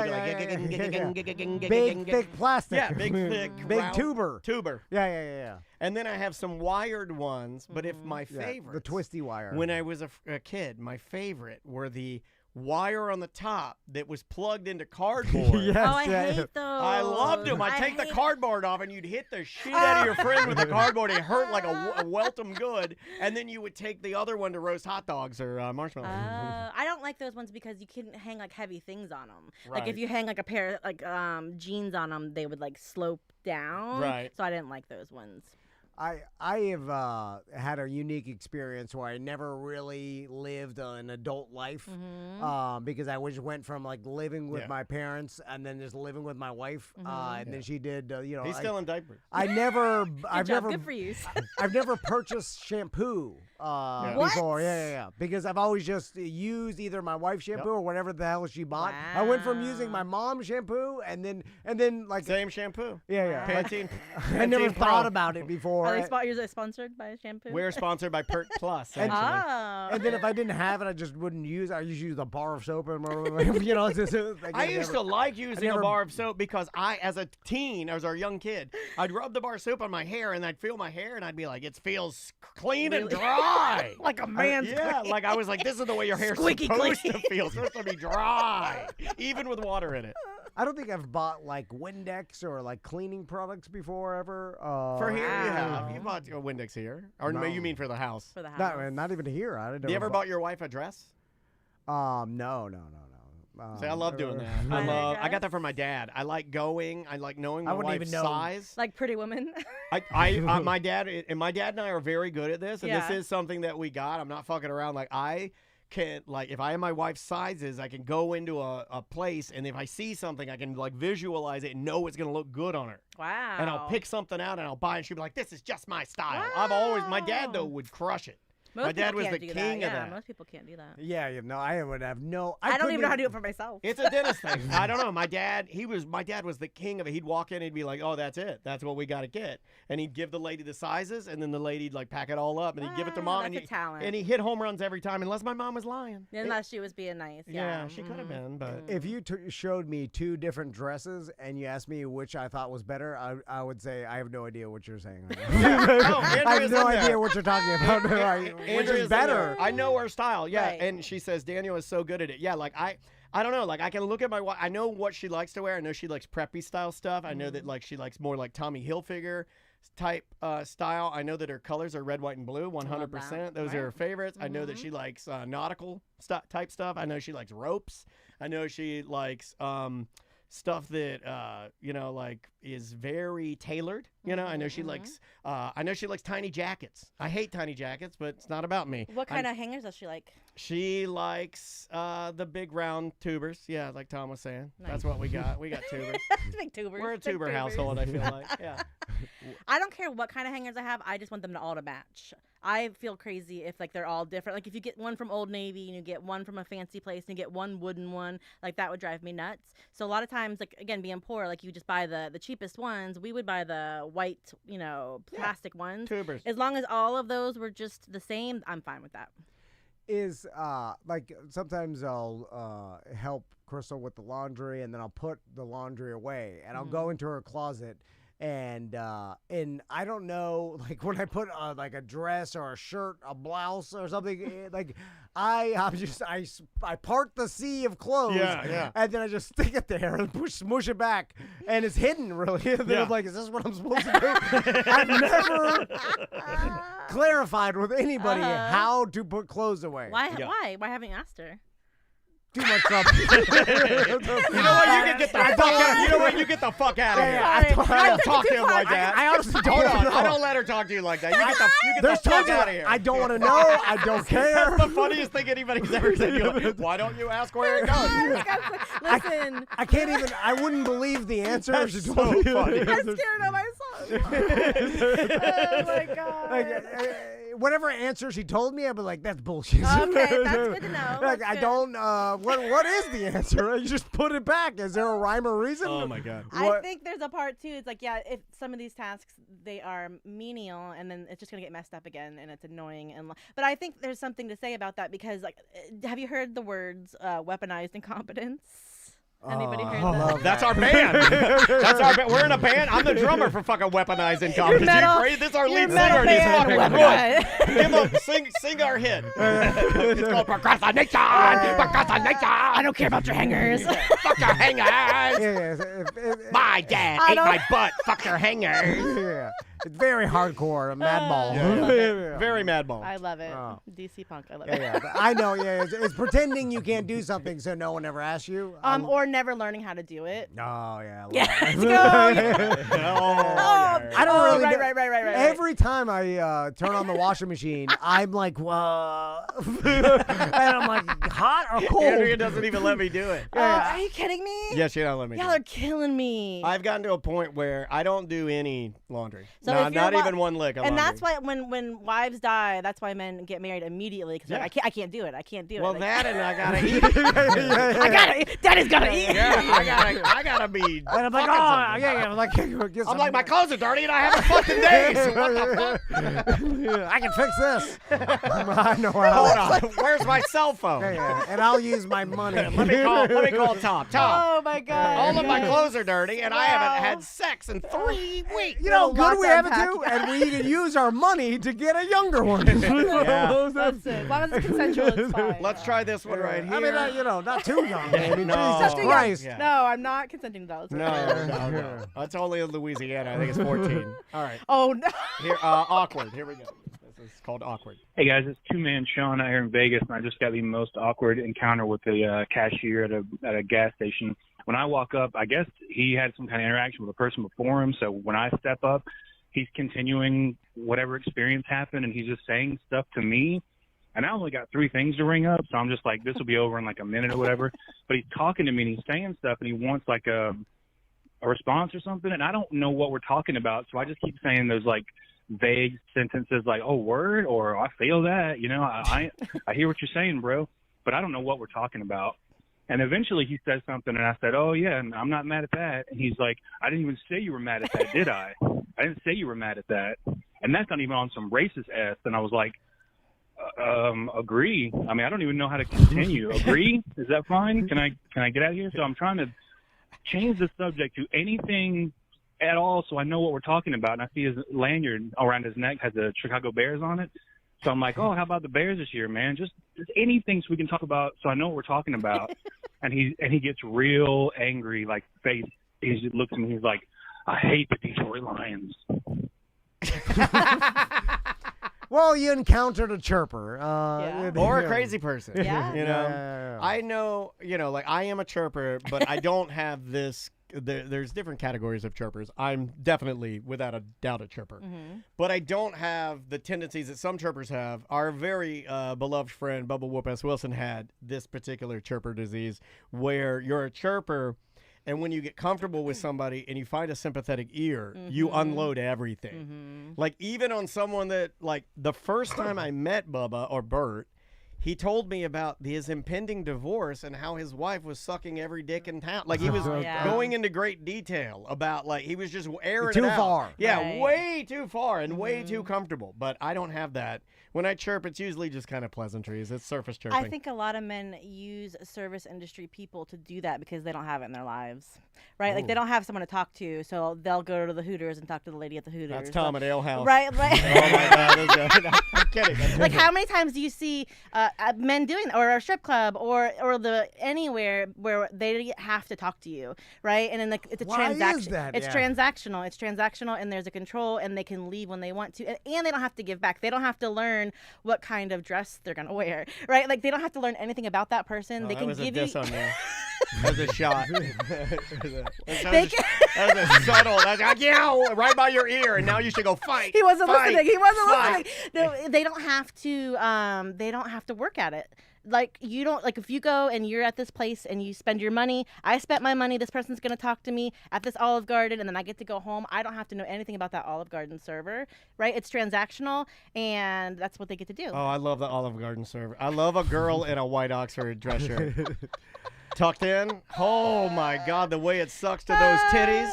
thick plastic. Yeah, big, thick. Big round tuber. Yeah. And then I have some wired ones, but if my favorite, the twisty wire. When I was a kid, my favorite were the wire on the top that was plugged into cardboard. Yes, I hate those. I loved them. I'd take the cardboard off, and you'd hit the shit out of your friend with the cardboard. It hurt like a welcome good. And then you would take the other one to roast hot dogs or marshmallows. I don't like those ones because you couldn't hang like heavy things on them. Right. Like, if you hang like a pair of jeans on them, they would like slope down. Right. So I didn't like those ones. I have had a unique experience where I never really lived an adult life because I just went from like living with my parents and then just living with my wife and then she did He's still in diapers. I've never Good for you. I've never purchased shampoo before. Yeah. Because I've always just used either my wife's shampoo or whatever the hell she bought. Wow. I went from using my mom's shampoo and then like same shampoo. Yeah. Pantene. I never Pantene Pro. thought about it before. Are they sponsored by a shampoo? We're sponsored by Pert Plus. Actually. And then if I didn't have it, I just wouldn't use it. I just use a bar of soap and I used to like using a bar of soap because as a teen, as a young kid, I'd rub the bar of soap on my hair and I'd feel my hair and I'd be like, it feels clean and dry. Like a man's clean. Like I was like, this is the way your hair's Squeaky supposed clean. to feel. It's supposed to be dry, even with water in it. I don't think I've bought like Windex or like cleaning products before ever. For here, you have. You bought a Windex here. Or No. you mean for the house? For the house. Not even here. I didn't. You ever bought your wife a dress? No. See, I love doing that. I got that from my dad. I like going. I like knowing my wife's size. Like Pretty Woman. My dad and I are very good at this, and this is something that we got. I'm not fucking around. Like I can, like if I have my wife's sizes, I can go into a place, and if I see something, I can like visualize it and know it's gonna look good on her. Wow. And I'll pick something out and I'll buy it. And she'll be like, "This is just my style." Wow. My dad though would crush it. Most my dad people was the can't do king that. of Yeah, that. most people can't do that. Yeah, no, I would have no. I don't even know how to do it for myself. It's a dentist thing. I don't know. My dad was the king of it. He'd walk in and he'd be like, "Oh, that's it. That's what we got to get." And he'd give the lady the sizes, and then the lady'd like pack it all up, and he'd give it to mom. That's a talent. And he hit home runs every time, unless my mom was lying. Unless she was being nice. Yeah, she could have been, but if you showed me two different dresses and you asked me which I thought was better, I would say I have no idea what you're saying. I have no idea what you're talking about. Which is better. I know her style, yeah. Right. And she says Daniel is so good at it. Yeah, like I don't know. Like I can look at my wife. I know what she likes to wear. I know she likes preppy style stuff. I know that like she likes more like Tommy Hilfiger type style. I know that her colors are red, white, and blue. 100%. Those are her favorites. I know that she likes nautical type stuff. I know she likes ropes. I know she likes stuff that like is very tailored. I know she likes tiny jackets. I hate tiny jackets, but it's not about me. What kind of hangers does she like? She likes the big round tubers. Yeah, like Tom was saying. Nice. That's what we got. We got tubers. Big tubers. We're a Big tuber tubers. household, I feel like. Yeah. I don't care what kind of hangers I have. I just want them to all to match. I feel crazy if like they're all different. Like if you get one from Old Navy and you get one from a fancy place and you get one wooden one, like that would drive me nuts. So a lot of times, like again, being poor, like you just buy the cheapest ones. We would buy the white, plastic ones. Tubers. As long as all of those were just the same, I'm fine with that. Is like sometimes I'll help Crystal with the laundry and then I'll put the laundry away and I'll go into her closet and I don't know, like when I put like a dress or a shirt, a blouse or something, like I part the sea of clothes, and then I just stick it there and smush it back, and it's hidden really. And then I'm like, is this what I'm supposed to do? I've never clarified with anybody how to put clothes away. Why? Why haven't you asked her? Too much trouble. You know what? You can get the fuck out. You know what? You get the fuck out of here. I don't talk to him like that. I honestly don't Hold on. know. I don't let her talk to you like that. You get There's the fuck tons of out of here. I don't want to know. I don't care. That's the funniest thing anybody's ever said. You're like, why don't you ask where it goes? Listen. I can't even. I wouldn't believe the answer. That's She so told me. funny. I'm scared of myself. Oh my god. Like, whatever answer she told me, I'd be like, "That's bullshit." Okay, that's good to know. Like, That's I good. don't. What is the answer? You just put it back. Is there a rhyme or reason? Oh my god. I think there's a part too. It's like, yeah, if some of these tasks they are menial, and then it's just gonna get messed up again, and it's annoying. But I think there's something to say about that because, like, have you heard the words weaponized incompetence? Anybody heard that? That's our band. That's our band. We're in a band. I'm the drummer for fucking Weaponized Incompetence. This is our lead singer. And he's fucking good. Give him sing our hit. It's called Procrastination. Procrastination. I don't care about your hangers. Fuck your hangers. My dad ate my butt. Fuck your hangers. Yeah. It's very hardcore. A madball. Very madball. I love it. Oh. DC punk. I love it. Yeah. I know. Yeah. It's pretending you can't do something so no one ever asks you. Or never learning how to do it. Oh yeah. Yeah. Let's go. I don't really. Right. Every time I turn on the washing machine, I'm like, whoa, and I'm like, hot or cold? Andrea doesn't even let me do it. Are you kidding me? Yeah, she don't let me. Y'all are killing me. I've gotten to a point where I don't do any laundry. So No, if you're not wa- even one lick. And that's why when wives die, that's why men get married immediately because I can't do it. I can't do it. Well, Like, that and I gotta eat. I gotta eat. Daddy's gotta eat. Yeah, I gotta be. And I'm like, fucking oh, something. yeah, I'm like, get I'm like, my clothes are dirty and I haven't fucking days. What the fuck? I can fix this. I know how. Hold on. Where's my cell phone? Yeah, and I'll use my money. Let me call Tom. Tom. Oh my god. All of my clothes are dirty and I haven't had sex in 3 weeks. You know, Lots good we to have it unpack. too, and we can use our money to get a younger one. Yeah. That's it. As long as it's consensual, it's fine. Let's try this one right here. I mean, you know, not too young. Baby. No. Jesus Too young. Christ. Yeah. No, I'm not consenting to that. No. That's only in Louisiana. I think it's 14. All right. Oh no. Here, awkward. Here we go. This is called awkward. Hey guys, it's two-man Sean out here in Vegas, and I just got the most awkward encounter with the cashier at a gas station. When I walk up, I guess he had some kind of interaction with a person before him, so when I step up, he's continuing whatever experience happened, and he's just saying stuff to me. And I only got 3 things to ring up, so I'm just like, this will be over in like a minute or whatever. But he's talking to me, and he's saying stuff, and he wants like a response or something, and I don't know what we're talking about, so I just keep saying those like vague sentences like, oh, word, or I feel that, you know, I hear what you're saying, bro, but I don't know what we're talking about. And eventually he says something, and I said, oh, yeah, and I'm not mad at that. And he's like, I didn't even say you were mad at that, did I? I didn't say you were mad at that. And that's not even on some racist ass. And I was like, agree. I mean, I don't even know how to continue. Agree? Is that fine? Can I get out of here? So I'm trying to change the subject to anything at all so I know what we're talking about. And I see his lanyard around his neck has the Chicago Bears on it. So I'm like, oh, how about the Bears this year, man? Just anything so we can talk about so I know what we're talking about. and he gets real angry, like face. He just looks at me, he's like, I hate the Detroit Lions. Well, you encountered a chirper. Or a crazy person. Yeah. You know, Yeah. I know, you know, like I am a chirper, but I don't have this. There's different categories of chirpers. I'm definitely, without a doubt, a chirper. Mm-hmm. But I don't have the tendencies that some chirpers have. Our very beloved friend, Bubba Whoop S. Wilson, had this particular chirper disease where you're a chirper, and when you get comfortable with somebody and you find a sympathetic ear, you unload everything. Like, even on someone that, like, the first time I met Bubba or Bert, he told me about his impending divorce and how his wife was sucking every dick in town. Like, he was going into great detail about, like, he was just airing Too it out. far. Yeah, Right. way too far and way too comfortable. But I don't have that. When I chirp, it's usually just kind of pleasantries. It's surface chirping. I think a lot of men use service industry people to do that because they don't have it in their lives, right? Like they don't have someone to talk to, so they'll go to the Hooters and talk to the lady at the Hooters. That's Tom at Ale House. Right? Oh, my God. I'm kidding. Like how many times do you see men doing that, or a strip club, or the anywhere where they have to talk to you, right? And then like it's a Why transaction. is that? It's Yeah. transactional. It's transactional, and there's a control, and they can leave when they want to, and they don't have to give back. They don't have to learn what kind of dress they're gonna wear, right? Like they don't have to learn anything about that person. They can that was give a diss you. on you. That was a shot. that They was a subtle. That's like, yeah, right by your ear, and now you should go fight. He wasn't fight, listening. He wasn't fight. listening. They don't have to. They don't have to work at it. Like you don't like if you go and you're at this place and you spend your money. I spent my money. This person's gonna talk to me at this Olive Garden, and then I get to go home. I don't have to know anything about that Olive Garden server, right? It's transactional, and that's what they get to do. Oh, I love the Olive Garden server. I love a girl in a white Oxford dress shirt. Tucked in. Oh my God, the way it sucks to those titties.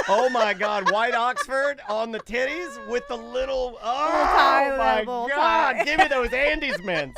Oh my God, white Oxford on the titties with the little. Oh tie, my little God, tie. give me those Andes mints.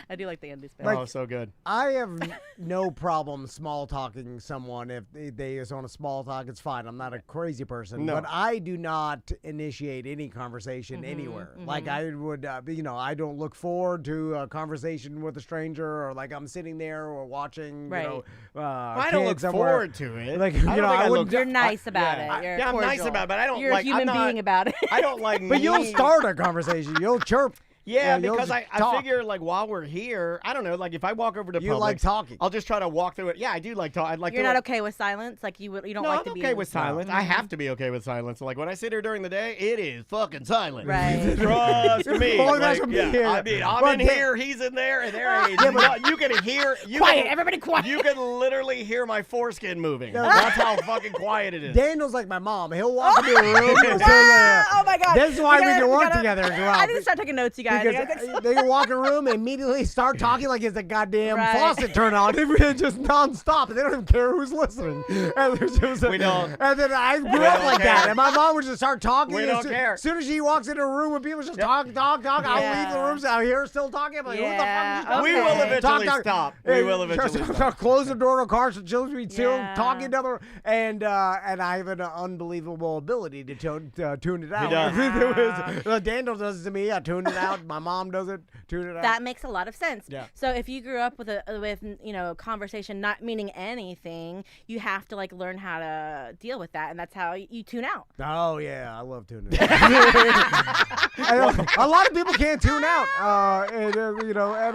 I do like the Andes. Oh, so good. I have no problem small talking someone if they is on a small talk. It's fine. I'm not a crazy person, No. but I do not initiate any conversation anywhere. Like I would, I don't look forward to a conversation with a stranger, or like I'm sitting there or watching. Right. I don't look forward to it. Like I don't think I look. You're nice about yeah. it. You're Yeah, I'm nice cordial. about it, but I don't You're like. a human I'm not, being about it. I don't like. But you'll mean- start a conversation. You'll chirp. Yeah, you'll because just I talk. figure like while we're here, I don't know, like if I walk over to You Publix, like talking. I'll just try to walk through it. Yeah, I do like talk. I'd like. You're to, not like, okay with silence. Like you don't No, like I'm to be okay with silence. I have to be okay with silence. Like when I sit here during the day, it is fucking silent. Right. Trust me. to me. Only Like, from yeah, here. I mean, I'm But in Dan- here, he's in there, and there ain't Yeah, but- you can hear. Quiet, everybody quiet. You can literally hear my foreskin moving. No. That's how fucking quiet it is. Daniel's like my mom. He'll walk into a room. And say, Oh my god. This is why we gotta- can work gotta- together as well. I need to start taking notes, you guys. Because they can walk in a room and immediately start talking like it's a goddamn Right. faucet turn on. It's just nonstop. And they don't even care who's listening. And, We don't. And then I grew We up don't like that. care. And my mom would just start talking. We as don't soo- care. As soon as she walks into a room and people just talk, I'll leave the room. So I hear her still talking. I'm like, what the fuck is she talking We about? will eventually Talk. stop. We will eventually stop. Close the door to a car so children be still Yeah. talking to other, and I have an unbelievable ability to tune it out. does. Daniel does it to me. I tune it out. My mom does it. Tune it out. That makes a lot of sense. Yeah. So if you grew up with conversation not meaning anything, you have to like learn how to deal with that, and that's how you tune out. Oh yeah, I love tuning out. A lot of people can't tune out, and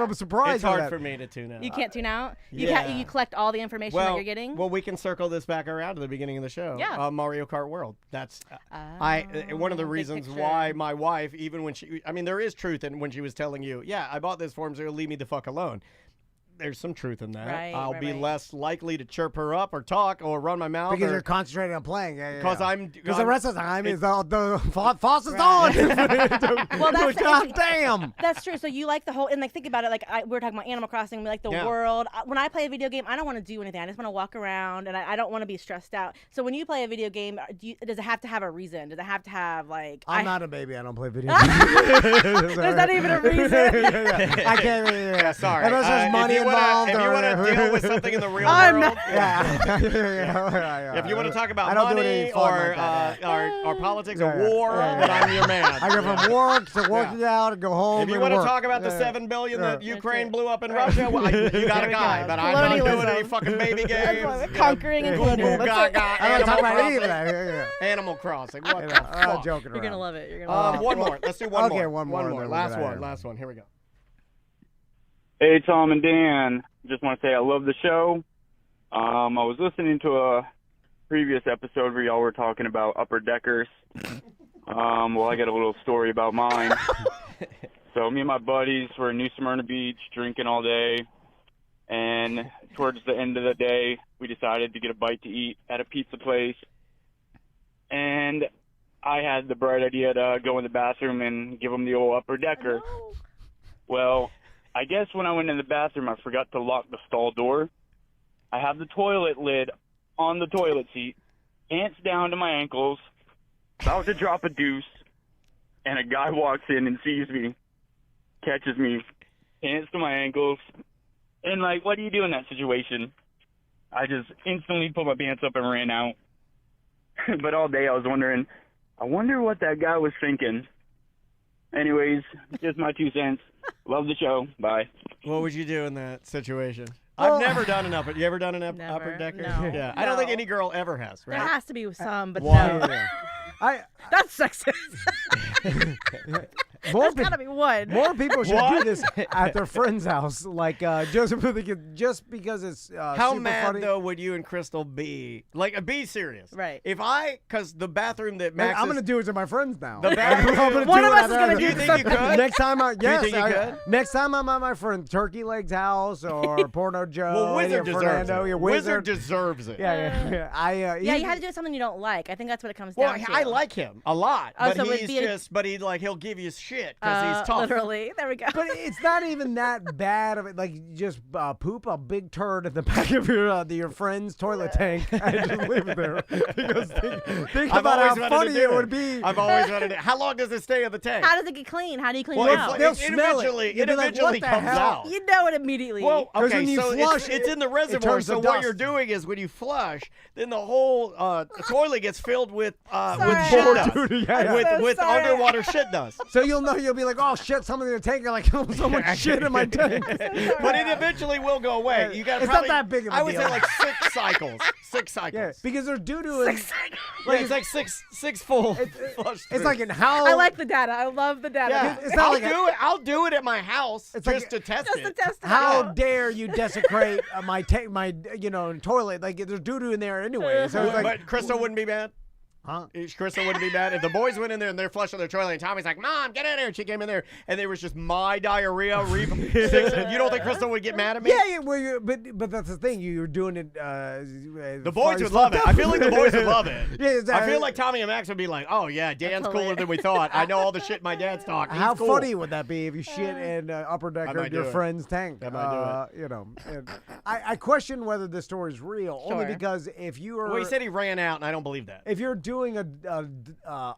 I'm surprised. It's by hard that. for me to tune out. You can't tune out. Yeah. You collect all the information that you're getting. Well, we can circle this back around to the beginning of the show. Yeah. Mario Kart World. That's one of the big reasons picture. why my wife, even when there is truth in when she was telling you, yeah, I bought this for him, so leave me the fuck alone. There's some truth in that. Right, I'll right, be right. less likely to chirp her up or talk or run my mouth. Because or, you're concentrating on playing. Because Because the rest of the time is the faucet's Right. on. Well, that's God damn. That's true. So you like the whole, and like think about it. Like we were talking about Animal Crossing, we like the Yeah. world. When I play a video game, I don't want to do anything. I just want to walk around, and I don't want to be stressed out. So when you play a video game, does it have to have a reason? Does it have to have like? I'm not a baby. I don't play video games. There's not even a reason. I can't. Yeah, sorry. Unless there's money involved. If you want to deal with something in the real I'm world, Yeah. if you want to talk I about don't do money any fun like that, or politics or war, then I'm your man. I go from work to working out and go home. If you and want to work. talk about the $7 billion that Ukraine blew up in Russia, well, you got a guy. But I'm not doing Colonialism. any fucking baby games. Conquering and Boom, colonial. boom, That's gaga, it. I don't talk Animal about any of Crossing. that. Animal Crossing. What the I'm fuck? joking around. You're gonna love it. You're gonna love it. One more. Let's do one more. Okay, one more, and then we'll Last get out of one. here. Here we go. Hey, Tom and Dan. Just want to say I love the show. I was listening to a previous episode where y'all were talking about upper deckers. Well, I got a little story about mine. So me and my buddies were in New Smyrna Beach drinking all day, and towards the end of the day, we decided to get a bite to eat at a pizza place. And I had the bright idea to go in the bathroom and give them the old upper decker. Well, I guess when I went in the bathroom, I forgot to lock the stall door. I have the toilet lid on the toilet seat, pants down to my ankles, about to drop a deuce, and a guy walks in and sees me, catches me, pants to my ankles, and like, what do you do in that situation? I just instantly put my pants up and ran out. But all day I was wondering, I wonder what that guy was thinking. Anyways, just my 2 cents. Love the show. Bye. What would you do in that situation? Well, I've never done an upper. You ever done an Never. upper decker? No. Yeah. I don't think No. any girl ever has. There Right? has to be some, but One. no. That's sexist. More There's gotta be one. More people should What? do this at their friend's house, like just because it's How super mad funny. though would you and Crystal be? Like, be serious. Right. Because the bathroom that Man, Max I'm is- gonna do it to my friends now. The bathroom- I'm gonna One do of it us is gonna at- do You think you could? Next time, Do you yes, think you could? next time I'm at my friend Turkey Leg's house or Porno Joe, Well, any Wizard of deserves Fernando, it. yeah, Wizard deserves it. Yeah. Yeah, you had to do something you don't like. I think that's what it comes Well, down to. I like him a lot, Oh, but so it'd he's be he'll give you shit because he's tough. Literally. There we go. But it's not even that bad of it. Like, you just poop a big turd at the back of your friend's toilet tank and just leave it there. Because think I've about always how wanted funny to do it would be. I've always wanted to. How long does it stay in the tank? How does it get clean? How do you clean Well, it it's out? like- They'll it smell it. eventually- You'll it be like, eventually what the comes hell? out. You know it immediately. Well, 'Cause okay, when you so flush, it's in the it reservoir. turns to So what you're dust. doing is when you flush, then the whole toilet gets filled with Sorry. shit More dust, duty, yeah. with I'm so with sorry. underwater shit dust. So you'll be like, oh shit, something in the tank. You're like, oh, so much shit in my tank. But it eventually will go away. You got It's not that big of a I would deal. say like 6 cycles. 6 cycles. Yeah, because there's doo-doo in. Like it's like six full. flush It's throughs. like in how. I like the data. I love the data. Yeah, It's not I'll like do it. I'll do it at my house It's just like- to test Just it. to test it How out. dare you desecrate my toilet? Like there's doo-doo in there anyway. So it's like, But Crystal wouldn't be mad. Huh? Crystal wouldn't be mad if the boys went in there and they're flushing their toilet, and Tommy's like, "Mom, get in there!" And she came in there, and there was just my diarrhea. You don't think Crystal would get mad at me? Yeah, well, but that's the thing. You're doing it. The boys would love it. I feel like the boys would love it. Yeah, I feel like Tommy and Max would be like, "Oh yeah, Dan's cooler than we thought. I know all the shit my dad's talking." How funny would that be if you shit in upper decker in your friend's tank? That might do it. You know, and I question whether this story is real, only because if you are. Well, he said he ran out, and I don't believe that. If you're doing a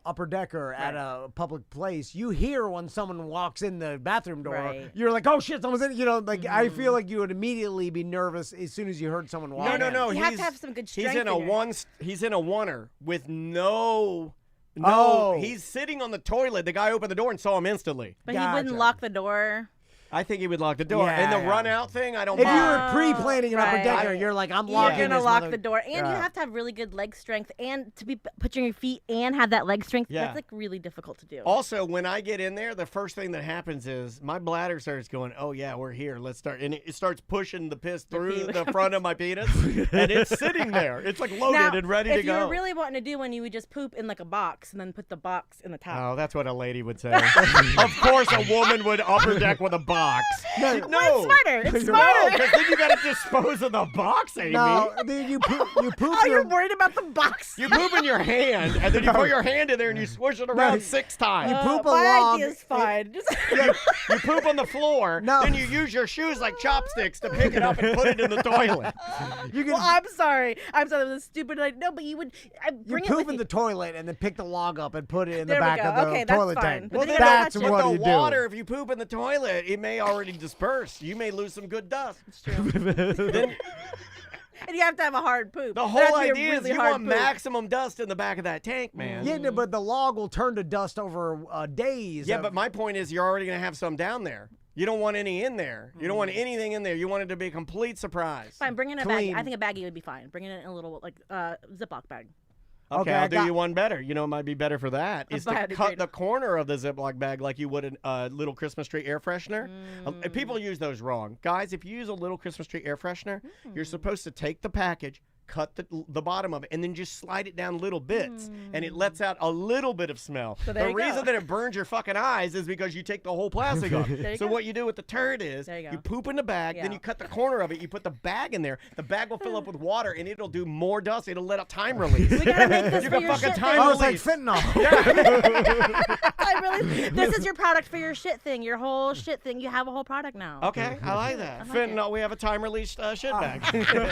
upper decker at a public place, you hear when someone walks in the bathroom door. Right. You're like, "Oh shit, someone's in." You know, like I feel like you would immediately be nervous as soon as you heard someone walk. No. You have to have some good strength. He's in a oneer with no. Oh. He's sitting on the toilet. The guy opened the door and saw him instantly. But he wouldn't lock the door. I think he would lock the door. And the run out thing, I don't If buy. you were pre-planning an upper decker, you're like, I'm locking You're this gonna lock the door, and you Yeah. have to have really good leg strength, and to be putting your feet and have that leg strength. Yeah. That's like really difficult to do. Also, when I get in there, the first thing that happens is my bladder starts going, "Oh yeah, we're here. Let's start." And it starts pushing the piss through the front of my penis, and it's sitting there. It's like loaded now, and ready to if you go. were really wanting to do one, you would just poop in like a box and then put the box in the top. Oh, that's what a lady would say. Of course, a woman would upper deck with a box. Well, it's smarter. It's smarter. because then you got to dispose of the box, Amy. No, then you poop. Oh, you're worried about the box. You poop in your hand, and then you put your hand in there and you swish it around 6 times. You poop a my log. idea's fine. You poop on the floor, then you use your shoes like chopsticks to pick it up and put it in the toilet. Well, I'm sorry. That was a stupid idea. No, but you would You bring it poop with in you. the toilet and then pick the log up and put it in the There we back go. of the Okay, that's toilet fine. tank. But Well, then That's you gotta what with you the do. water, if you poop in the toilet, it may already disperse. You may lose some good dust. It's true. And you have to have a hard poop. The It has whole to be a idea is really you hard want poop. maximum dust in the back of that tank, man. Yeah, no, but the log will turn to dust over days. Yeah, but my point is you're already going to have some down there. You don't want any in there. You don't want anything in there. You want it to be a complete surprise. Fine, bring in a Clean. baggie. I think a baggie would be fine. Bring it in a little like Ziploc bag. Okay, I'll do you one better. You know, it might be better for that. Is to biodegradable. cut the corner of the Ziploc bag like you would a little Christmas tree air freshener. People use those wrong. Guys, if you use a little Christmas tree air freshener, you're supposed to take the package, cut the bottom of it, and then just slide it down little bits, and it lets out a little bit of smell. So there the you reason go. that it burns your fucking eyes is because you take the whole plastic off. So what you do with the turd is There you go. you poop in the bag, then Yeah. you cut the corner of it, you put the bag in there. The bag will fill up with water, and it'll do more dust. It'll let out time release. We gotta make this you for got your fucking shit time thing. Oh, it's like release. fentanyl. This is your product for your shit thing. Your whole shit thing. You have a whole product now. Okay, I like that. Fentanyl, we have a time released shit bag.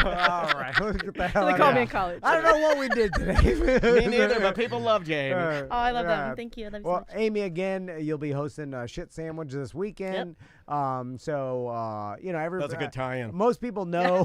All right, let's get the hell They out call of me here. in college. I don't know what we did today. Me neither, but people love Jamie. Oh, I love Yeah. them. Thank you. I love you so Well, much. Amy, again, you'll be hosting Shit Sandwich this weekend. So you know, That's a good tie-in. Most people know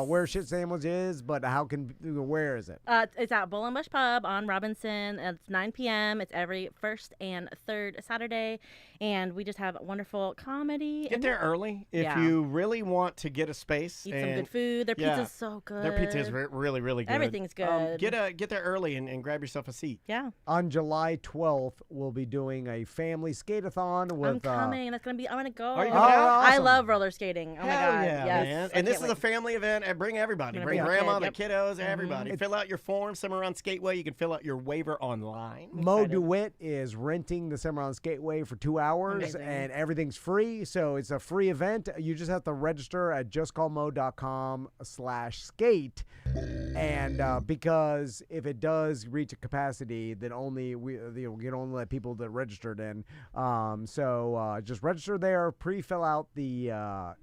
where Shit Sandwich is, but where is it? It's at Bull and Bush Pub on Robinson. It's 9 p.m. It's every first and third Saturday, and we just have wonderful comedy. Get there early if Yeah. you really want to get a space. Eat some and- good food. Their Yeah. pizza's so good. Their pizza is really, really good. Everything's good. Get there early and grab yourself a seat. Yeah. On July 12th, we'll be doing a family skate-a-thon with. I'm coming. That's gonna be. I'm gonna go. Are you gonna go? I Awesome. love roller skating. Oh my Hell god. yeah, yes. man. I And this can't is a wait. family event. And bring everybody. Gonna Bring bring a grandma, kid, the yep. kiddos, everybody. Fill out your form. Cimarron Skateway. You can fill out your waiver online. Mo DeWitt is renting the Cimarron Skateway for 2 hours, Amazing. and everything's free. So it's a free event. You just have to register at justcallmo.com/skate. And because if it does reach a capacity, then we can only let people that registered in. So just register there, pre-fill out the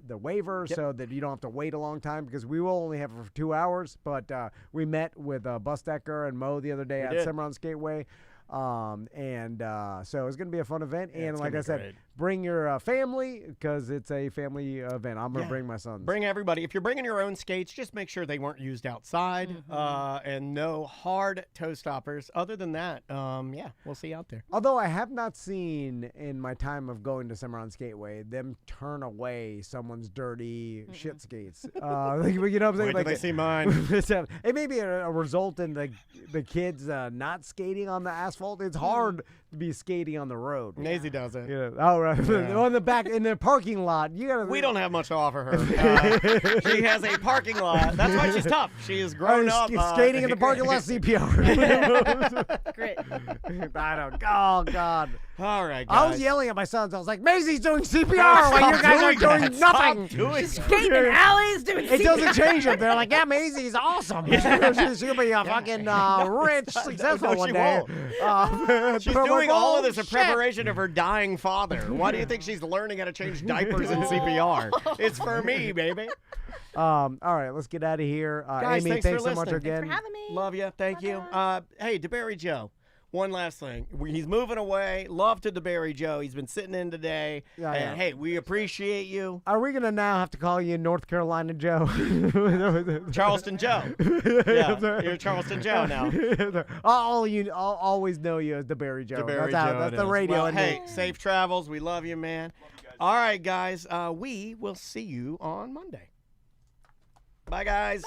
waiver so that you don't have to wait a long time, because we will only have it for 2 hours. But we met with Bus Decker and Mo the other day at did. Cimarron Skateway. So it's going to be a fun event. Yeah, and it's like gonna I be sain great. bring your family, because it's a family event. I'm going to bring my sons. Bring everybody. If you're bringing your own skates, just make sure they weren't used outside, and no hard toe stoppers. Other than that, we'll see you out there. Although I have not seen in my time of going to Cimarron Skateway them turn away someone's dirty shit skates. You know what I'm saying? Wait till they see mine. It may be a result in the kids not skating on the asphalt. asphalt. It's hard to be skating on the road. Maisie doesn't. Yeah. Oh, right. Yeah. On the back in the parking lot. You gotta. We don't have much to offer her. She has a parking lot. That's why she's tough. She is grown up. Skating in the parking lot, CPR. Great. I don't. Oh God. All right, guys. I was yelling at my sons. I was like, Maisie's doing CPR while you guys are doing nothing. Skating in alleys doing It CPR. doesn't change them. They're like, yeah, Maisie's awesome. She's gonna be a fucking rich, successful one day. She's doing all of this in preparation of her dying father. Why do you think she's learning how to change diapers and CPR? It's for me, baby. All right, let's get out of here. Guys, Amy, thanks so for much listening. again. Thanks for having me. Love you. Thank you. Hey, DeBerry Joe. One last thing. He's moving away. Love to DeBerry Joe. He's been sitting in today. Yeah, and hey, we appreciate you. Are we gonna now have to call you North Carolina Joe? Charleston Joe. Yeah, you're Charleston Joe now. I'll always know you as DeBerry Joe. DeBerry That's, Joe that's it the is. radio. Well, in hey, me. safe travels. We love you, man. All right, guys. We will see you on Monday. Bye, guys.